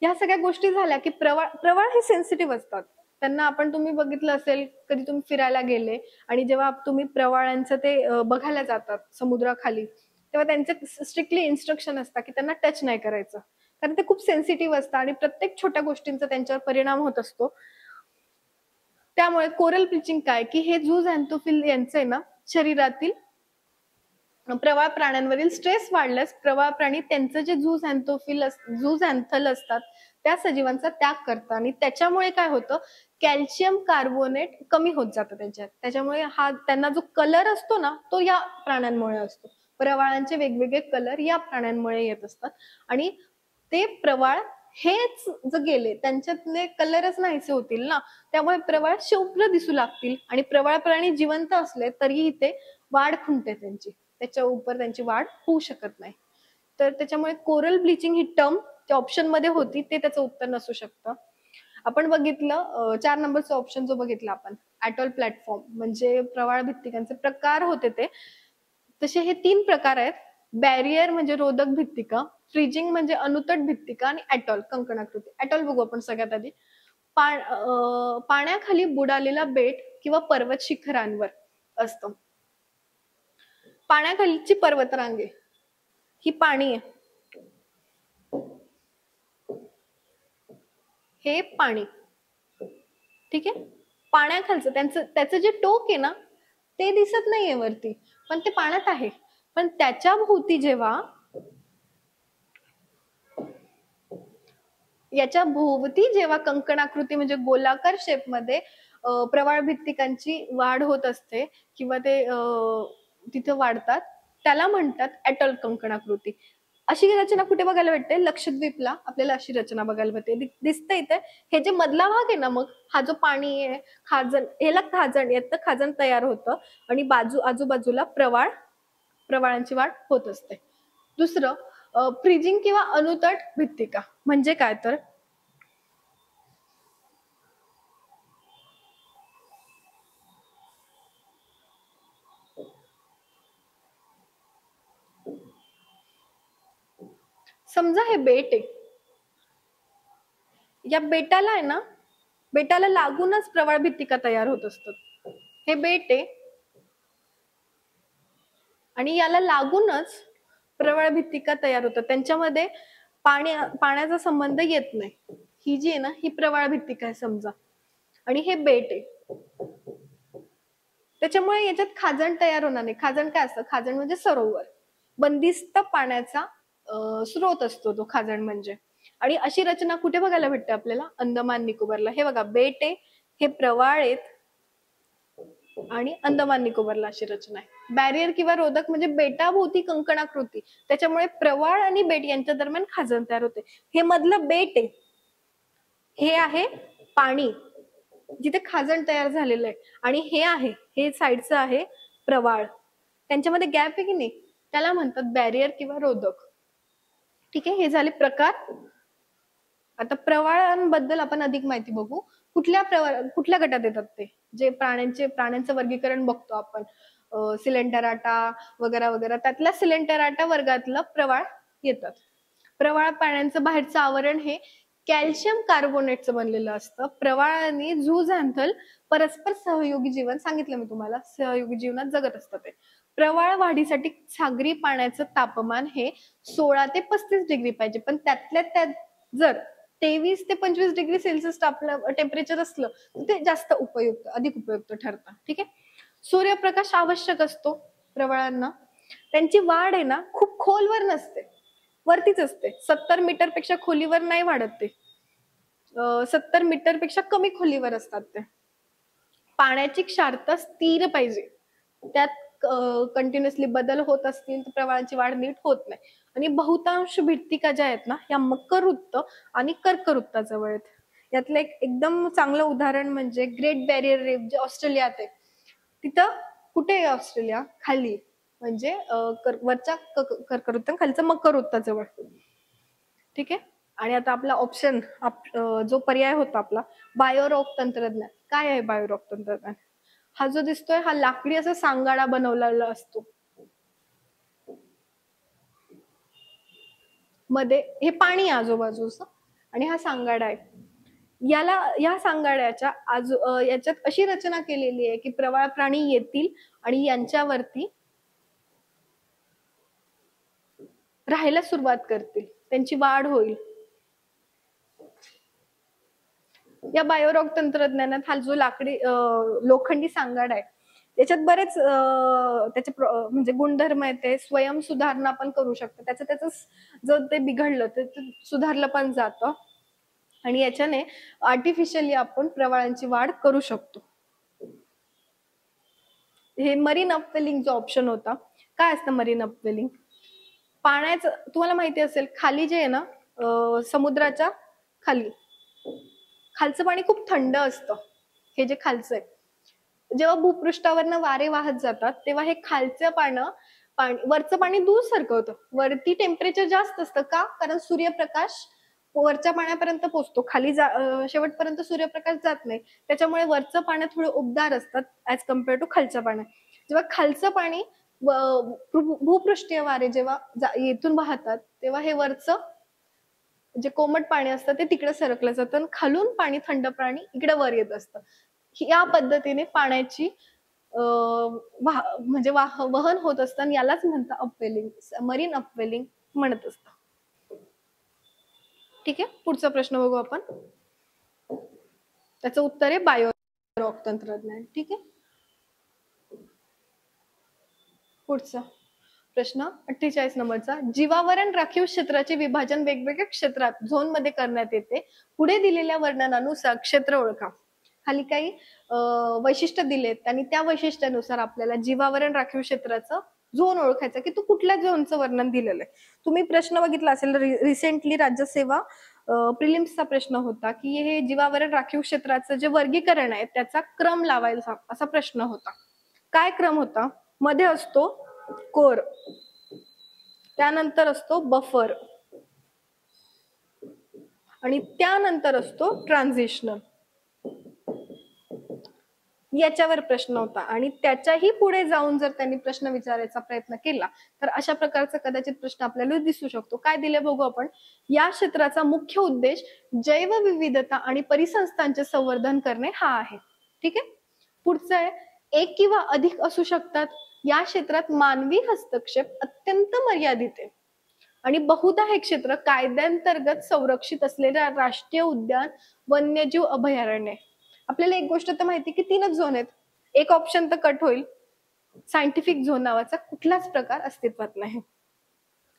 या सगळ्या गोष्टी झाल्या की प्रवाळ हे सेन्सिटिव्ह असतात. त्यांना आपण तुम्ही बघितलं असेल, कधी तुम्ही फिरायला गेले आणि जेव्हा तुम्ही प्रवाळांचं ते बघायला जातात समुद्राखाली, तेव्हा त्यांचे स्ट्रिक्टली इन्स्ट्रक्शन असतात की त्यांना टच नाही करायचं, कारण ते खूप सेन्सिटिव्ह असतात आणि प्रत्येक छोट्या गोष्टींचा त्यांच्यावर परिणाम होत असतो. त्यामुळे कोरल ब्लिचिंग काय की हे झूझॅन्थोफिल यांचे ना शरीरातील प्रवाळ प्राण्यांवरील स्ट्रेस वाढल्यास प्रवाळ प्राणी त्यांचं जे झूझॅन्थल असतात त्या सजीवांचा त्याग करतात आणि त्याच्यामुळे काय होतं, कॅल्शियम कार्बोनेट कमी होत जातं त्यांच्यात. त्याच्यामुळे हा त्यांना जो कलर असतो ना तो या प्राण्यांमुळे असतो. प्रवाळांचे वेगवेगळे कलर या प्राण्यांमुळे येत असतात आणि ते प्रवाळ हेच जर गेले त्यांच्यातले कलरच नाहीसे होतील ना, त्यामुळे प्रवाळ शुभ्र दिसू लागतील आणि प्रवाळ प्राणी जिवंत असले तरीही ते वाढ खुंटते त्यांची, त्याच्या उपर त्यांची वाढ होऊ शकत नाही. तर त्याच्यामुळे कोरल ब्लिचिंग ही टर्म त्या ऑप्शन मध्ये होती, ते त्याचं उत्तर नसू शकतं. आपण बघितलं 4 नंबरचा ऑप्शन जो बघितला आपण, ॲटॉल प्लॅटफॉर्म, म्हणजे प्रवाळ भित्तिकांचे प्रकार होते ते. तसे हे 3 प्रकार आहेत. बॅरियर म्हणजे रोधक भित्तिका, फ्रीजिंग म्हणजे अनुतट भित्तिका आणि ॲटॉल कंकणाकृती. ॲटॉल बघू आपण सगळ्यात आधी. पाण्याखाली बुडालेला बेट किंवा पर्वत शिखरांवर असतं. पाण्याखालीची पर्वतरांगे ही पाणी आहे, हे पाणी, ठीक आहे. पाण्याखालचं त्याचं जे टोक आहे ना ते दिसत नाहीये वरती, पण ते पाण्यात आहे. पण त्याच्या भोवती जेव्हा याच्या भोवती जेव्हा कंकणाकृती म्हणजे गोलाकार शेप मध्ये प्रवाळ भित्तिकांची वाढ होत असते किंवा ते तिथे वाढतात, त्याला म्हणतात ॲटॉल कंकणाकृती. अशी रचना कुठे बघायला भेटते? लक्षद्वीपला आपल्याला अशी रचना बघायला भेटते. दिसते इथे. हे जे मधला भाग आहे ना, मग हा जो पाणी आहे, खाजण, ह्याला खाजण येतं, खाजण तयार होतं आणि आजूबाजूला प्रवाळांची वाढ होत असते. दुसरं फ्रीजिंग किंवा अनुतट भित्तिका म्हणजे काय तर समजा हे बेट आहे, या बेटाला आहे ना, बेटाला लागूनच प्रवाळ भित्तिका तयार होत असतात. हे बेट आहे आणि याला लागूनच प्रवाळ भित्तिका तयार होतात, त्यांच्यामध्ये पाण्याचा संबंध येत नाही. ही जी आहे ना ही प्रवाळ भित्तिका आहे समजा, आणि हे बेट आहे, त्याच्यामुळे याच्यात खाजण तयार होणार नाही. खाजण काय असतं? खाजण म्हणजे सरोवर, बंदिस्त पाण्याचा स्रोत असतो तो खाजण म्हणजे. आणि अशी रचना कुठे बघायला भेटते आपल्याला? अंदमान निकोबारला. हे बघा बेट आहे, हे प्रवाळ आहेत आणि अंदमान निकोबारला अशी रचना आहे. बॅरियर किंवा रोधक म्हणजे बेटाभोवती कंकणाकृती, त्याच्यामुळे प्रवाळ आणि बेट यांच्या दरम्यान खाजण तयार होते. हे मधलं बेट आहे, हे आहे पाणी जिथे खाजण तयार झालेलं आहे, आणि हे आहे, हे साईडचं आहे प्रवाळ, त्यांच्यामध्ये गॅप आहे की नाही, त्याला म्हणतात बॅरियर किंवा रोधक. ठीक आहे, हे झाले प्रकार. आता प्रवाळांबद्दल आपण अधिक माहिती बघू. कुठल्या गटात येतात ते? जे प्राण्यांचं वर्गीकरण बघतो आपण, सिलेंटराटा वगैरे वगैरे, त्यातल्या सिलेंटराटा वर्गातलं प्रवाळ येतात. प्रवाळ प्राण्यांचं बाहेरचं आवरण हे कॅल्शियम कार्बोनेटचं बनलेलं असतं. प्रवाळ आणि झूझॅन्थल परस्पर सहयोगी जीवन, सांगितलं मी तुम्हाला, सहयोगी जीवनात जगत असतात. ते प्रवाळ वाढीसाठी सागरी पाण्याचं तापमान हे 16 ते 35 डिग्री पाहिजे, पण त्यातल्या त्यात जर 23 ते 25 डिग्री सेल्सिअस आपलं टेम्परेचर असलं तर ते जास्त उपयुक्त, अधिक उपयुक्त ठरतं. ठीक आहे. सूर्यप्रकाश आवश्यक असतो प्रवाळांना. त्यांची वाढ आहे ना खूप खोलवर नसते, वरतीच असते. 70 मीटर पेक्षा खोलीवर नाही वाढत ते. 70 मीटर पेक्षा कमी खोलीवर असतात ते. पाण्याची क्षारता स्थिर पाहिजे, त्यात कंटिन्युअसली बदल होत असतील तर प्रवाळांची वाढ नीट होत नाही. आणि बहुतांश भित्तिका ज्या आहेत ना या मकर वृत्त आणि कर्कवृत्ताजवळ आहेत. यातलं एक एकदम चांगलं उदाहरण म्हणजे ग्रेट बॅरियर रीफ जे ऑस्ट्रेलियात आहे. तिथं कुठे आहे ऑस्ट्रेलिया? खाली, म्हणजे वरच्या कर्कवृत्त, खालचं मकर वृत्ताजवळ. ठीक आहे. आणि आता आपला ऑप्शन, जो पर्याय होता आपला, बायोरॉक तंत्रज्ञान. काय आहे बायोरॉक तंत्रज्ञान? हा जो दिसतोय हा लाकडी असा सांगाडा बनवलेला असतो. मध्ये हे पाणी आजूबाजूचं आणि हा सांगाडा आहे. या सांगाड्याच्या याच्यात अशी रचना केलेली आहे की प्रवाळ प्राणी येतील आणि यांच्यावरती राहायला सुरुवात करतील, त्यांची वाढ होईल. या बायोरॉक तंत्रज्ञानात हा जो लाकडी लोखंडी सांगाडा आहे त्याच्यात बरेच त्याचे म्हणजे गुणधर्म आहेत. ते स्वयं सुधारणा पण करू शकतं, त्याचं जर ते बिघडलं तर सुधारलं पण जातं. आणि याच्याने आर्टिफिशियली आपण प्रवाळांची वाढ करू शकतो. हे मरीन अपवेलिंग जो ऑप्शन होता. काय असतं मरीन अपवेलिंग? पाण्याचं तुम्हाला माहिती असेल, खाली जे आहे ना समुद्राच्या खालचं पाणी खूप थंड असतं. हे जे खालचं आहे, जेव्हा भूपृष्ठावरनं वारे वाहत जातात तेव्हा हे खालचं पाणी वरचं पाणी दूर सरकवतं. वरती टेम्परेचर जास्त असतं का? कारण सूर्यप्रकाश वरच्या पाण्यापर्यंत पोहोचतो, खाली शेवटपर्यंत सूर्यप्रकाश जात नाही. त्याच्यामुळे वरचं पाणी थोडं उबदार असतात ऍज कम्पेअर टू खालचं पाणी. जेव्हा खालचं पाणी भूपृष्ठीय वारे जेव्हा येथून वाहतात तेव्हा हे वरचं जे कोमट पाणी असतं ते तिकडे सरकलं जातं आणि खालून पाणी, थंड पाणी इकडे वर येत असतं. या पद्धतीने पाण्याची म्हणजे वहन होत असतं. यालाच म्हणतात अपवेलिंग, मरीन अपवेलिंग म्हणत असतं. ठीक आहे. पुढचा प्रश्न बघू आपण. त्याचं उत्तर आहे बायोरॉक तंत्रज्ञान. ठीक आहे. पुढचा प्रश्न 48 नंबरचा. जीवावरण राखीव क्षेत्राचे विभाजन वेगवेगळ्या क्षेत्रात झोन मध्ये करण्यात येते. पुढे दिलेल्या वर्णनानुसार क्षेत्र ओळखा. खाली काही वैशिष्ट्य दिलेत आणि त्या वैशिष्ट्यानुसार आपल्याला जीवावरण राखीव क्षेत्राचं झोन ओळखायचं की तू कुठल्या झोनचं वर्णन दिलेलं आहे. तुम्ही प्रश्न बघितला असेल, रिसेंटली राज्यसेवा प्रिलिम्सचा प्रश्न होता की हे जीवावरण राखीव क्षेत्राचं जे वर्गीकरण आहे त्याचा क्रम लावायचा, असा प्रश्न होता. काय क्रम होता? मध्ये असतो कोर, त्यानंतर असतो बफर आणि त्यानंतर असतो ट्रान्झिशनल. याच्यावर प्रश्न होता आणि त्याच्याही पुढे जाऊन जर त्यांनी प्रश्न विचारायचा प्रयत्न केला तर अशा प्रकारचा कदाचित प्रश्न आपल्याला दिसू शकतो. काय दिले बघू आपण. या क्षेत्राचा मुख्य उद्देश जैवविविधता आणि परिसंस्थांचे संवर्धन करणे हा आहे. ठीक आहे. पुढचं आहे, एक किंवा अधिक असू शकतात. या क्षेत्रात मानवी हस्तक्षेप अत्यंत मर्यादित आहे आणि बहुधा हे क्षेत्र कायद्यांतर्गत संरक्षित असलेल्या राष्ट्रीय उद्यान, वन्यजीव अभयारण्य. आपल्याला एक गोष्ट तर माहिती की 3च झोन आहेत. एक ऑप्शन तर कट होईल. सायंटिफिक झोन नावाचा कुठलाच प्रकार अस्तित्वात नाही.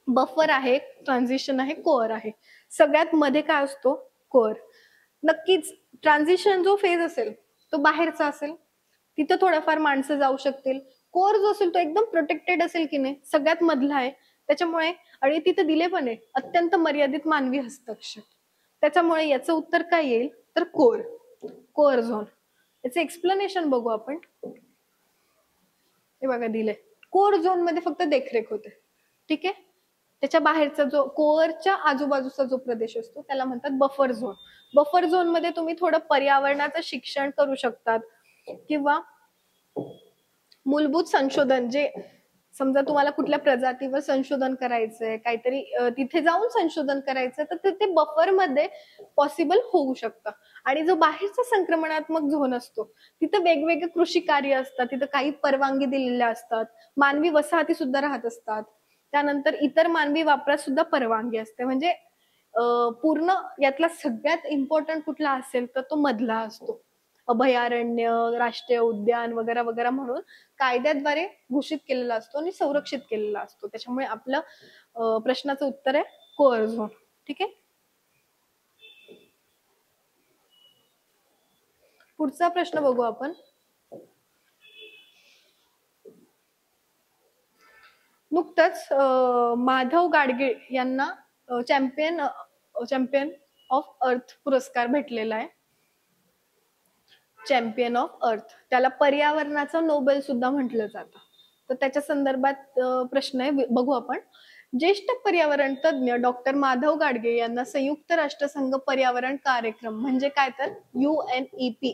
बफर आहे, ट्रान्झिशन आहे, कोअर आहे. सगळ्यात मध्ये काय असतो? कोअर. नक्कीच ट्रान्झिशन जो फेज असेल तो बाहेरचा असेल, तिथं थोडंफार माणसं जाऊ शकतील. कोअर जो असेल तो एकदम प्रोटेक्टेड असेल की नाही, सगळ्यात मधला आहे. त्याच्यामुळे आणि तिथे दिले पण आहे अत्यंत मर्यादित मानवी हस्तक्षेप. त्याच्यामुळे याचं उत्तर काय येईल तर कोअर, कोअर झोन. याचं एक्सप्लेनेशन बघू आपण. हे बघा दिले, कोअर झोन मध्ये फक्त देखरेख होते. ठीक आहे. त्याच्या बाहेरचा जो कोअरच्या आजूबाजूचा जो प्रदेश असतो त्याला म्हणतात बफर झोन. बफर झोन मध्ये तुम्ही थोडं पर्यावरणाचं शिक्षण करू शकतात किंवा मूलभूत संशोधन, जे समजा तुम्हाला कुठल्या प्रजातीवर संशोधन करायचंय, काहीतरी तिथे जाऊन संशोधन करायचं तर ते बफर मध्ये पॉसिबल होऊ शकतं. आणि जो बाहेरचा संक्रमणात्मक झोन असतो तिथं वेगवेगळे कृषी कार्य असतात, तिथं काही परवानगी दिलेल्या असतात, मानवी वसाहती सुद्धा राहत असतात, त्यानंतर इतर मानवी वापरात सुद्धा परवानगी असते. म्हणजे पूर्ण यातला सगळ्यात इम्पॉर्टंट कुठला असेल तर तो मधला असतो. अभयारण्य, राष्ट्रीय उद्यान वगैरे वगैरे म्हणून कायद्याद्वारे घोषित केलेला असतो आणि संरक्षित केलेला असतो. त्याच्यामुळे आपलं प्रश्नाचं उत्तर आहे कोअर झोन. ठीक आहे. पुढचा प्रश्न बघू आपण. नुकतंच माधव गाडगीळ यांना चॅम्पियन ऑफ अर्थ पुरस्कार भेटलेला आहे. चॅम्पियन ऑफ अर्थ, त्याला पर्यावरणाचा नोबेल सुद्धा म्हटलं जातं. तर त्याच्या संदर्भात प्रश्न आहे, बघू आपण. ज्येष्ठ पर्यावरण तज्ज्ञ डॉक्टर माधव गाडगे यांना संयुक्त राष्ट्रसंघ पर्यावरण कार्यक्रम म्हणजे काय तर UNEP,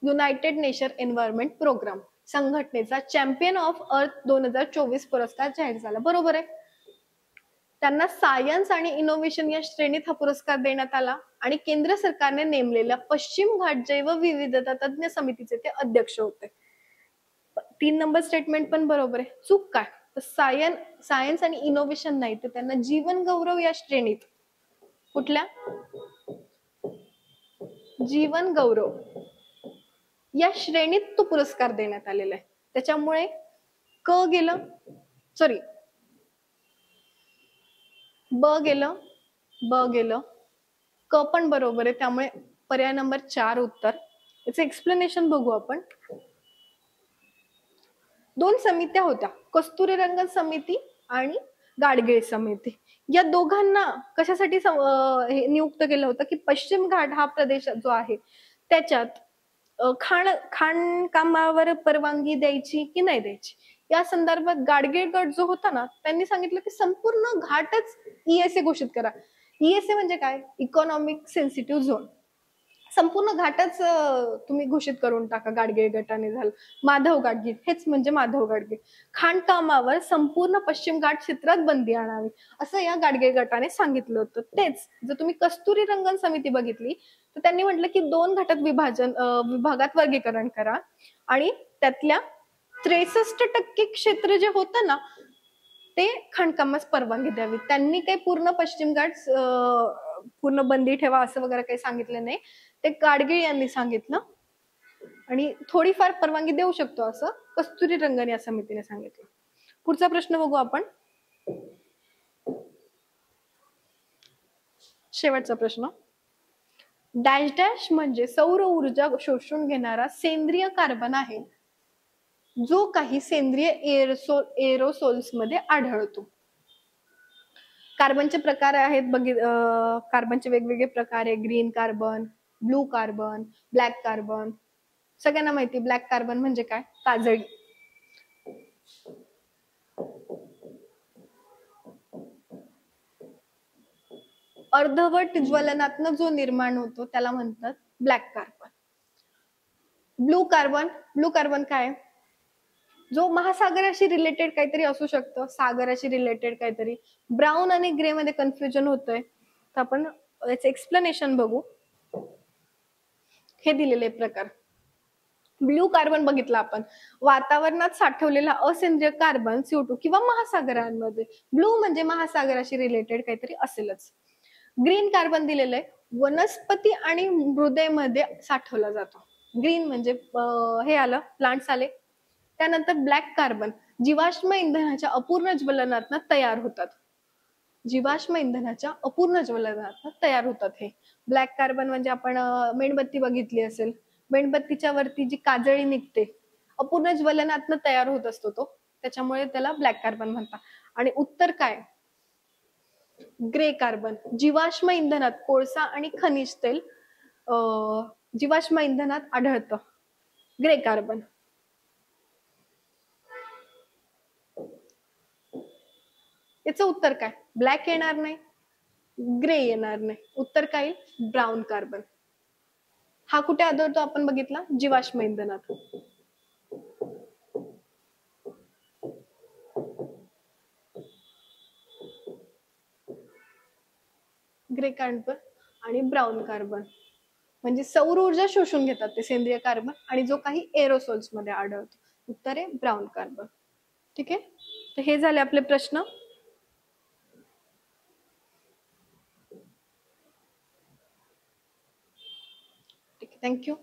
United Nation Environment Programme संघटनेचा चॅम्पियन ऑफ अर्थ 2024 पुरस्कार जाहीर झाला. बरोबर आहे. त्यांना सायन्स आणि इनोव्हेशन या श्रेणीत हा पुरस्कार देण्यात आला आणि केंद्र सरकारने नेमलेल्या पश्चिम घाट जैवविविधता तज्ज्ञ समितीचे ते अध्यक्ष होते. 3 नंबर स्टेटमेंट पण बरोबर आहे. चूक काय तर सायन्स आणि इनोव्हेशन नाही, तर त्यांना जीवन गौरव या श्रेणीत, कुठल्या जीवन गौरव या श्रेणीत तो पुरस्कार देण्यात आलेला आहे. त्याच्यामुळे क गेलं, सॉरी ब गेलं, क पण बरोबर आहे. त्यामुळे पर्याय नंबर 4 उत्तर. याचं एक्सप्लेनेशन बघू आपण. 2 समित्या होत्या, कस्तुरीरंगन समिती आणि गाडगीळ समिती. या दोघांना कशासाठी नियुक्त केलं होतं की पश्चिम घाट हा प्रदेश जो आहे त्याच्यात खाणकामावर परवानगी द्यायची की नाही द्यायची या संदर्भात गाडगीळ गट जो होता ना, त्यांनी सांगितलं की संपूर्ण घाटच ESA घोषित करा. ESA म्हणजे काय, इकॉनॉमिक सेन्सिटिव्ह झोन. संपूर्ण घाटच तुम्ही घोषित करून टाका. गाडगीळ गटाने झालं. माधव गाडगीळ हेच म्हणजे माधव गाडगीळ. खाणकामावर संपूर्ण पश्चिम घाट क्षेत्रात बंदी आणावी असं या गाडगीळ गटाने सांगितलं होतं. तेच जर तुम्ही कस्तुरी रंगन समिती बघितली तर त्यांनी म्हटलं की 2 घाटात विभागात वर्गीकरण करा आणि त्यातल्या 63% क्षेत्र जे होतं ना ते खाणकामास परवानगी द्यावी. त्यांनी काही पूर्ण पश्चिम घाट पूर्ण बंदी ठेवा असं वगैरे काही सांगितलं नाही. ते गाडगीळ यांनी सांगितलं आणि थोडीफार परवानगी देऊ शकतो असं कस्तुरी रंगन या समितीने सांगितलं. पुढचा प्रश्न बघू आपण. शेवटचा प्रश्न. डॅश डॅश म्हणजे सौर ऊर्जा शोषून घेणारा सेंद्रिय कार्बन आहे जो काही सेंद्रिय एरोसोल्स मध्ये आढळतो. कार्बनचे प्रकार आहेत कार्बनचे वेगवेगळे प्रकार आहे. Green carbon, blue carbon, black carbon. सगळ्यांना माहिती ब्लॅक कार्बन म्हणजे काय, काजळी. अर्धवट ज्वलनातनं जो निर्माण होतो त्याला म्हणतात ब्लॅक कार्बन. ब्लू कार्बन काय, जो महासागराशी रिलेटेड काहीतरी असू शकतं, सागराशी रिलेटेड काहीतरी. ब्राऊन आणि ग्रे मध्ये कन्फ्युजन होतंय, तर आपण याचं एक्सप्लेनेशन बघू. हे दिलेले प्रकार. ब्लू कार्बन बघितला आपण, वातावरणात साठवलेला असेंद्रिय कार्बन CO2 किंवा महासागरांमध्ये. ब्लू म्हणजे महासागराशी रिलेटेड काहीतरी असेलच. ग्रीन कार्बन दिलेलं आहे, वनस्पती आणि मृदेमध्ये साठवला जातो. ग्रीन म्हणजे हे आलं, प्लांट्स आले. त्यानंतर ब्लॅक कार्बन जीवाश्म इंधनाच्या अपूर्ण ज्वलनातनं तयार होतात. जीवाश्म इंधनाच्या अपूर्ण ज्वलनातनं तयार होतात हे ब्लॅक कार्बन. म्हणजे आपण मेणबत्ती बघितली असेल, मेणबत्तीच्या वरती जी काजळी निघते अपूर्ण ज्वलनातनं तयार होत असतो तो, त्याच्यामुळे त्याला ब्लॅक कार्बन म्हणतात. आणि उत्तर काय, ग्रे कार्बन. जीवाश्म इंधनात कोळसा आणि खनिज तेल जीवाश्म इंधनात आढळतं. Grey carbon. याचं उत्तर काय, ब्लॅक येणार नाही, ग्रे येणार नाही. उत्तर काय, ब्राऊन कार्बन. हा कुठे आढळतो आपण बघितला, जीवाश्म इंधनात. ग्रे कार्बन आणि ब्राऊन कार्बन म्हणजे सौर ऊर्जा शोषून घेतात ते सेंद्रिय कार्बन आणि जो काही एरोसोल्स मध्ये आढळतो. उत्तर आहे ब्राऊन कार्बन. ठीक आहे. तर हे झाले आपले प्रश्न. Okay, thank you.